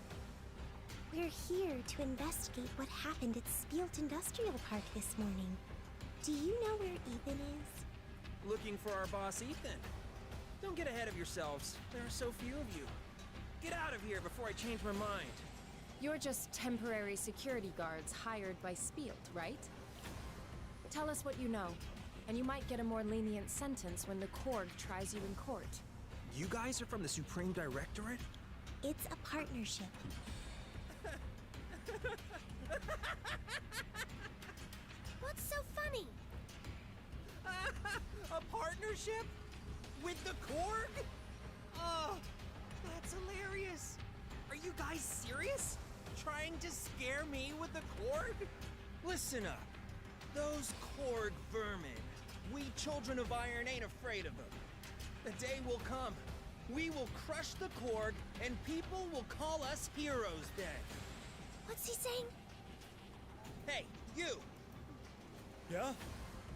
We're here to investigate what happened at Spielt Industrial Park this morning. Do you know where Ethan is? Looking for our boss, Ethan. Don't get ahead of yourselves. There are so few of you. Get out of here before I change my mind. You're just temporary security guards hired by Spielt, right? Tell us what you know, and you might get a more lenient sentence when the Korg tries you in court. You guys are from the Supreme Directorate? It's a partnership. What's so funny? A partnership? With the Korg? Oh, that's hilarious. Are you guys serious? Trying to scare me with the Korg? Listen up. Those Korg vermin. We children of iron ain't afraid of them. The day will come. We will crush the Korg, and people will call us heroes then. What's he saying? Hey, you! Yeah?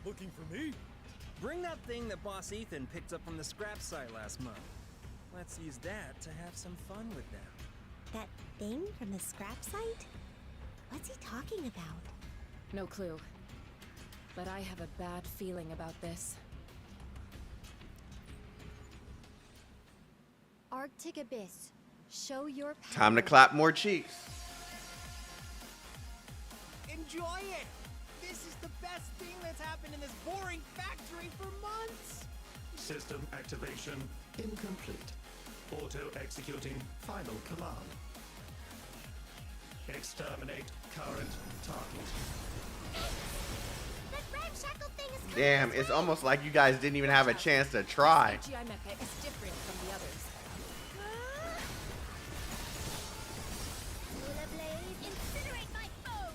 Looking for me? Bring that thing that Boss Ethan picked up from the scrap site last month. Let's use that to have some fun with them. That thing from the scrap site? What's he talking about? No clue. But I have a bad feeling about this. Arctic Abyss, show your power. Time to clap more cheeks. Enjoy it! This is the best thing that's happened in this boring factory for months! System activation incomplete. Auto-executing final command. Exterminate current target. That ramshackle thing is coming. Damn, it's almost like you guys didn't even have a chance to try. AGI Mecha is different from the others. Solar blade, incinerate my foe!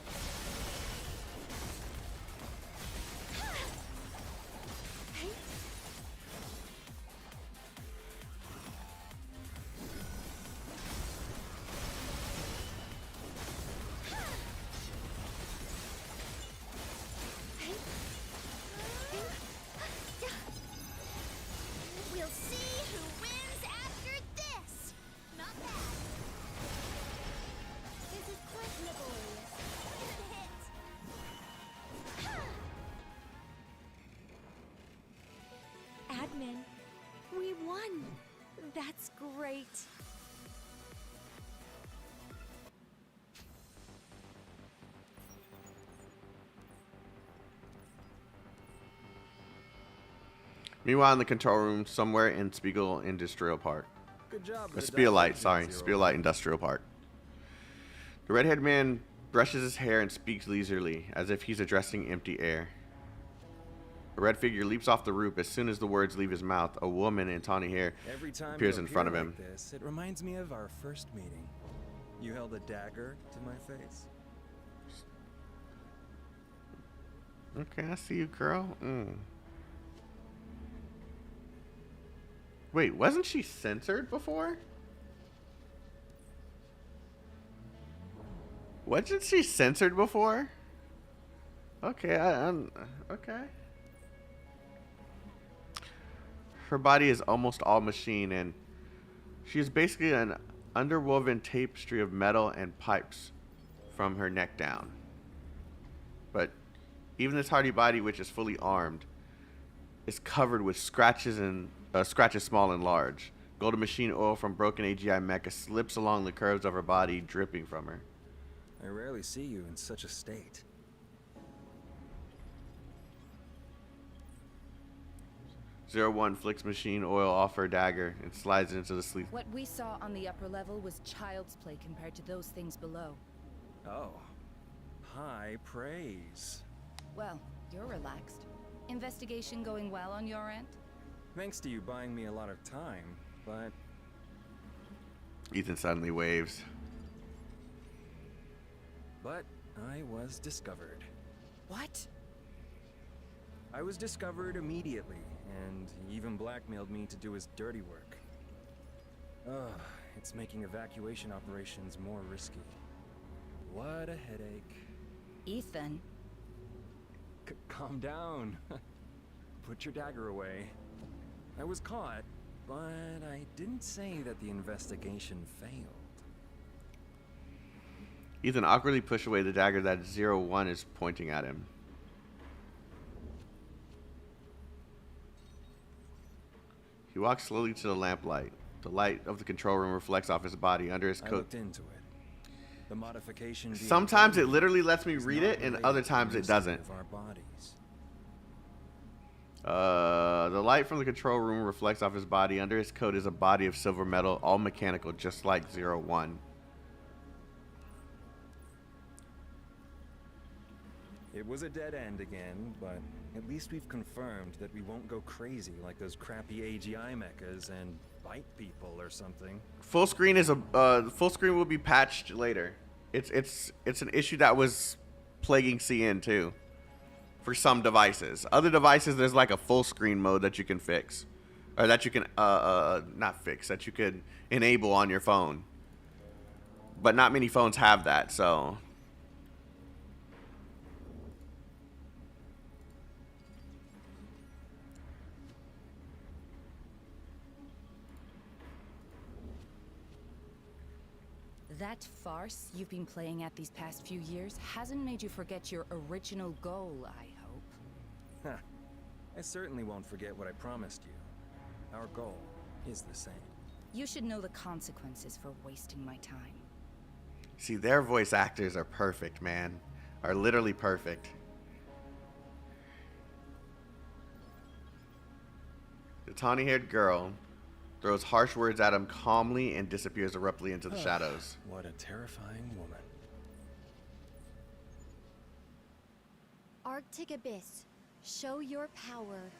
We'll see who wins after this! Not bad. This is quite laborious. Good hit. Admin, we won. That's great. Meanwhile, in the control room, somewhere in Spiegel Industrial Park. Good job. Spielite, sorry. Spielite Industrial Park. The red-haired man brushes his hair and speaks leisurely, as if he's addressing empty air. A red figure leaps off the roof as soon as the words leave his mouth. A woman in tawny hair Every time appears you in front of appear him. like this, it reminds me of our first meeting. You held a dagger to my face. Okay, I see you, girl. Wait, wasn't she censored before? Wasn't she censored before? Okay, okay. Her body is almost all machine, and she is basically an underwoven tapestry of metal and pipes from her neck down. But even this hardy body, which is fully armed, is covered with scratches and scratches small and large. Golden machine oil from broken AGI mecha slips along the curves of her body, dripping from her. I rarely see you in such a state. Zero One flicks machine oil off her dagger and slides into the sleeve. What we saw on the upper level was child's play compared to those things below. Oh, high praise. Well, you're relaxed. Investigation going well on your end? Thanks to you buying me a lot of time, but... Ethan suddenly waves. But I was discovered. What? I was discovered immediately, and he even blackmailed me to do his dirty work. Ugh, it's making evacuation operations more risky. What a headache. Ethan. Calm down. put your dagger away. I was caught, but I didn't say that the investigation failed. Ethan awkwardly pushed away the dagger that 01 is pointing at him. He walks slowly to the lamplight. The light of the control room reflects off his body under his coat. I looked into it. The modification. Sometimes it literally lets me read it, and other times it doesn't. Our bodies. The light from the control room reflects off his body. Under his coat is a body of silver metal, all mechanical, just like 01. It was a dead end again, but at least we've confirmed that we won't go crazy like those crappy AGI mechas and bite people or something. Full screen is full screen will be patched later. It's an issue that was plaguing CN too. For some devices. Other devices, there's like a full screen mode that you can fix. Or that you can, not fix, that you could enable on your phone. But not many phones have that, so. That farce you've been playing at these past few years hasn't made you forget your original goal, I hope. Huh. I certainly won't forget what I promised you. Our goal is the same. You should know the consequences for wasting my time. See, their voice actors are perfect, man. Are literally perfect. The tawny-haired girl throws harsh words at him calmly and disappears abruptly into the shadows. What a terrifying woman. Arctic Abyss, show your power.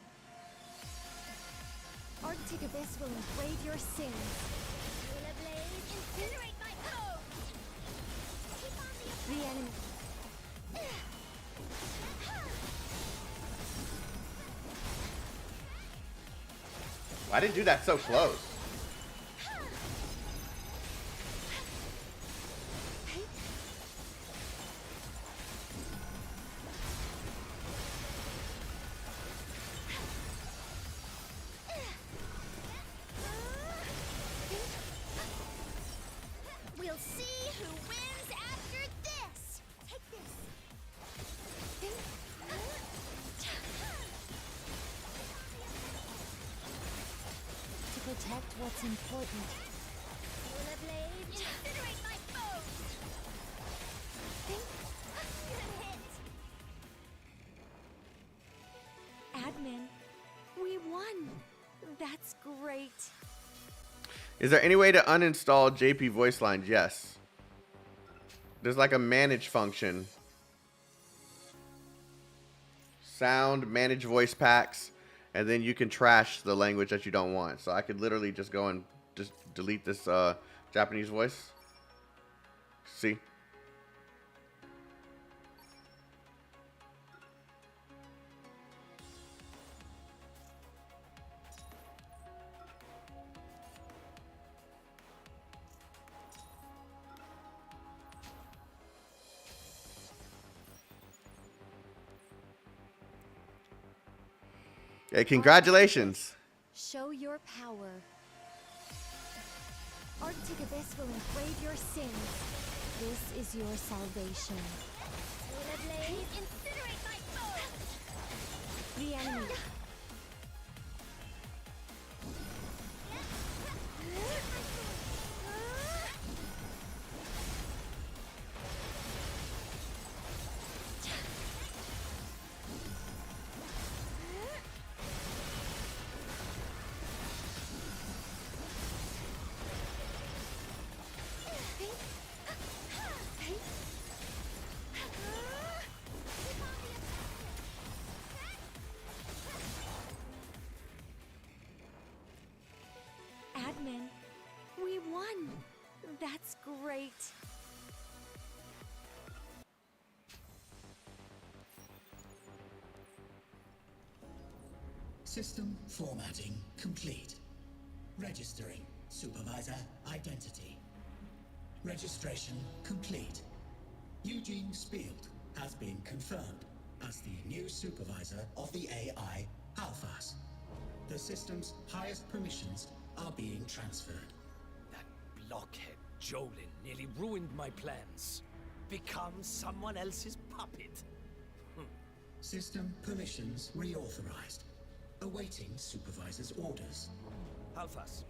Arctic Abyss will engrave your sins. Lunar Blade, incinerate my foes! Keep on the The enemy. Why did it do that so close? We'll see who wins after this! Take this! To protect what's important. Lunar Blade, incinerate my foes! Good hit! Admin, we won. That's great. Is there any way to uninstall JP voice lines? Yes. There's like a manage function. Sound, manage voice packs, and then you can trash the language that you don't want. So I could literally just go and just delete this Japanese voice. See? Hey, congratulations. Show your power. Arctic Abyss will engrave your sins. This is your salvation. Lunar Blade, incinerate my foes! The enemy. Admin, we won. That's great. System formatting complete. Registering supervisor identity. Registration complete. Eugene Spielt has been confirmed as the new supervisor of the AI Alphas. The system's highest permissions are being transferred. That blockhead Jolin nearly ruined my plans. Become someone else's puppet. System permissions reauthorized. Awaiting supervisor's orders. Alphas,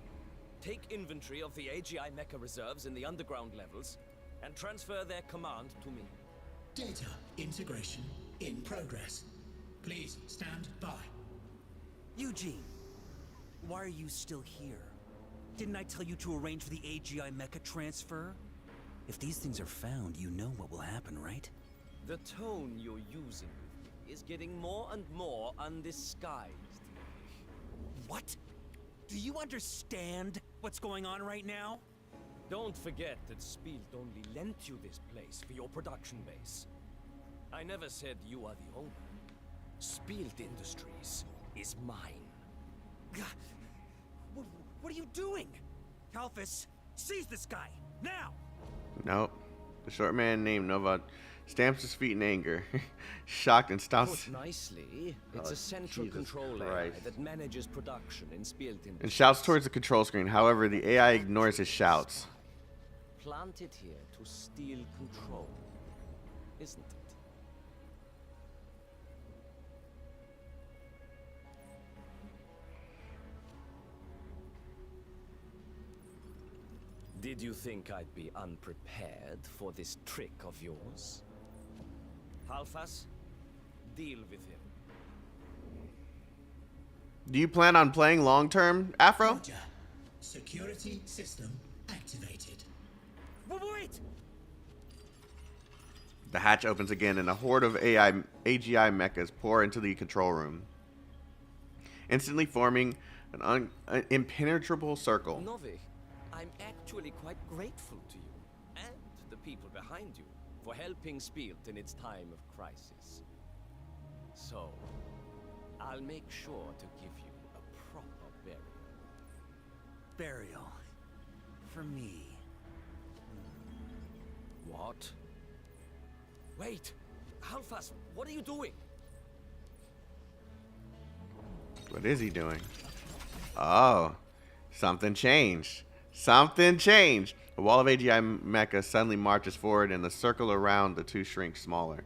take inventory of the AGI mecha reserves in the underground levels and transfer their command to me. Data integration in progress. Please stand by. Eugene, why are you still here? Didn't I tell you to arrange for the AGI mecha transfer? If these things are found, you know what will happen, right? The tone you're using is getting more and more undisguised. What? Do you understand what's going on right now? Don't forget that Spielt only lent you this place for your production base. I never said you are the owner. Spielt Industries is mine. What are you doing? Kalphas, seize this guy, now! Nope. The short man named Nova stamps his feet in anger. Shocked and stops. Put nicely, it's a central Jesus control Christ. AI that manages production in Spielt Industries. And shouts towards the control screen. However, the AI ignores his shouts. Planted here to steal control, isn't it? Did you think I'd be unprepared for this trick of yours? Alphas, deal with him. Do you plan on playing long term, Afro? Roger. Security system activated. Wait! The hatch opens again and a horde of AGI mechas pour into the control room, instantly forming an impenetrable circle. Novi, I'm actually quite grateful to you and the people behind you for helping Spielt in its time of crisis. So, I'll make sure to give you a proper burial. Burial. For me. What? Wait! Alphas, what are you doing? What is he doing? Oh, something changed. Something changed. A wall of AGI mecha suddenly marches forward and the circle around the two shrinks smaller.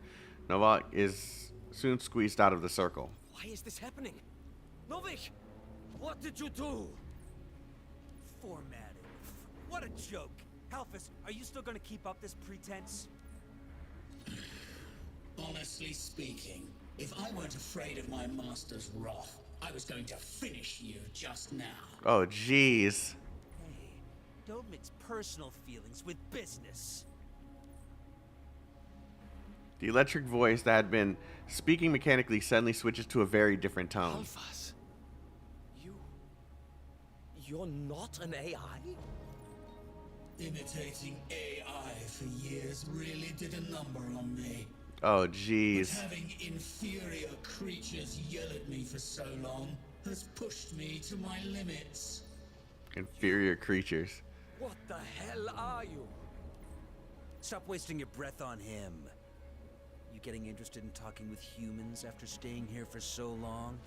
Novak is soon squeezed out of the circle. Why is this happening? Novik! What did you do? Formatting. What a joke. Kalphas, are you still gonna keep up this pretense? Honestly speaking, if I weren't afraid of my master's wrath, I was going to finish you just now. Oh, jeez. Hey, don't mix personal feelings with business. The electric voice that had been speaking mechanically suddenly switches to a very different tone. Alphas, you're not an AI? Imitating AI for years really did a number on me. Oh, jeez. But having inferior creatures yell at me for so long has pushed me to my limits. Inferior creatures. What the hell are you? Stop wasting your breath on him. You getting interested in talking with humans after staying here for so long?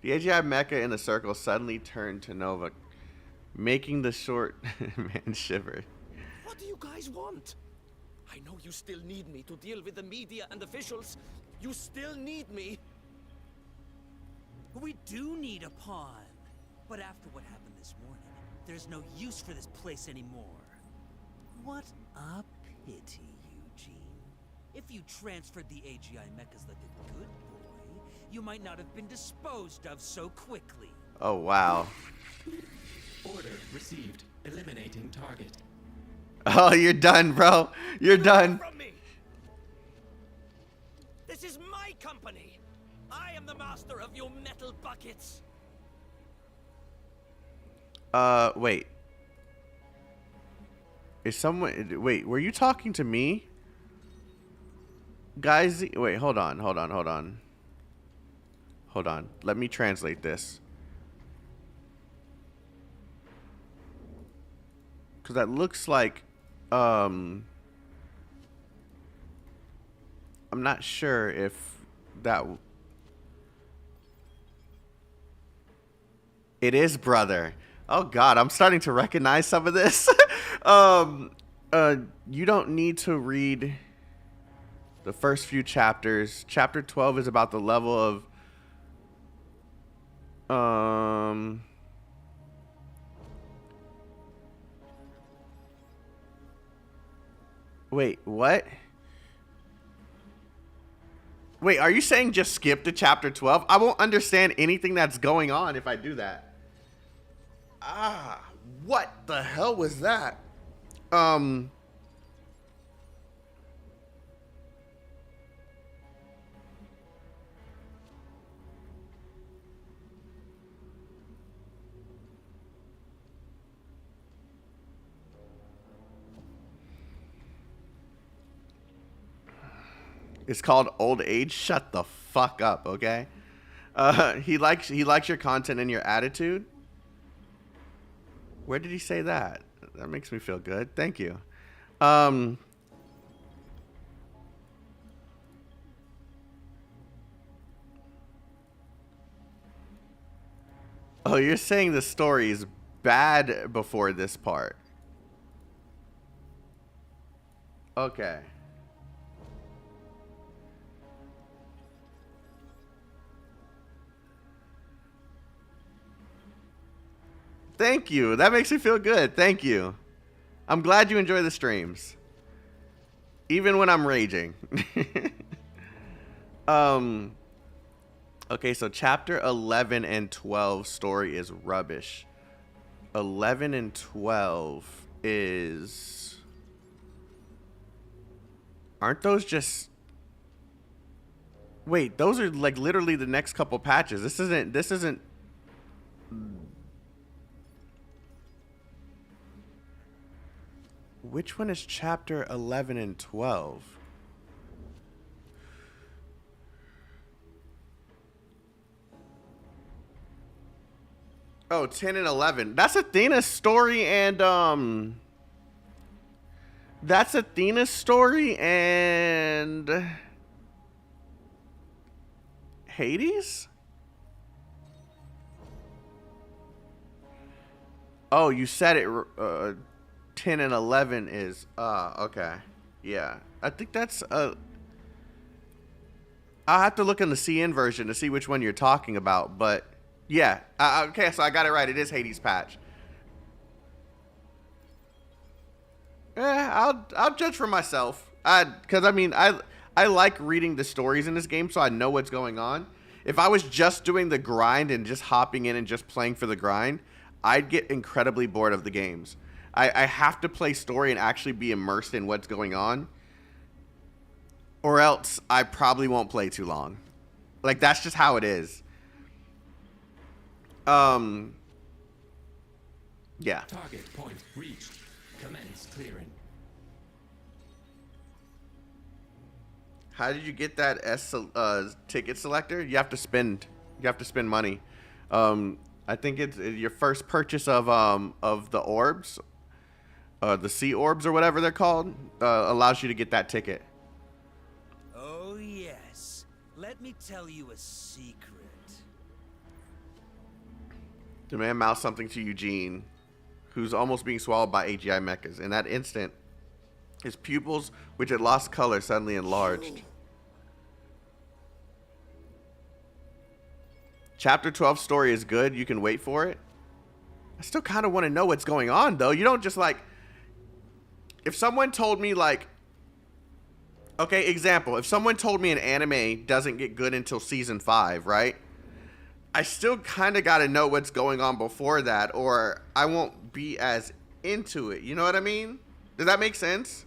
The AGI mecha in the circle suddenly turned to Nova, making the short man shiver. What do you guys want? I know you still need me to deal with the media and officials. You still need me. We do need a pawn. But after what happened this morning, there's no use for this place anymore. What a pity, Eugene. If you transferred the AGI mechas like a good boy, you might not have been disposed of so quickly. Oh, wow. Order received. Eliminating target. Oh, you're done, bro. You're done. From me. This is my company. I am the master of your metal buckets. Wait. Is someone... Wait, were you talking to me? Guys, wait, hold on. Hold on. Let me translate this. Because that looks like, I'm not sure if that... It is brother. Oh God, I'm starting to recognize some of this. You don't need to read the first few chapters. Chapter 12 is about the level of, wait, what? Wait, are you saying just skip to chapter 12? I won't understand anything that's going on if I do that. Ah, what the hell was that? It's called old age. Shut the fuck up, okay? He likes your content and your attitude. Where did he say that? That makes me feel good. Thank you. Oh, you're saying the story is bad before this part. Okay. Thank you. That makes me feel good. Thank you. I'm glad you enjoy the streams. Even when I'm raging. Okay, so chapter 11 and 12 story is rubbish. 11 and 12 is... Aren't those just... Wait, those are like literally the next couple patches. This isn't... Which one is chapter 11 and 12? Oh, 10 and 11. That's Athena's story and, that's Athena's story and... Hades? Oh, you said it, 10 and 11 is, okay. Yeah. I think that's, I'll have to look in the CN version to see which one you're talking about, but yeah. Okay, so I got it right. It is Hades patch. I'll judge for myself. Cause I mean, I like reading the stories in this game, so I know what's going on. If I was just doing the grind and just hopping in and just playing for the grind, I'd get incredibly bored of the games. I have to play story and actually be immersed in what's going on, or else I probably won't play too long. Like, that's just how it is. Yeah. Target point reached. Commence clearing. How did you get that ticket selector? You have to spend money. I think it's your first purchase of the orbs. The sea orbs or whatever they're called, allows you to get that ticket. Oh yes. Let me tell you a secret. Demand mouth something to Eugene, who's almost being swallowed by AGI mechas. In that instant, his pupils, which had lost color, suddenly enlarged. Chapter 12 story is good. You can wait for it. I still kind of want to know what's going on, though. You don't just like... If someone told me, like... Okay, example. If someone told me an anime doesn't get good until season 5, right? I still kind of got to know what's going on before that, or I won't be as into it. You know what I mean? Does that make sense?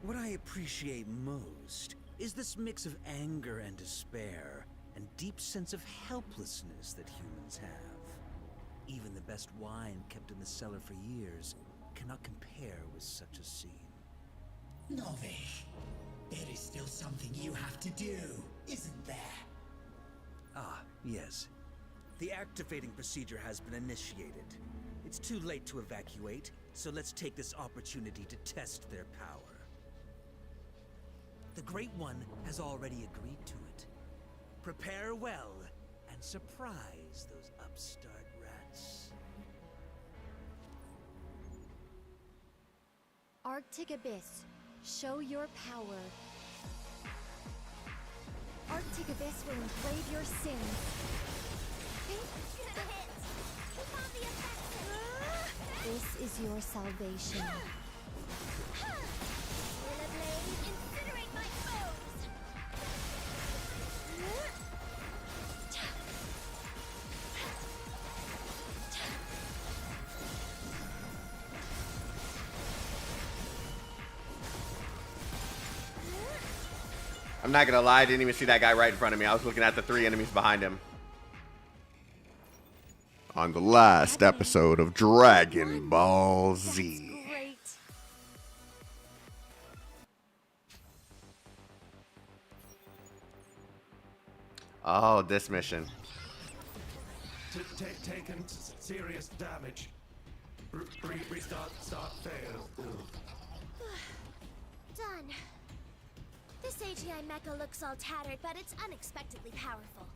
What I appreciate most is this mix of anger and despair and deep sense of helplessness that humans have. Even the best wine kept in the cellar for years cannot compare with such a scene. Novi, there is still something you have to do, isn't there? Ah, yes. The activating procedure has been initiated. It's too late to evacuate, so let's take this opportunity to test their power. The Great One has already agreed to it. Prepare well and surprise those upstart rats. Arctic Abyss, show your power. Arctic Abyss will enslave your sins. This is your salvation. Incinerate my foes! I'm not gonna lie, I didn't even see that guy right in front of me. I was looking at the 3 enemies behind him. On the last episode of Dragon Ball Z. Great. Oh, this mission. Taken serious damage. Restart, fail. Done. This AGI mecha looks all tattered, but it's unexpectedly powerful.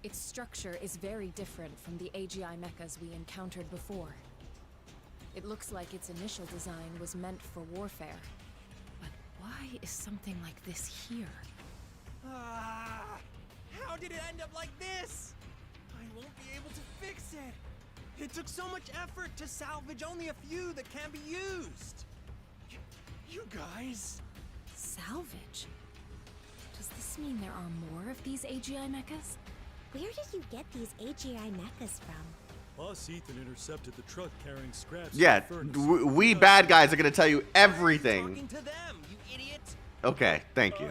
Its structure is very different from the AGI mechas we encountered before. It looks like its initial design was meant for warfare. But why is something like this here? How did it end up like this? I won't be able to fix it. It took so much effort to salvage only a few that can be used. You guys... Salvage? Does this mean there are more of these AGI mechas? Where did you get these AGI mechas from? Boss Ethan intercepted the truck carrying scraps. Yeah, we bad guys are gonna tell you everything. Talking to them, you idiot. Okay, thank you.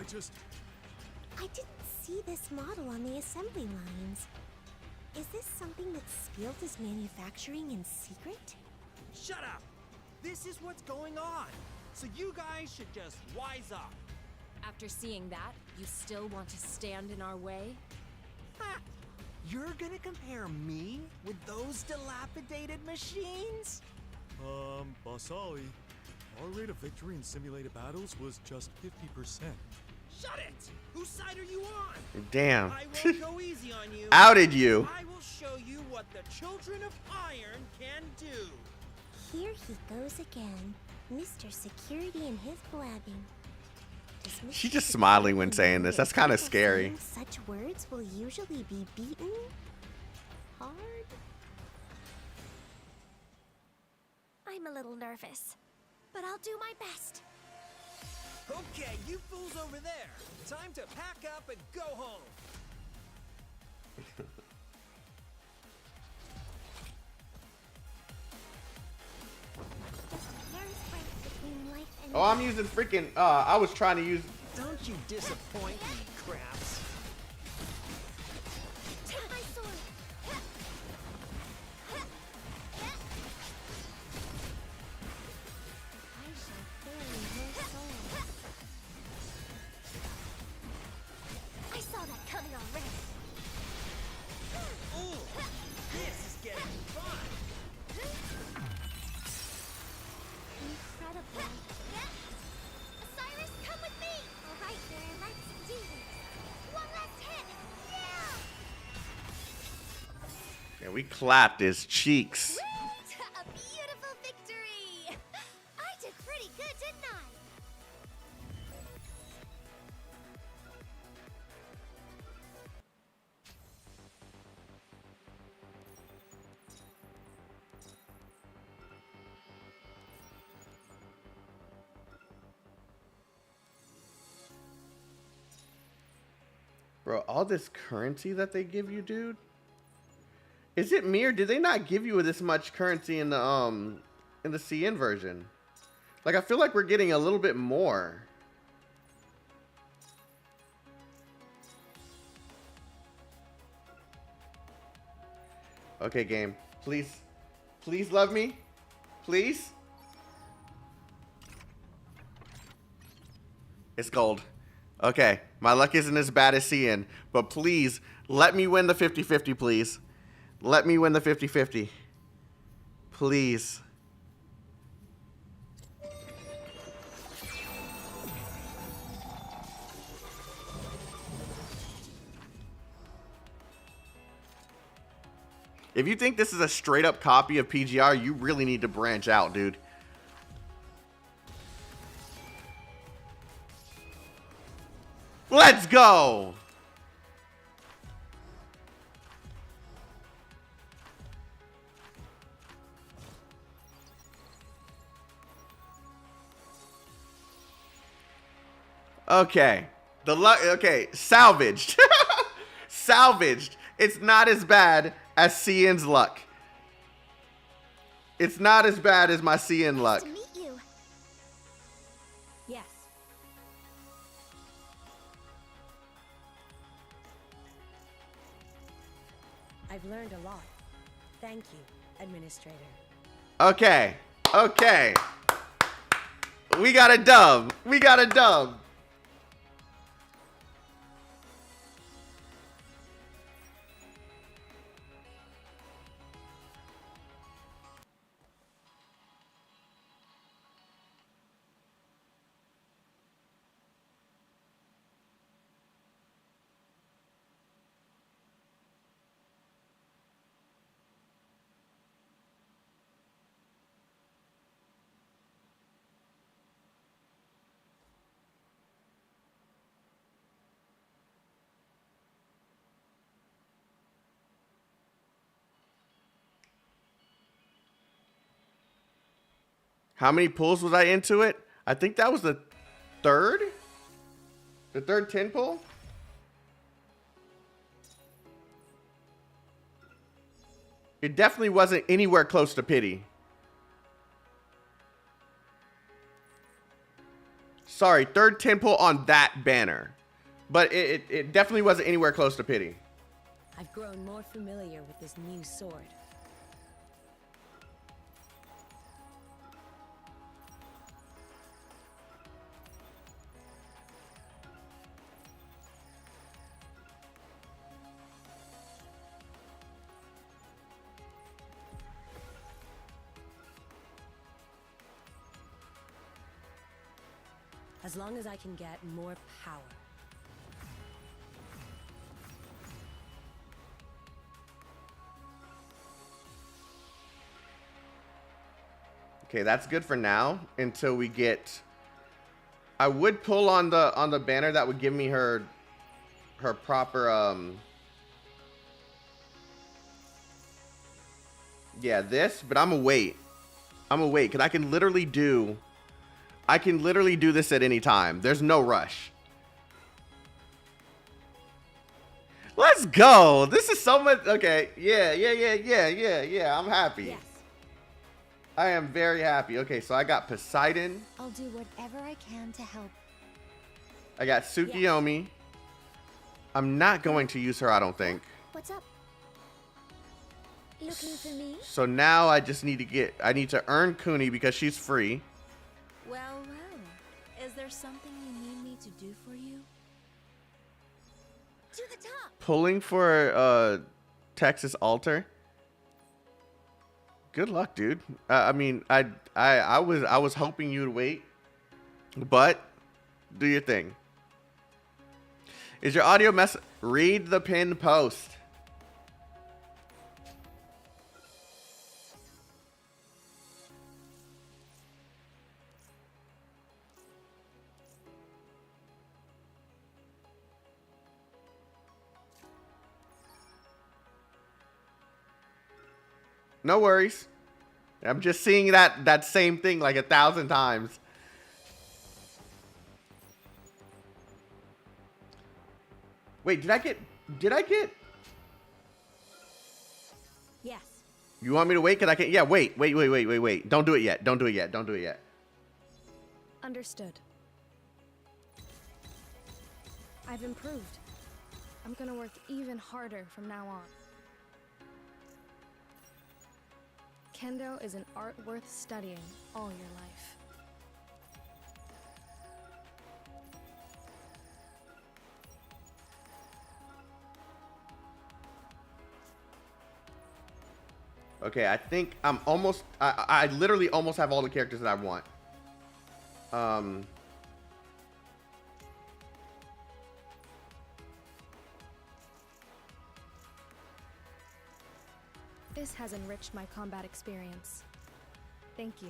I didn't see this model on the assembly lines. Is this something that Spielt is manufacturing in secret? Shut up! This is what's going on. So you guys should just wise up. After seeing that, you still want to stand in our way? Ha! You're gonna compare me with those dilapidated machines? Boss Ollie, our rate of victory in simulated battles was just 50%. Shut it! Whose side are you on? Damn. I won't go easy on you. Outed you. I will show you what the Children of Iron can do. Here he goes again. Mr. Security and his blabbing. She's just smiling when saying this. That's kind of scary. Such words will usually be beaten hard. I'm a little nervous, but I'll do my best. Okay, you fools over there. Time to pack up and go home. Oh, I'm using freaking, I was trying to use... Don't you disappoint me, craps. Take my sword. I shall bury your soul. I saw that coming already. Ooh, this is getting fun. Incredible. Cyrus, come with me! Alright there, let's do this. One last hit! Yeah! Yeah, we clapped his cheeks. A beautiful victory! I did pretty good, didn't I? Bro, all this currency that they give you, dude. Is it me or did they not give you this much currency in the CN version? Like, I feel like we're getting a little bit more. Okay, game. Please. Please love me. Please. It's gold. Okay. My luck isn't as bad as CN. But please, let me win the 50-50, please. Let me win the 50-50. Please. If you think this is a straight up copy of PGR, you really need to branch out, dude. Let's go! Okay. The luck. Okay. Salvaged. Salvaged. It's not as bad as CN's luck. It's not as bad as my CN luck. Nice to meet you. Yes. I've learned a lot. Thank you, Administrator. Okay. Okay. We got a dub. We got a dub. How many pulls was I into it? I think that was the third? The third 10 pull? It definitely wasn't anywhere close to pity. Sorry, third 10 pull on that banner. But it definitely wasn't anywhere close to pity. I've grown more familiar with this new sword. As long as I can get more power. Okay, that's good for now until we get. I would pull on the banner that would give me her proper yeah, this, but I'm gonna wait. I'm gonna wait cuz I can literally do this at any time. There's no rush. Let's go. This is so much. Okay. Yeah. I'm happy. Yes. I am very happy. Okay, so I got Poseidon. I'll do whatever I can to help. I got Tsukiyomi. I'm not going to use her, I don't think. What's up? Looking for me? So now I just need to I need to earn Kuni because she's free. Well, well. Is there something you need me to do for you? To the top. Pulling for Texas Altar. Good luck, dude. I mean, I was hoping you'd wait, but do your thing. Is your audio mess? Read the pinned post. No worries. I'm just seeing that same thing like 1,000 times. Wait, did I get? Yes. You want me to wait? Cause I can. Yeah, wait. Don't do it yet. Don't do it yet. Understood. I've improved. I'm gonna work even harder from now on. Kendo is an art worth studying all your life. Okay, I think I'm almost... I literally almost have all the characters that I want. This has enriched my combat experience. Thank you.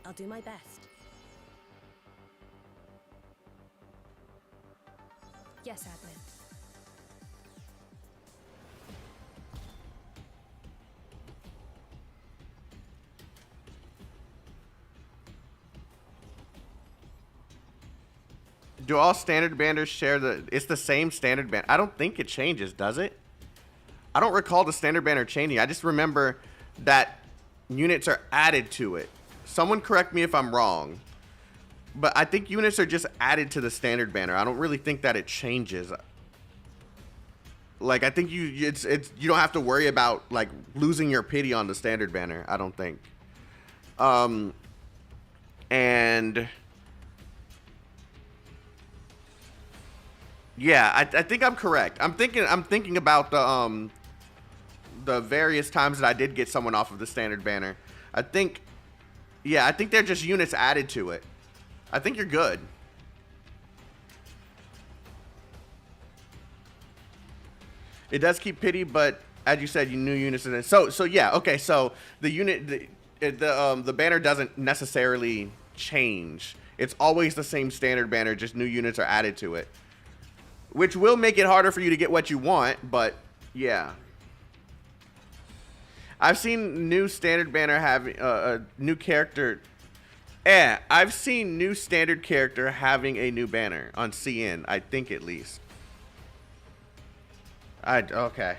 I'll do my best. Yes, admin. Do all standard banners share the... It's the same standard banner. I don't think it changes, does it? I don't recall the standard banner changing. I just remember that units are added to it. Someone correct me if I'm wrong. But I think units are just added to the standard banner. I don't really think that it changes. Like, I think you don't have to worry about, like, losing your pity on the standard banner. I don't think. And... Yeah, I think I'm correct. I'm thinking about the various times that I did get someone off of the standard banner. I think they're just units added to it. I think you're good. It does keep pity, but as you said, you new units in it. So yeah, okay. So the banner doesn't necessarily change. It's always the same standard banner, just new units are added to it. Which will make it harder for you to get what you want, but yeah. I've seen new standard banner having a new character. I've seen new standard character having a new banner on CN, I think at least. Okay.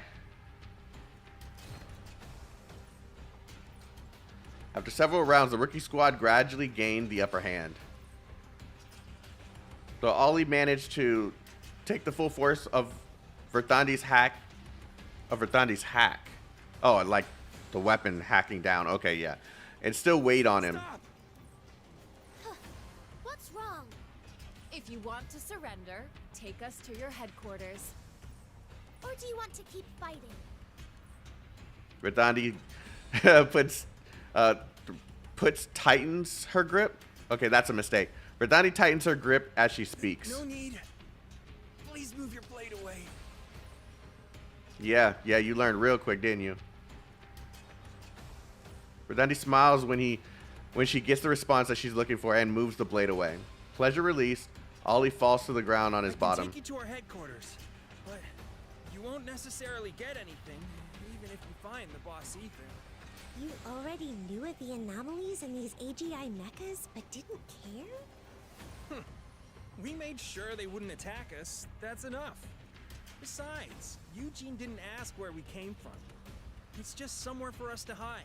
After several rounds, the rookie squad gradually gained the upper hand. So Ollie managed to take the full force of Verthandi's hack. Oh, like the weapon hacking down. Okay, yeah. And still wait on him. What's wrong? If you want to surrender, take us to your headquarters. Or do you want to keep fighting? Verthandi tightens her grip. Okay, that's a mistake. Verthandi tightens her grip as she speaks. No need. Please move your blade away. Yeah, you learned real quick, didn't you? Verthandi smiles when she gets the response that she's looking for and moves the blade away. Pleasure released. Ollie falls to the ground on his bottom. Take you to our headquarters, but you won't necessarily get anything, even if you find the boss Aether. You already knew of the anomalies in these AGI mechas, but didn't care? We made sure they wouldn't attack us. That's enough. Besides, Eugene didn't ask where we came from. It's just somewhere for us to hide.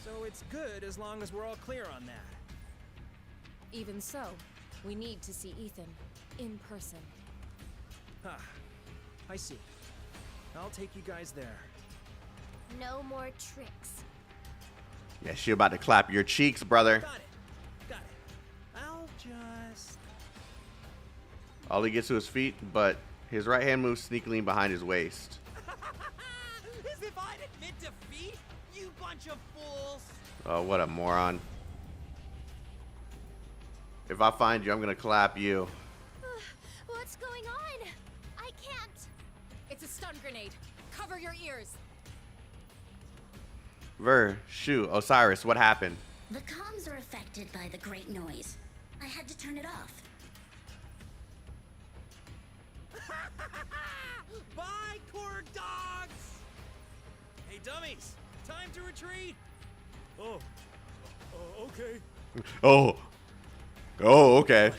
So it's good as long as we're all clear on that. Even so, we need to see Ethan in person. I see. I'll take you guys there. No more tricks. Yeah, she about to clap your cheeks, brother. Got it. I'll just... Ollie gets to his feet, but his right hand moves sneakily behind his waist. As if I'd admit defeat, you bunch of fools! Oh, what a moron. If I find you, I'm gonna clap you. What's going on? I can't. It's a stun grenade. Cover your ears. Shu, Osiris, what happened? The comms are affected by the great noise. I had to turn it off. Bye, Korg dogs! Hey, dummies, time to retreat! Okay. Oh, okay.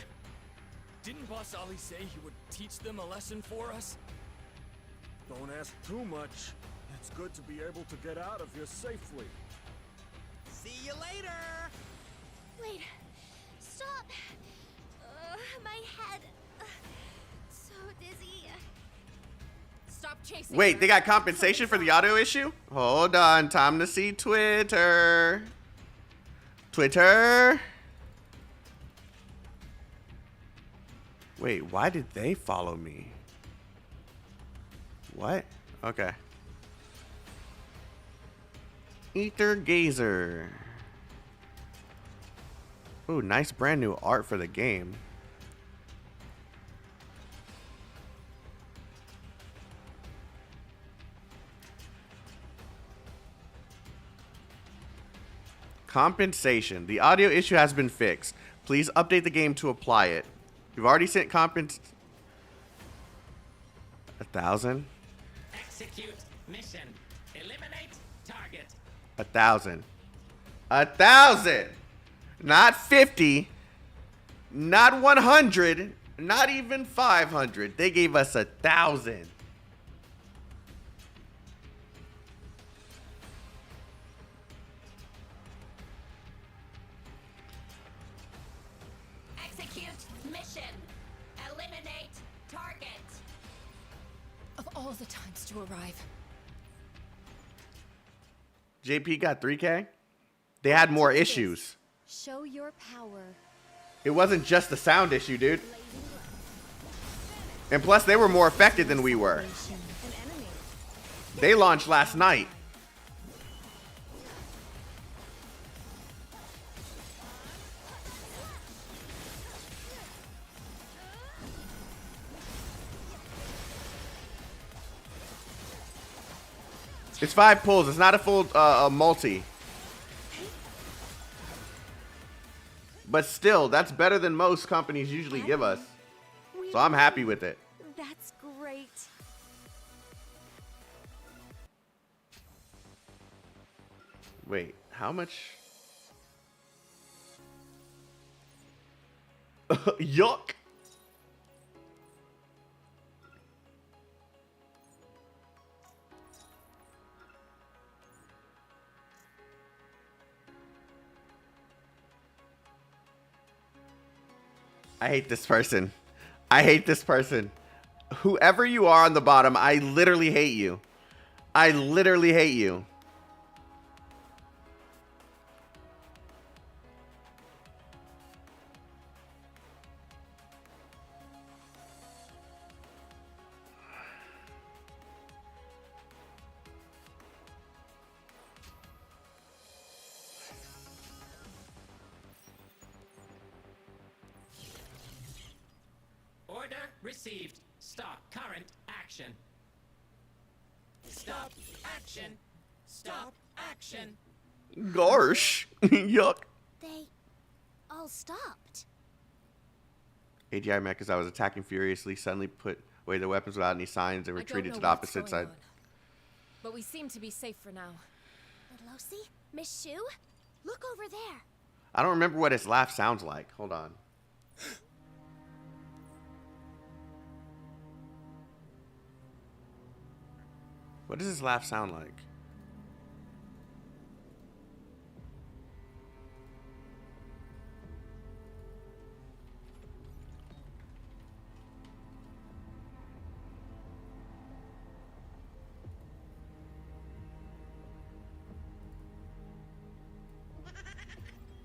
Didn't Boss Ali say he would teach them a lesson for us? Don't ask too much. It's good to be able to get out of here safely. See you later! Wait. Stop. My head. So dizzy. Stop chasing. Wait, they got compensation for the audio issue? Hold on, time to see Twitter. Wait, why did they follow me? What? Okay. Aether Gazer. Ooh, nice brand new art for the game. Compensation. The audio issue has been fixed. Please update the game to apply it. You've already sent 1,000. Execute mission. Eliminate target. 1,000. 1,000. Not 50. Not 100. Not even 500. They gave us 1,000. Execute mission. Eliminate target. Of all the times to arrive. JP got 3K. They had more issues. Show your power. It wasn't just the sound issue, dude. And plus, they were more affected than we were. They launched last night. It's 5 pulls. It's not a full multi. But still, that's better than most companies usually give us. So I'm happy with it. That's great. Wait, how much? Yuck. I hate this person. I hate this person. Whoever you are on the bottom, I literally hate you. I literally hate you. Order received. Stop current action. Stop action. Stop action. Gosh. Yuck. They all stopped. AGI mechas I was attacking furiously suddenly put away their weapons without any signs and I don't retreated know to the what's opposite going side. on, but we seem to be safe for now. Losi? Miss Shu? Look over there. I don't remember what his laugh sounds like. Hold on. What does his laugh sound like?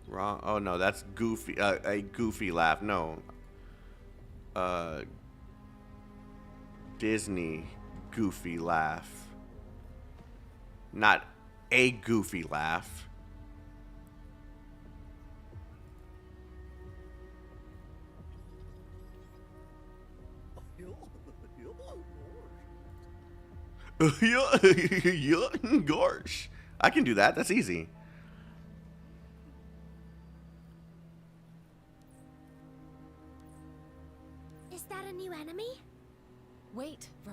Wrong. Oh no, that's goofy. A goofy laugh. No. Disney goofy laugh. Not a goofy laugh. Gosh. I can do that. That's easy. Is that a new enemy? Wait, Ver.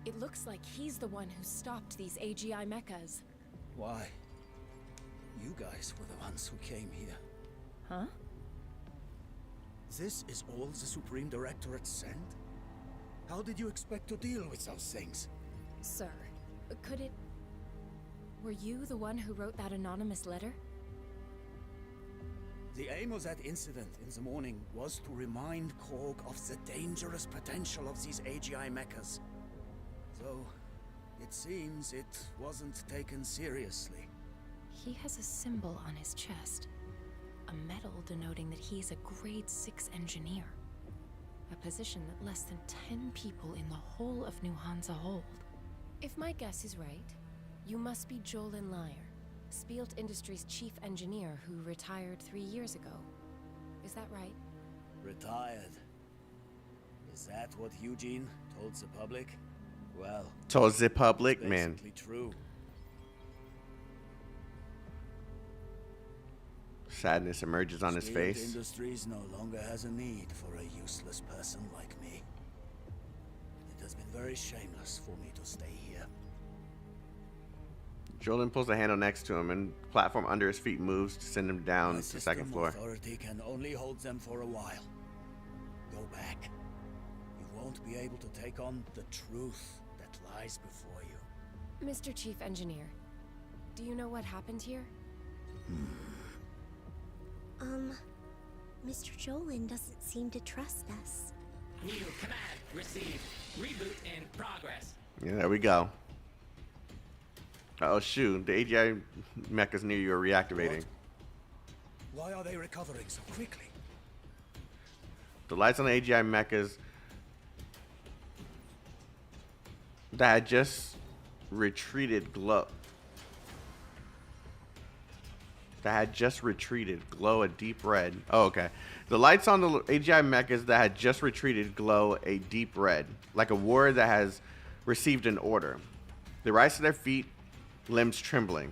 It looks like he's the one who stopped these AGI mechas. Why? You guys were the ones who came here. Huh? This is all the Supreme Directorate sent? How did you expect to deal with those things? Sir, could it... Were you the one who wrote that anonymous letter? The aim of that incident in the morning was to remind Korg of the dangerous potential of these AGI mechas. Though, it seems it wasn't taken seriously. He has a symbol on his chest. A medal denoting that he's a grade 6 engineer. a position that less than 10 people in the whole of New Hansa hold. If my guess is right, you must be Jolin Lyer, Spielt Industries' chief engineer who retired 3 years ago. Is that right? Retired. Is that what Eugene told the public? Well, told the public, it's man. basically true. Sadness emerges on his Spielt face. Industries no longer has a need for a useless person like me. It has been very shameless for me to stay here. Jolin pulls the handle next to him, and the platform under his feet moves to send him down My to the second system floor. authority can only hold them for a while. Go back. You won't be able to take on the truth that lies before you. Mr. Chief Engineer, do you know what happened here? Mr. Jolin doesn't seem to trust us. New command received. Reboot in progress. Yeah, there we go. Oh shoot, the AGI mechas near you are reactivating. Why are they recovering so quickly? The lights on the AGI mechas that had just retreated glow. Glow a deep red. Oh, okay. The lights on the AGI mechas that had just retreated glow a deep red, like a warrior that has received an order. They rise to their feet, limbs trembling.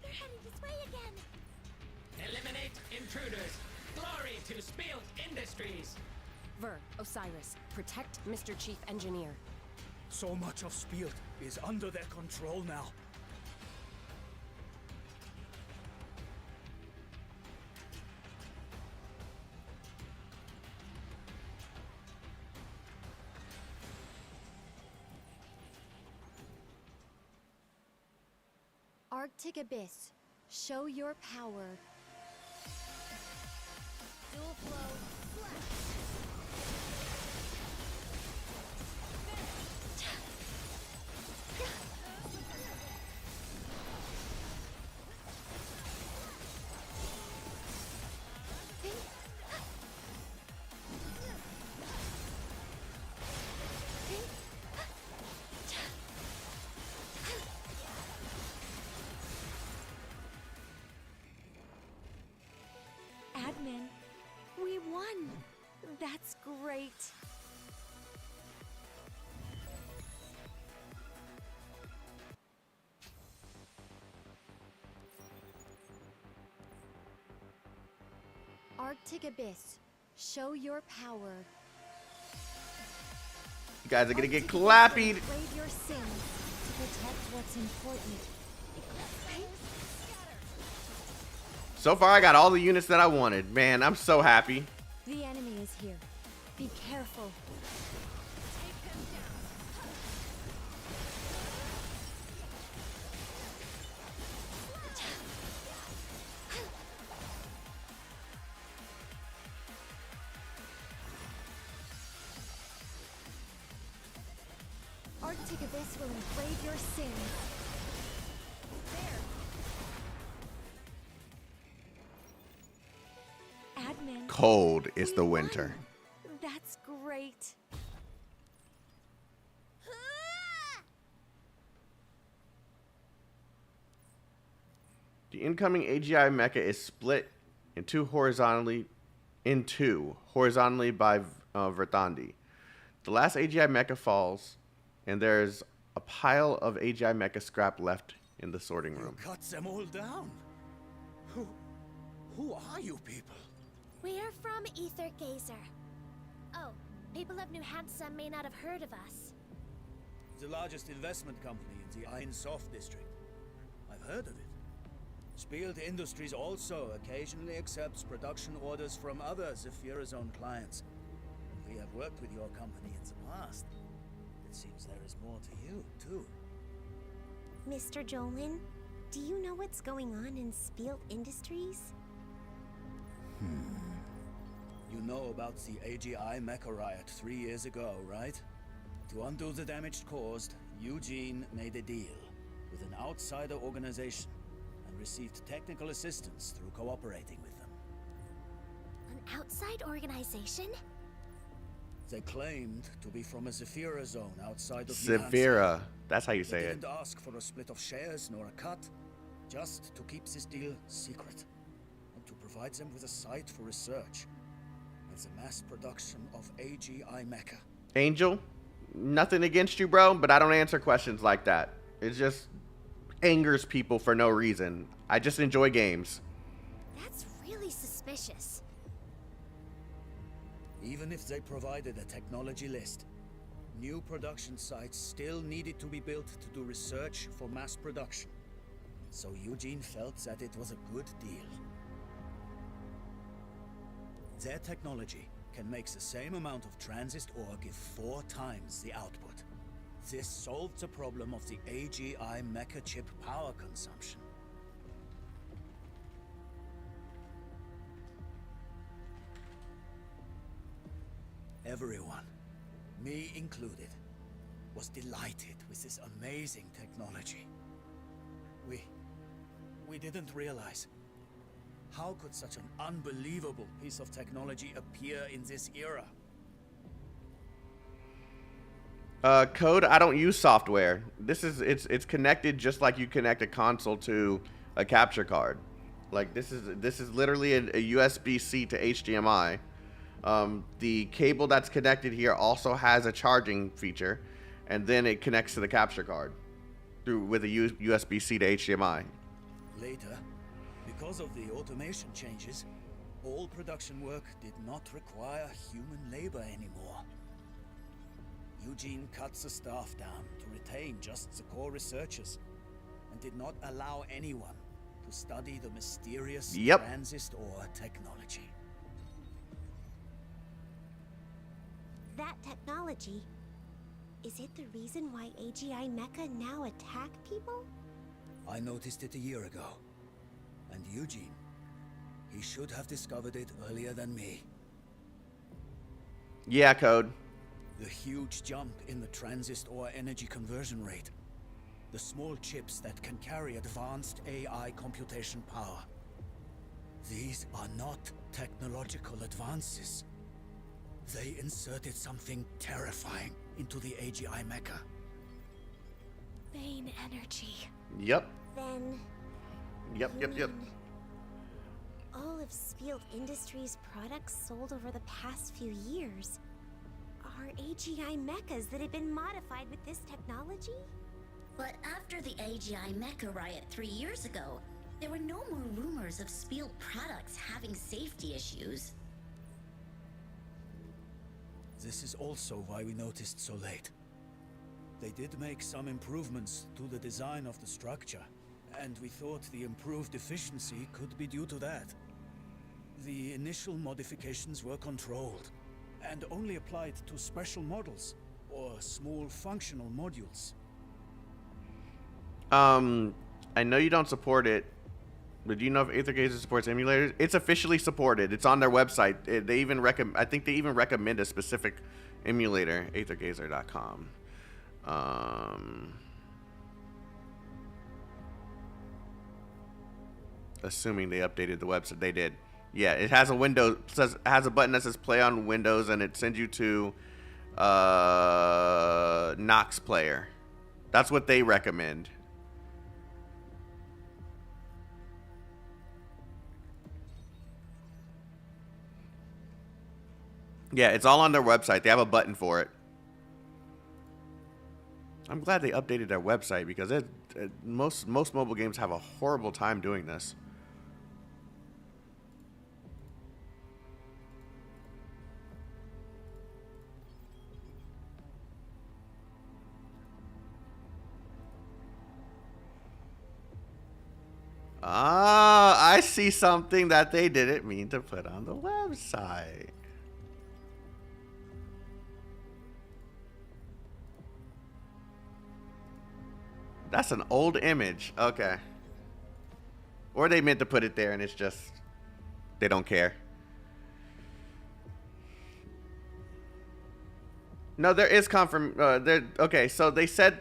They're heading this way again. Eliminate intruders. Glory to Spielt Industries. Ver, Osiris, protect Mr. Chief Engineer. So much of Spielt is under their control now. Arctic Abyss, show your power. Dual flow. Admin, we won. That's great. Arctic Abyss, show your power. You guys are gonna get Arctic clappied. Abyss will brave your sins to protect what's important. So far, I got all the units that I wanted. Man, I'm so happy. The enemy is here. Be careful. Arctic Abyss will engrave your sins. Admin. Cold is the winter. That's great. The incoming AGI mecha is split in two horizontally by Vertandi. The last AGI mecha falls, and there's a pile of AGI mecha scrap left in the sorting room. Cut them all down. Who are you people? We're from Aether Gazer. Oh, people of New Hampshire may not have heard of us. The largest investment company in the Einsoft district. I've heard of it. Spielt Industries also occasionally accepts production orders from other Zephyr's own clients. We have worked with your company in the past. It seems there is more to you, too. Mr. Jolin, do you know what's going on in Spielt Industries? You know about the AGI Mecha riot 3 years ago, right? To undo the damage caused, Eugene made a deal with an outsider organization and received technical assistance through cooperating with them. An outside organization? They claimed to be from a Zephyra zone outside of Zephyra. That's how you say they it. didn't ask for a split of shares nor a cut, just to keep this deal secret and to provide them with a site for research and the mass production of AGI mecha. Angel, nothing against you, bro, but I don't answer questions like that. It just angers people for no reason. I just enjoy games. That's really suspicious. Even if they provided a technology list, new production sites still needed to be built to do research for mass production. So Eugene felt that it was a good deal. Their technology can make the same amount of transist ore give 4 times the output. This solved the problem of the AGI mecha chip power consumption. Everyone, me included, was delighted with this amazing technology. We didn't realize. How could such an unbelievable piece of technology appear in this era? Code, I don't use software. It's connected just like you connect a console to a capture card. Like this is literally a USB-C to HDMI. The cable that's connected here also has a charging feature, and then it connects to the capture card with a USB-C to HDMI. Later, because of the automation changes, all production work did not require human labor anymore. Eugene cut the staff down to retain just the core researchers, and did not allow anyone to study the mysterious transist ore technology. That technology, is it the reason why AGI mecha now attack people? I noticed it a year ago. And Eugene, he should have discovered it earlier than me. Yeah, Code. The huge jump in the transist ore energy conversion rate. The small chips that can carry advanced AI computation power. These are not technological advances. They inserted something terrifying into the AGI mecha. Bane energy. Yep. Then... Yep. all of Spielt Industries' products sold over the past few years are AGI mechas that have been modified with this technology? But after the AGI mecha riot 3 years ago, there were no more rumors of Spielt products having safety issues. This is also why we noticed so late. They did make some improvements to the design of the structure, and we thought the improved efficiency could be due to that. The initial modifications were controlled, and only applied to special models, or small functional modules. I know you don't support it, but do you know if Aether Gazer supports emulators? It's officially supported. It's on their website. They even I think they even recommend a specific emulator, aethergazer.com. Assuming they updated the website. They did. Yeah, it has a window, has a button that says play on Windows, and it sends you to Nox Player. That's what they recommend. Yeah, it's all on their website. They have a button for it. I'm glad they updated their website because most mobile games have a horrible time doing this. Ah, I see something that they didn't mean to put on the website. That's an old image. Okay. Or they meant to put it there and it's just, they don't care. No, there is okay, so they said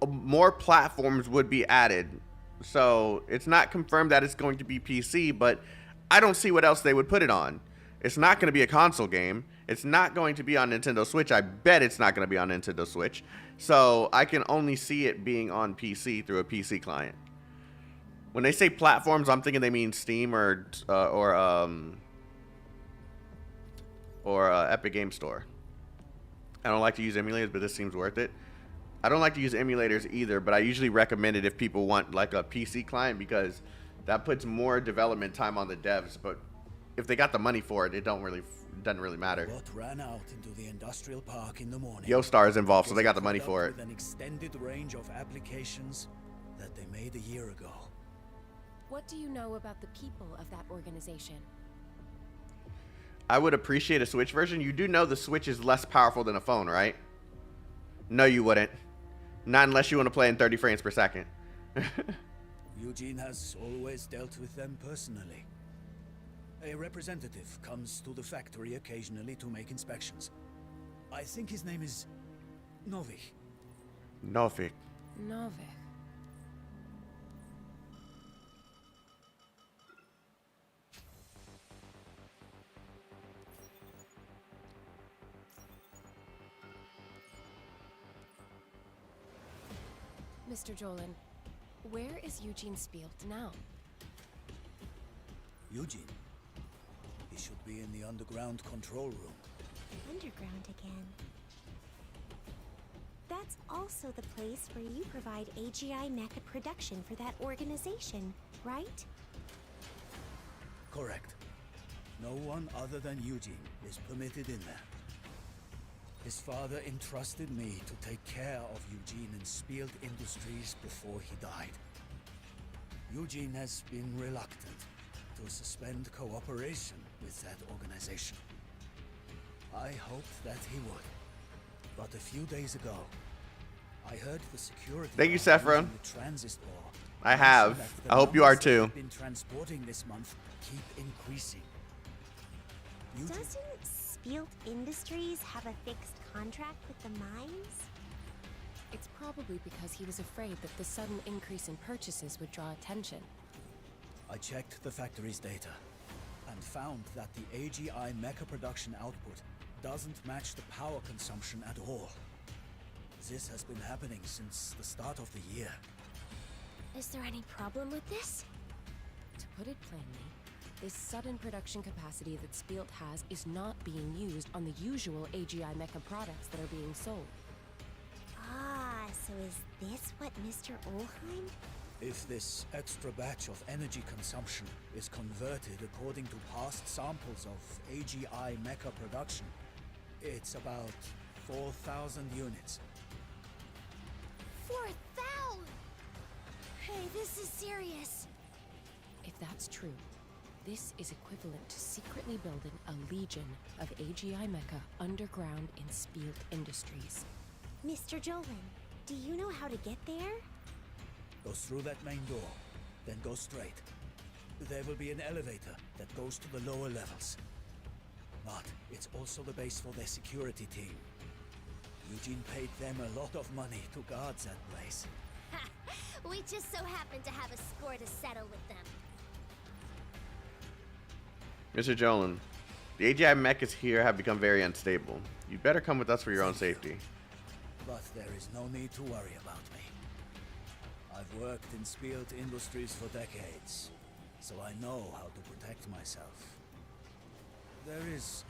more platforms would be added. So it's not confirmed that it's going to be PC, but I don't see what else they would put it on. It's not going to be a console game. It's not going to be on Nintendo Switch. I bet it's not going to be on Nintendo Switch. So I can only see it being on PC through a PC client. When they say platforms, I'm thinking they mean Steam or Epic Game Store. I don't like to use emulators, but this seems worth it. I don't like to use emulators either, but I usually recommend it if people want like a PC client because that puts more development time on the devs. But if they got the money for it, it doesn't really matter. What ran out into the industrial park in the morning. YoStar is involved, so they got the money for it. With an extended range of applications that they made a year ago. What do you know about the people of that organization? I would appreciate a Switch version. You do know the Switch is less powerful than a phone, right? No, you wouldn't. Not unless you want to play in 30 frames per second. Eugene has always dealt with them personally. A representative comes to the factory occasionally to make inspections. I think his name is Novik. Novik. Novik. Mr. Jolin, where is Eugene Spielt now? Eugene? He should be in the underground control room. Underground again. That's also the place where you provide AGI mecha production for that organization, right? Correct. No one other than Eugene is permitted in there. His father entrusted me to take care of Eugene and Spielt Industries before he died. Eugene has been reluctant to suspend cooperation with that organization. I hoped that he would. But a few days ago, I heard the security. Thank you, Saffron. Transistor. I have. I hope you are too. Been transporting this month keep increasing. Doesn't Spielt Industries have a fixed contract with the mines? It's probably because he was afraid that the sudden increase in purchases would draw attention. I checked the factory's data and found that the AGI mecha production output doesn't match the power consumption at all. This has been happening since the start of the year. Is there any problem with this? To put it plainly, this sudden production capacity that Spielt has is not being used on the usual AGI mecha products that are being sold. Ah, so is this what Mr. Olheim? If this extra batch of energy consumption is converted according to past samples of AGI mecha production, it's about 4,000 units. 4,000! Hey, this is serious. If that's true, this is equivalent to secretly building a legion of AGI mecha underground in Spielt Industries. Mr. Jolin, do you know how to get there? Go through that main door, then go straight. There will be an elevator that goes to the lower levels. But it's also the base for their security team. Eugene paid them a lot of money to guard that place. We just so happen to have a score to settle with them. Mr. Jolin, the AGI mechas here have become very unstable. You'd better come with us for your own safety. But there is no need to worry about me. I've worked in Spielt Industries for decades, so I know how to protect myself. There is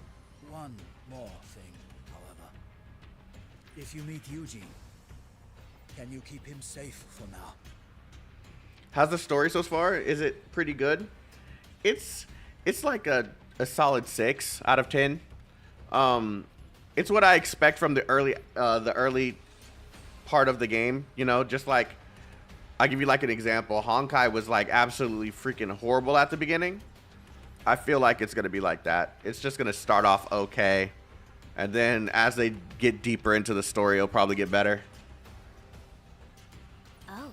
one more thing, however. If you meet Eugene, can you keep him safe for now? How's the story so far? Is it pretty good? It's like a solid 6 out of 10. It's what I expect from the early part of the game. You know, just like I'll give you like an example. Honkai was like absolutely freaking horrible at the beginning. I feel like it's gonna be like that. It's just gonna start off okay, and then as they get deeper into the story, it'll probably get better. Oh,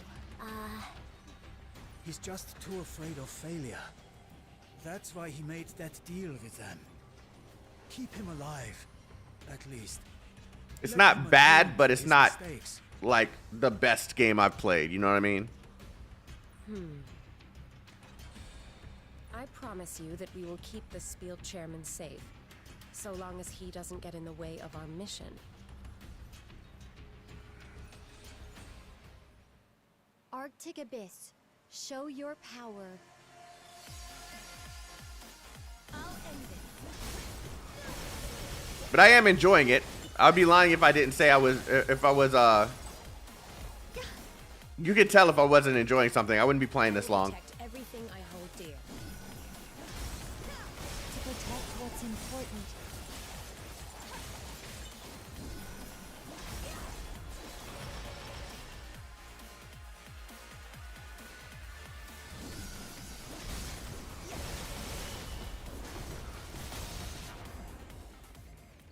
He's just too afraid of failure. That's why he made that deal with them. Keep him alive, at least. It's not bad, but it's not like the best game I've played. You know what I mean? I promise you that we will keep the Spiel chairman safe, so long as he doesn't get in the way of our mission. Arctic Abyss, show your power. I'll end it. But I am enjoying it. I'd be lying if I didn't say I was. You could tell if I wasn't enjoying something. I wouldn't be playing this long. Protect everything I hold dear. To protect what's important.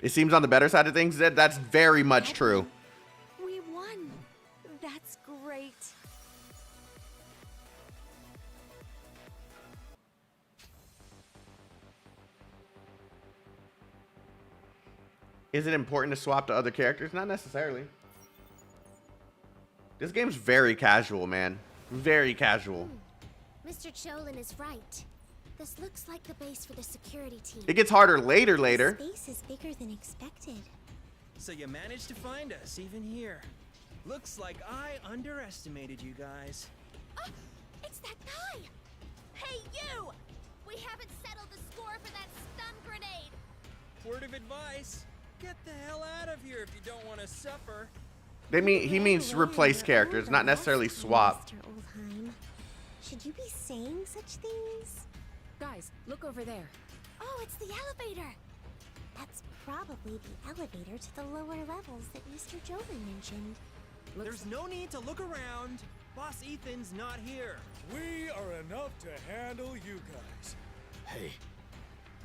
It seems on the better side of things. That's very much true. We won. That's great. Is it important to swap to other characters? Not necessarily. This game's very casual, man. Very casual. Mr. Cholin is right. This looks like the base for the security team. It gets harder later. The space is bigger than expected. So you managed to find us, even here. Looks like I underestimated you guys. Oh, it's that guy! Hey, you! We haven't settled the score for that stun grenade! Word of advice, get the hell out of here if you don't want to suffer. He means replace characters, not necessarily swap. Mr. Oldheim, should you be saying such things? Guys, look over there. Oh, it's the elevator. That's probably the elevator to the lower levels that Mr. Jolin mentioned. There's no need to look around. Boss Ethan's not here. We are enough to handle you guys. Hey,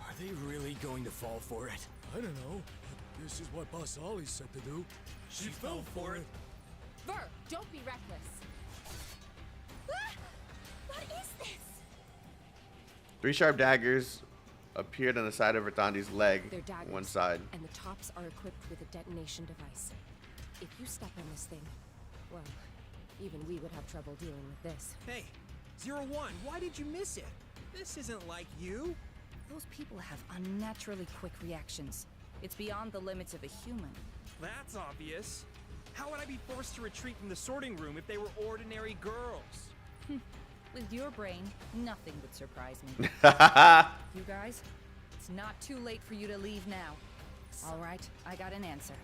are they really going to fall for it? I don't know. But this is what Boss Ollie said to do. She fell for it. Ver, don't be reckless. Ah! What is this? 3 sharp daggers appeared on the side of Vertandi's leg, They're daggers, one side. and the tops are equipped with a detonation device. If you step on this thing, well, even we would have trouble dealing with this. Hey, 01, why did you miss it? This isn't like you. Those people have unnaturally quick reactions. It's beyond the limits of a human. That's obvious. How would I be forced to retreat from the sorting room if they were ordinary girls? With your brain, nothing would surprise me. You guys, it's not too late for you to leave now. All right, I got an answer.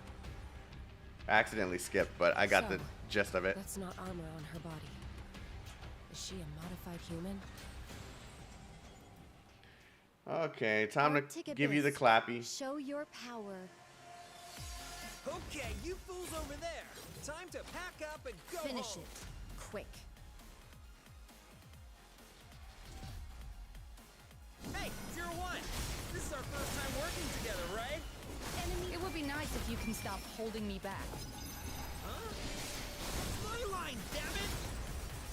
I accidentally skipped, but I got So, the gist of it. That's not armor on her body. Is she a modified human? Okay, time Arctic to give you the Abyss, clappy. Show your power. Okay, you fools over there. Time to pack up and go Finish home. it. Quick. Hey, 01, this is our first time working together, right? It would be nice if you can stop holding me back. Huh? It's my line, damn it!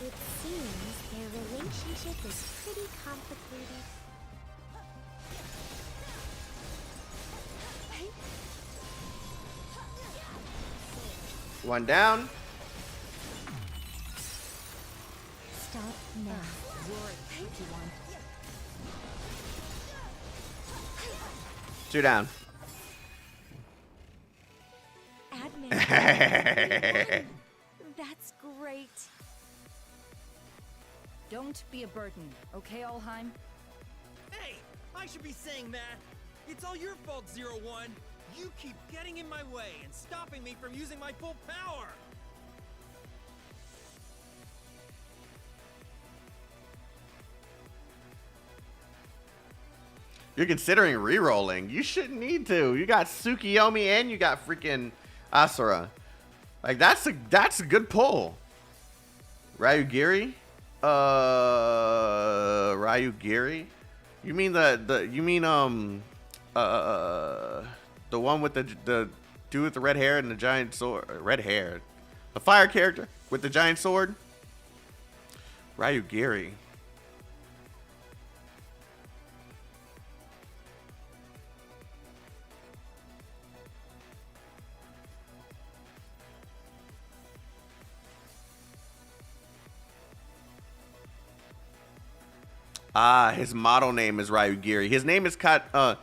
It seems their relationship is pretty complicated. One down. Stop now. You're a tricky one. 2 down. Admin. That's great. Don't be a burden, okay, Alheim? Hey, I should be saying that. It's all your fault, 01. You keep getting in my way and stopping me from using my full power. You're considering re-rolling. You shouldn't need to. You got Tsukiyomi and you got freaking Asura. Like that's a good pull. Ryugiri? Ryugiri? You mean the one with the dude with the red hair and the giant sword? Red hair. The fire character with the giant sword? Ryugiri. Ah, his model name is Ryugiri. His name is Kagusuchi.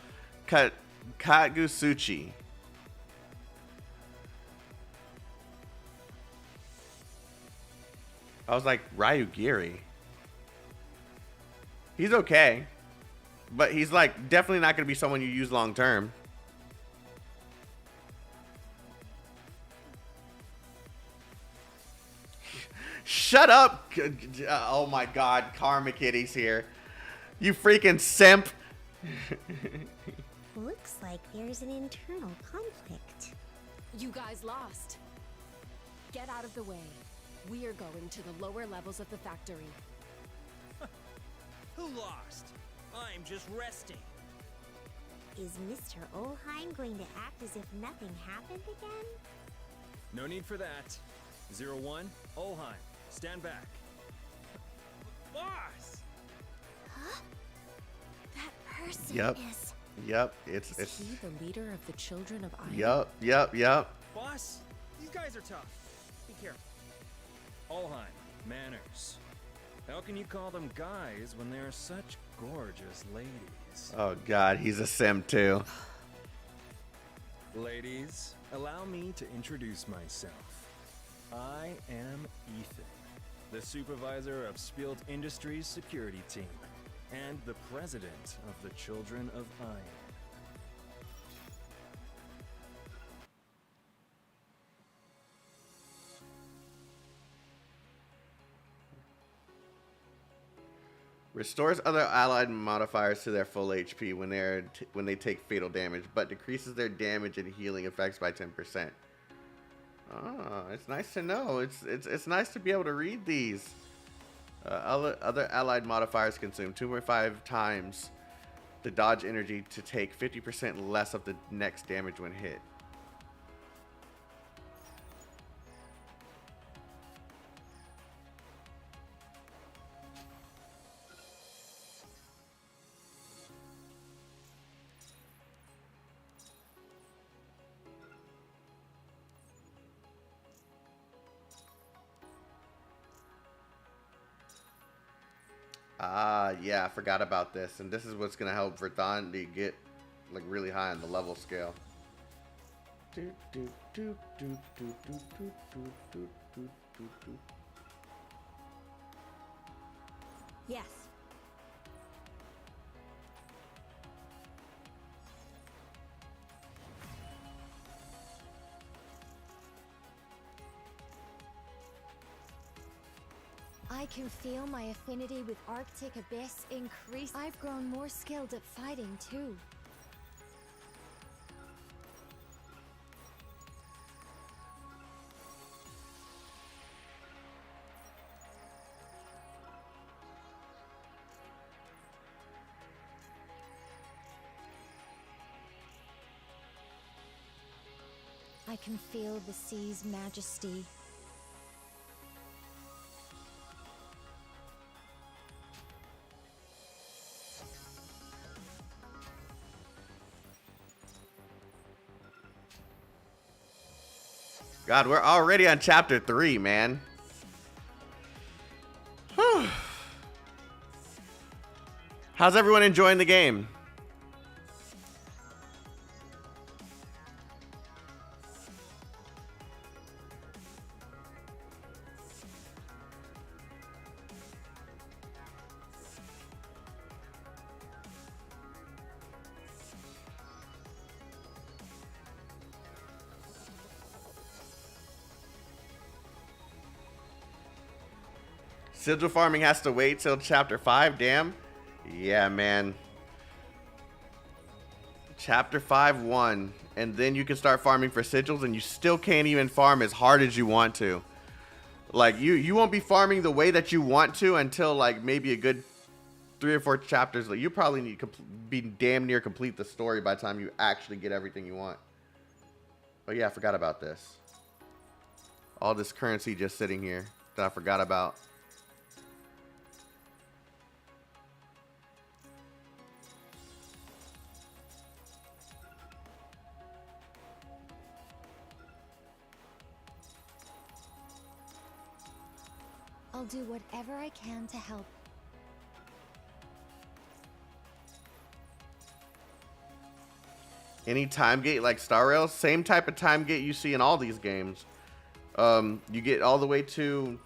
I was like, Ryugiri. He's okay. But he's like definitely not going to be someone you use long term. Shut up. Oh my god, Karma Kitty's here. You freaking simp. Looks like there's an internal conflict. You guys lost. Get out of the way. We are going to the lower levels of the factory. Who lost? I'm just resting. Is Mr. Olheim going to act as if nothing happened again? No need for that. 01, Olheim, stand back. Boss! Huh? That person Yep. is... Yep. It's Is he the leader of the Children of Iron? Yep. Boss, these guys are tough. Be careful. Olheim, manners. How can you call them guys when they are such gorgeous ladies? Oh god, he's a simp too. Ladies, allow me to introduce myself. I am Ethan, the supervisor of Spielt Industries security team, and the president of the Children of Iron. Restores other allied modifiers to their full HP when they take fatal damage, but decreases their damage and healing effects by 10%. Oh, it's nice to know. It's nice to be able to read these. Other allied modifiers consume 2.5 times the dodge energy to take 50% less of the next damage when hit. Ah, yeah, I forgot about this. And this is what's going to help Verthon to get like really high on the level scale. Yes. I can feel my affinity with Arctic Abyss increase. I've grown more skilled at fighting, too. I can feel the sea's majesty. God, we're already on chapter 3, man. Whew. How's everyone enjoying the game? Sigil farming has to wait till chapter 5, damn. Yeah, man. Chapter 5-1. And then you can start farming for sigils, and you still can't even farm as hard as you want to. Like, you won't be farming the way that you want to until, like, maybe a good 3 or 4 chapters. Like, you probably need to be damn near complete the story by the time you actually get everything you want. Oh, yeah, I forgot about this. All this currency just sitting here that I forgot about. I'll do whatever I can to help. Any time gate like Star Rail, same type of time gate you see in all these games. You get all the way to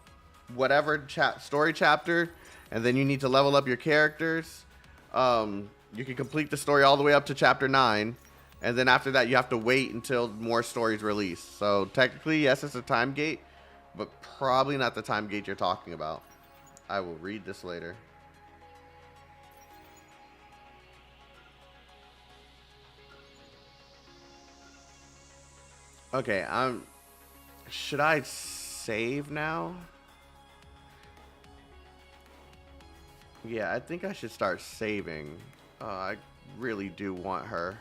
whatever story chapter, and then you need to level up your characters. You can complete the story all the way up to chapter 9, and then after that you have to wait until more stories release. So technically, yes, it's a time gate, but probably not the time gate you're talking about. I will read this later. Okay, should I save now? Yeah, I think I should start saving. I really do want her.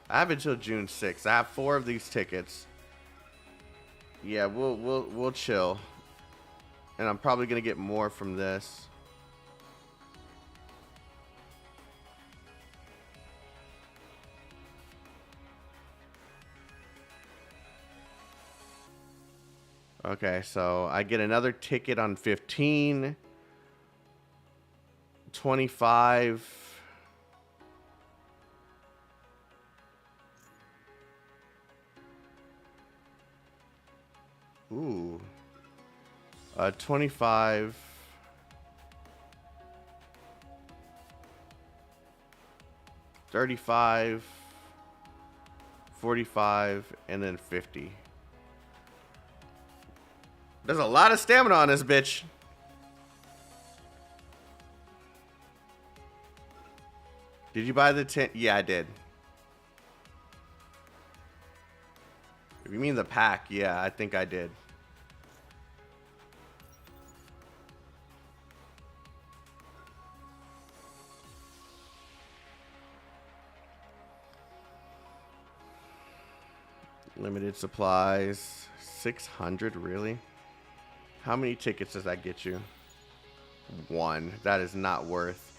I have until June 6th. I have 4 of these tickets. Yeah, we'll chill. And I'm probably gonna get more from this. Okay, so I get another ticket on 15, 25. Ooh. 25. 35, 45, and then 50. There's a lot of stamina on this bitch. Did you buy the 10? Yeah, I did. If you mean the pack, yeah, I think I did. Limited supplies. 600, really? How many tickets does that get you? 1. That is not worth.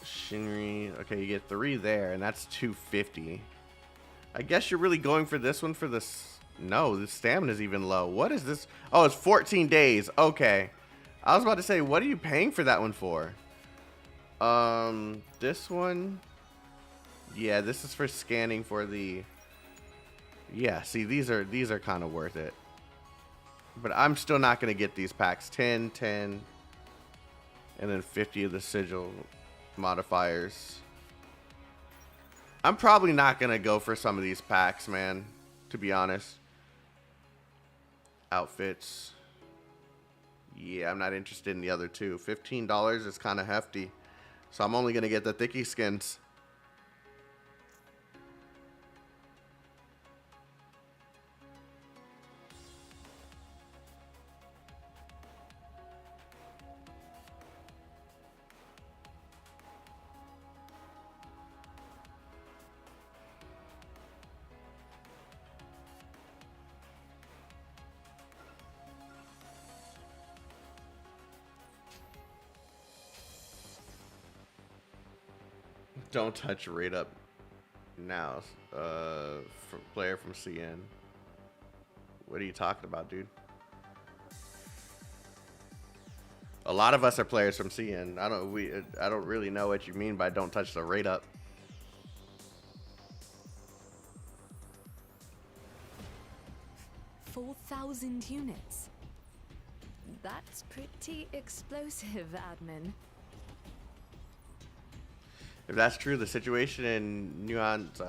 Shinri. Okay, you get 3 there, and that's 250. I guess you're really going for this one for this. No, the stamina's even low. What is this? Oh, it's 14 days. Okay. I was about to say, what are you paying for that one for? This one. Yeah, this is for scanning for the. Yeah, see, these are kind of worth it. But I'm still not going to get these packs. 10, 10, and then 50 of the sigil modifiers. I'm probably not going to go for some of these packs, man, to be honest. Outfits. Yeah, I'm not interested in the other two. $15 is kind of hefty. So I'm only going to get the thicky skins. Don't touch rate up now. Player from CN. What are you talking about, dude? A lot of us are players from CN. I don't really know what you mean by don't touch the rate up. $4,000 units. That's pretty explosive, admin. If that's true, the situation in Nuance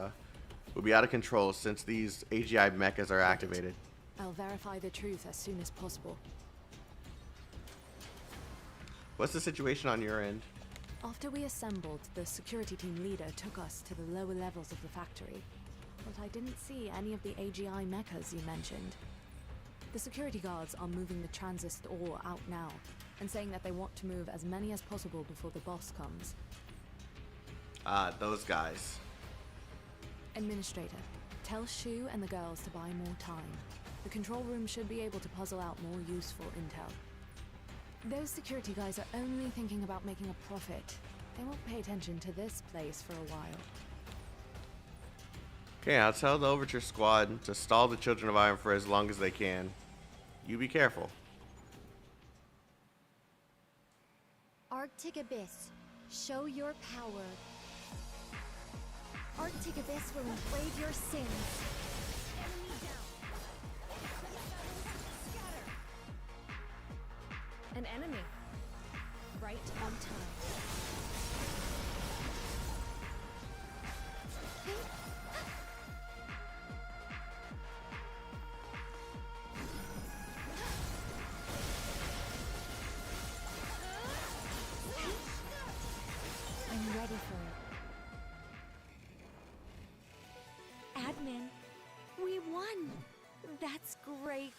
will be out of control since these AGI mechas are activated. I'll verify the truth as soon as possible. What's the situation on your end? After we assembled, the security team leader took us to the lower levels of the factory. But I didn't see any of the AGI mechas you mentioned. The security guards are moving the transist ore out now, and saying that they want to move as many as possible before the boss comes. Ah, those guys. Administrator, tell Shu and the girls to buy more time. The control room should be able to puzzle out more useful intel. Those security guys are only thinking about making a profit. They won't pay attention to this place for a while. Okay, I'll tell the Overture Squad to stall the Children of Iron for as long as they can. You be careful. Arctic Abyss, show your power. Arctic Abyss will enslave your sins. Enemy down. An enemy. Right on time. I'm ready for it. Admin, we won! That's great.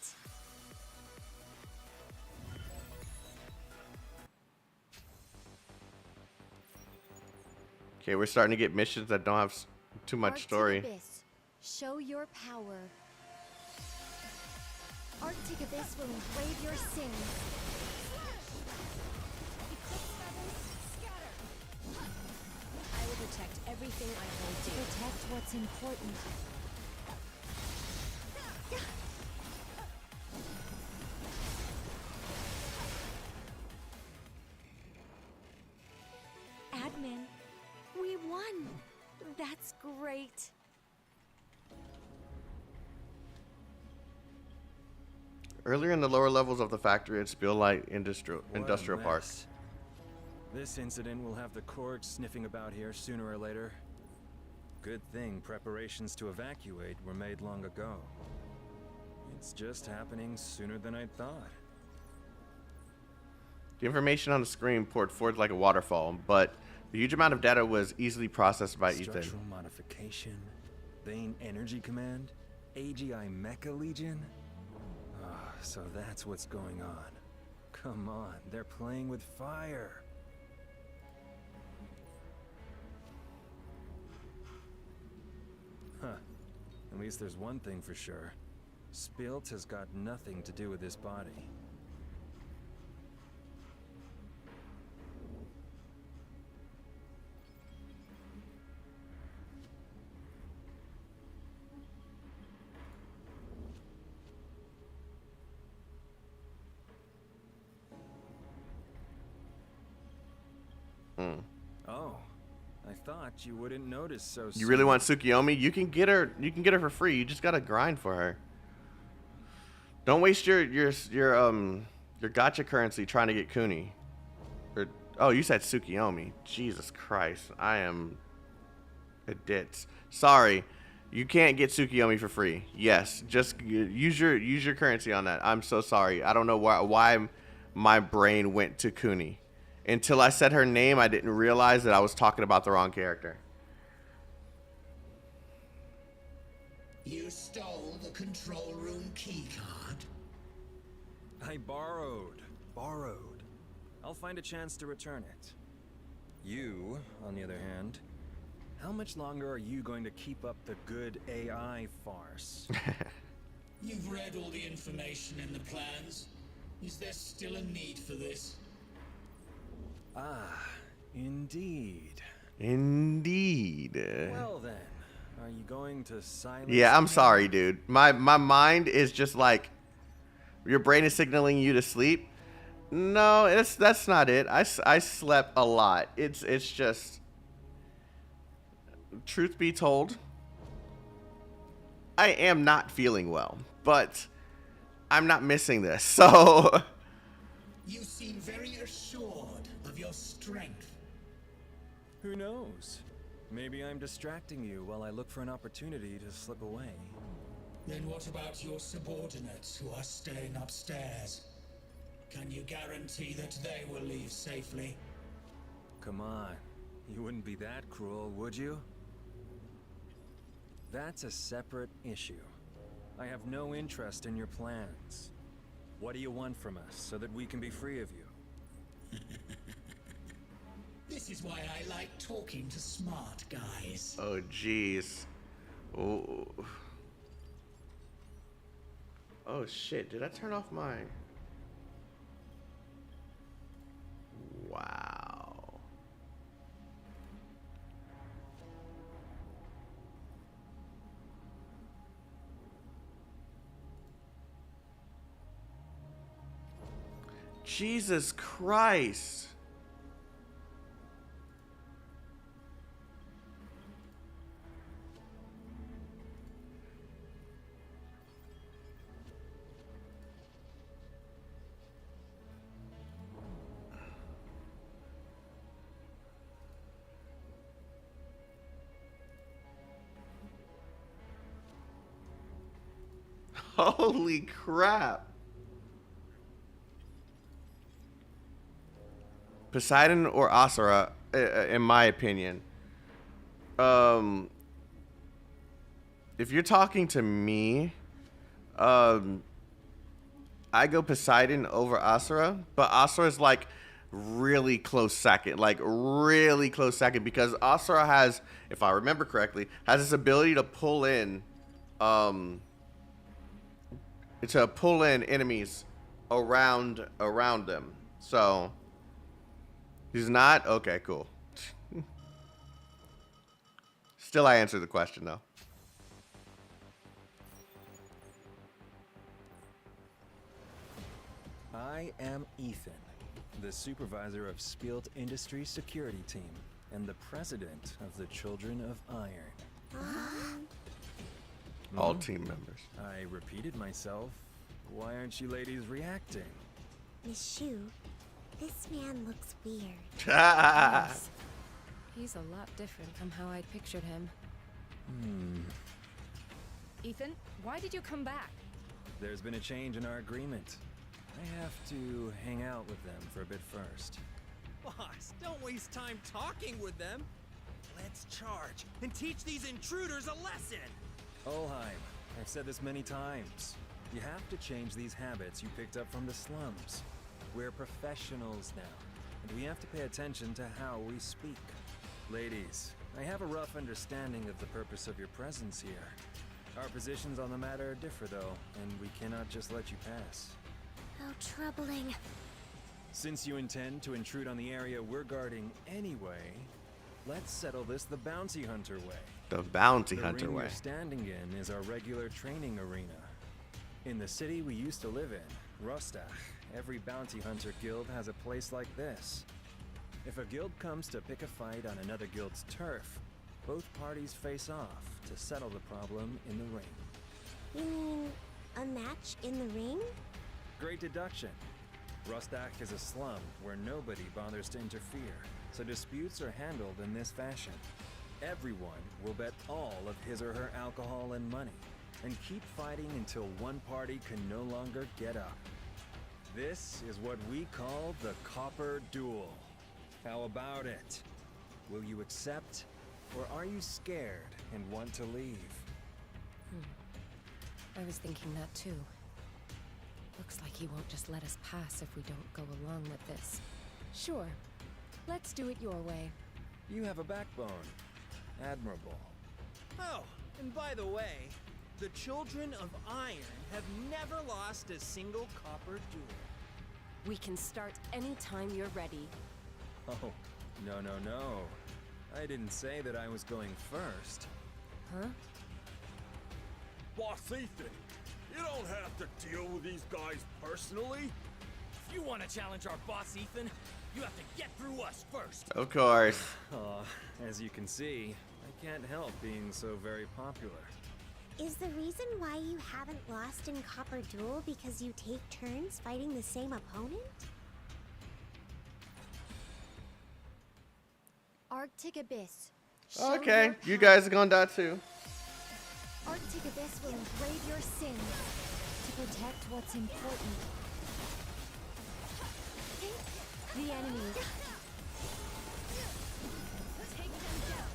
Okay, we're starting to get missions that don't have too much story. Arctic Abyss, show your power. Arctic Abyss will enslave your sins. I will protect everything I hold To dear. protect what's important. Admin, we won! That's great. Earlier in the lower levels of the factory at Spiellight Industrial What a Park. mess. This incident will have the Korg sniffing about here sooner or later. Good thing preparations to evacuate were made long ago. It's just happening sooner than I thought. The information on the screen poured forth like a waterfall, but the huge amount of data was easily processed by Ethan. Structural modification, Bane Energy Command, AGI Mecha Legion. Ah, so that's what's going on. Come on, they're playing with fire. Huh. At least there's one thing for sure. Spilt has got nothing to do with this body. Oh, I thought you wouldn't notice so soon. You really want Tsukiyomi? You can get her. You can get her for free. You just gotta grind for her. Don't waste your gacha currency trying to get Kuni. Or oh, you said Tsukiyomi. Jesus Christ, I am a ditz. Sorry, you can't get Tsukiyomi for free. Yes, just use your currency on that. I'm so sorry. I don't know why my brain went to Kuni. Until I said her name, I didn't realize that I was talking about the wrong character. You stole the control room keycard? I borrowed. I'll find a chance to return it. You, on the other hand, how much longer are you going to keep up the good AI farce? You've read all the information in the plans. Is there still a need for this? Ah, indeed. Indeed. Well then, are you going to silence? Yeah, I'm me? sorry, dude. My mind is just like, your brain is signaling you to sleep. No, that's not it. I slept a lot. It's just, truth be told, I am not feeling well, but I'm not missing this. So You seem very assured of your strength. Who knows? Maybe I'm distracting you while I look for an opportunity to slip away. Then what about your subordinates who are staying upstairs? Can you guarantee that they will leave safely? Come on, you wouldn't be that cruel, would you? That's a separate issue. I have no interest in your plans. What do you want from us so that we can be free of you? This is why I like talking to smart guys. oh jeez. Oh shit, did I turn off my... Wow. Jesus Christ. Holy crap. Poseidon or Asura, in my opinion. If you're talking to me, I go Poseidon over Asura, but Asura is like really close second, because Asura has, if I remember correctly, has this ability to pull in, enemies around them. So he's not okay. Cool. Still, I answered the question though. I am Ethan, the supervisor of Spielt Industries security team and the president of the Children of Iron. All team members. I repeated myself. Why aren't you ladies reacting? Miss Shu, this man looks weird. Yes. He's a lot different from how I'd pictured him. Ethan, why did you come back? There's been a change in our agreement. I have to hang out with them for a bit first. Boss, don't waste time talking with them. Let's charge and teach these intruders a lesson. Olheim, I've said this many times. You have to change these habits you picked up from the slums. We're professionals now, and we have to pay attention to how we speak. Ladies, I have a rough understanding of the purpose of your presence here. Our positions on the matter differ though, and we cannot just let you pass. How troubling. Since you intend to intrude on the area we're guarding anyway, let's settle this the bounty hunter way. The bounty The hunter ring way. you're standing in is our regular training arena. In the city we used to live in, Rostach, every bounty hunter guild has a place like this. If a guild comes to pick a fight on another guild's turf, both parties face off to settle the problem in the ring. You mean a match in the ring? Great deduction. Rostach is a slum where nobody bothers to interfere, so disputes are handled in this fashion. Everyone will bet all of his or her alcohol and money, and keep fighting until one party can no longer get up. This is what we call the Copper Duel. How about it? Will you accept, or are you scared and want to leave? I was thinking that too. Looks like he won't just let us pass if we don't go along with this. Sure. Let's do it your way. You have a backbone. Admirable. Oh, and by the way, the Children of Iron have never lost a single copper duel. We can start anytime you're ready. Oh, no. I didn't say that I was going first. Huh? Boss Ethan, you don't have to deal with these guys personally. If you want to challenge our boss, Ethan, you have to get through us first. Of course. As you can see, I can't help being so very popular. Is the reason why you haven't lost in Copper Duel because you take turns fighting the same opponent? Arctic Abyss. Okay, you guys are gonna die too. Arctic Abyss will engrave your sins to protect what's important. The enemy. Take them down.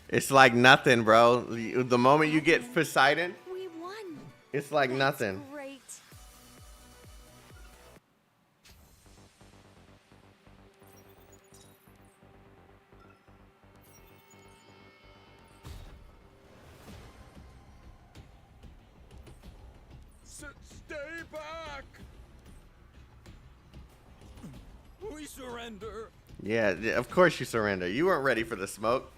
It's like nothing, bro. The moment you get Poseidon, We won. it's like nothing. Great. Stay back! We surrender. Yeah, of course you surrender. You weren't ready for the smoke.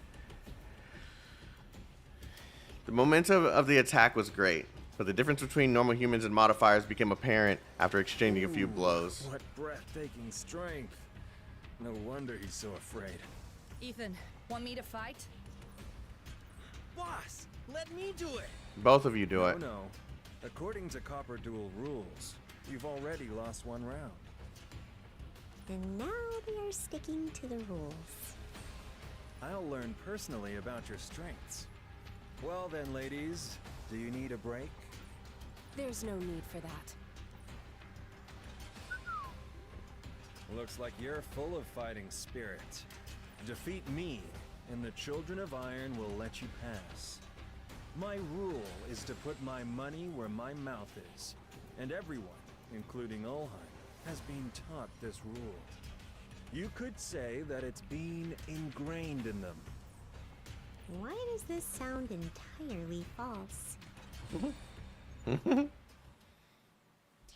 The momentum of the attack was great, but the difference between normal humans and modifiers became apparent after exchanging a few blows. What breathtaking strength. No wonder he's so afraid. Ethan, want me to fight? Boss, let me do it. Both of you do it. No. According to Copper Duel rules, you've already lost one round. And now they are sticking to the rules. I'll learn personally about your strengths. Well then, ladies, do you need a break? There's no need for that. Looks like you're full of fighting spirit. Defeat me, and the Children of Iron will let you pass. My rule is to put my money where my mouth is, and everyone, including Olheim, has been taught this rule. You could say that it's been ingrained in them. Why does this sound entirely false?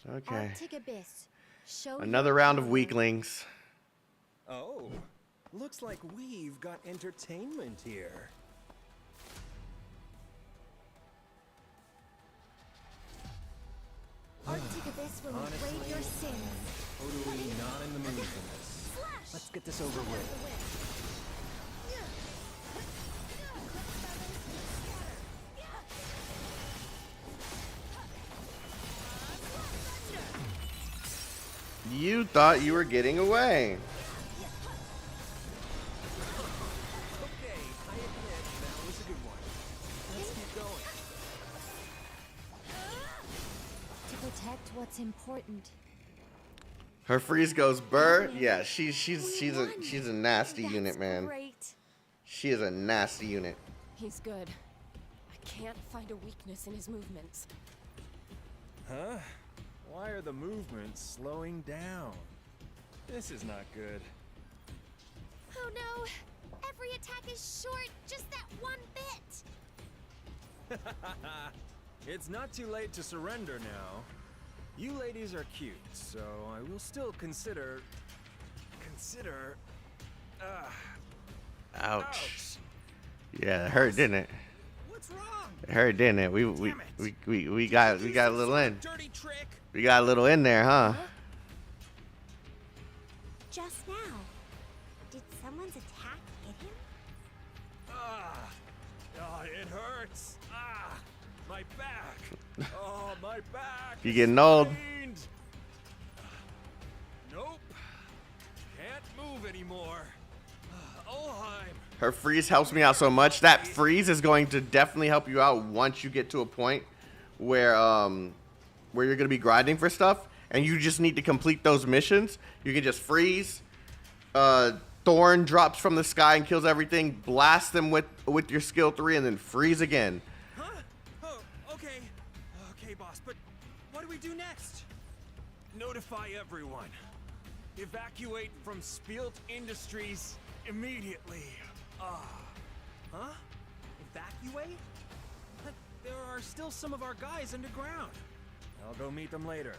Okay. Arctic Abyss. Show Another round of weaklings. Oh, looks like we've got entertainment here. Arctic Abyss will engrave your sins. Totally not in the mood for this. Let's get this over with. You thought you were getting away. Okay, I admit that was a good one. Let's keep going. To protect what's important. Her freeze goes burr. Yeah, she's a nasty unit, man. Great. She is a nasty unit. He's good. I can't find a weakness in his movements. Huh? Why are the movements slowing down? This is not good. Oh no! Every attack is short, just that one bit! It's not too late to surrender now. You ladies are cute, so I will still consider... Ouch. Yeah, it hurt, didn't it? What's wrong? It hurt, didn't it? We got a little in. Dirty trick. We got a little in there, huh? Just now. Did someone's attack hit him? It hurts. My back. Oh, my back. You getting old? Pained. Nope. Can't move anymore. Olheim. Her freeze helps me out so much. That freeze is going to definitely help you out once you get to a point where you're gonna be grinding for stuff, and you just need to complete those missions. You can just freeze. Thorn drops from the sky and kills everything. Blast them with your skill 3, and then freeze again. Huh? Oh, okay. Okay, boss, but what do we do next? Notify everyone. Evacuate from Spielt Industries immediately. Huh? Evacuate? But there are still some of our guys underground. I'll go meet them later.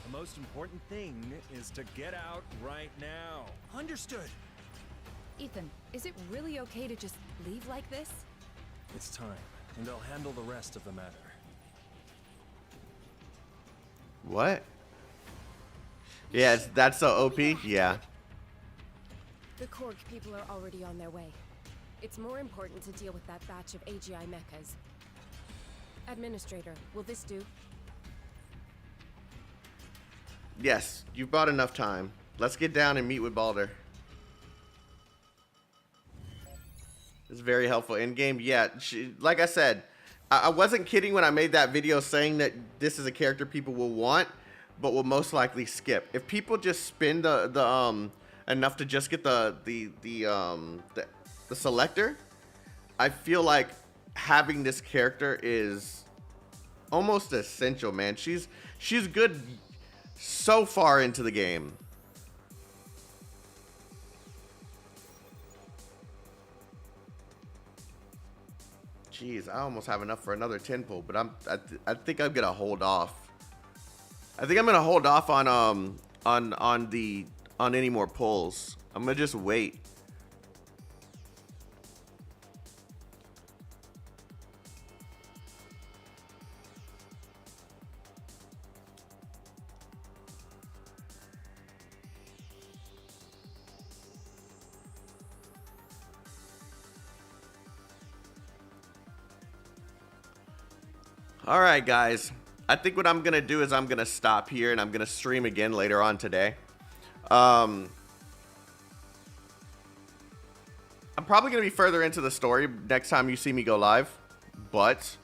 The most important thing is to get out right now. Understood. Ethan, is it really okay to just leave like this? It's time, and I'll handle the rest of the matter. What? Yeah, that's so OP. Yeah. The Korg people are already on their way. It's more important to deal with that batch of AGI mechas. Administrator, will this do? Yes, you've bought enough time. Let's get down and meet with Balder. It's very helpful in game. Yeah, like I said, I wasn't kidding when I made that video saying that this is a character people will want, but will most likely skip. If people just spend the enough to just get the selector, I feel like having this character is almost essential, man. She's good so far into the game. Jeez, I almost have enough for another 10 pull, but I think I'm gonna hold off. I think I'm gonna hold off on any more pulls. I'm gonna just wait. All right, guys. I think what I'm going to do is I'm going to stop here and I'm going to stream again later on today. I'm probably going to be further into the story next time you see me go live. But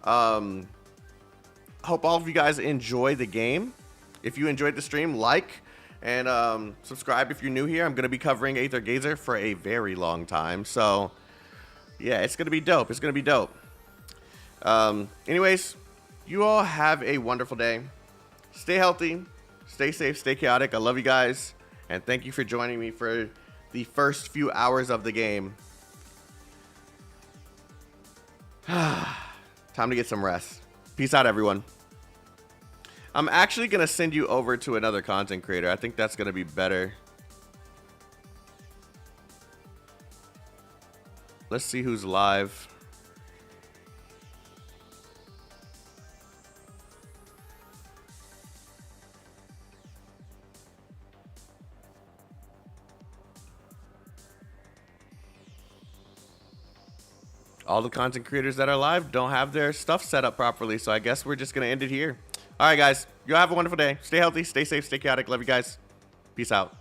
hope all of you guys enjoy the game. If you enjoyed the stream, like and subscribe if you're new here. I'm going to be covering Aether Gazer for a very long time. So, yeah, it's going to be dope. It's going to be dope. Anyways, you all have a wonderful day. Stay healthy, stay safe, stay chaotic. I love you guys. And thank you for joining me for the first few hours of the game. Time to get some rest. Peace out, everyone. I'm actually going to send you over to another content creator. I think that's going to be better. Let's see who's live. All the content creators that are live don't have their stuff set up properly, so I guess we're just going to end it here. All right, guys. You have a wonderful day. Stay healthy, stay safe, stay chaotic. Love you guys. Peace out.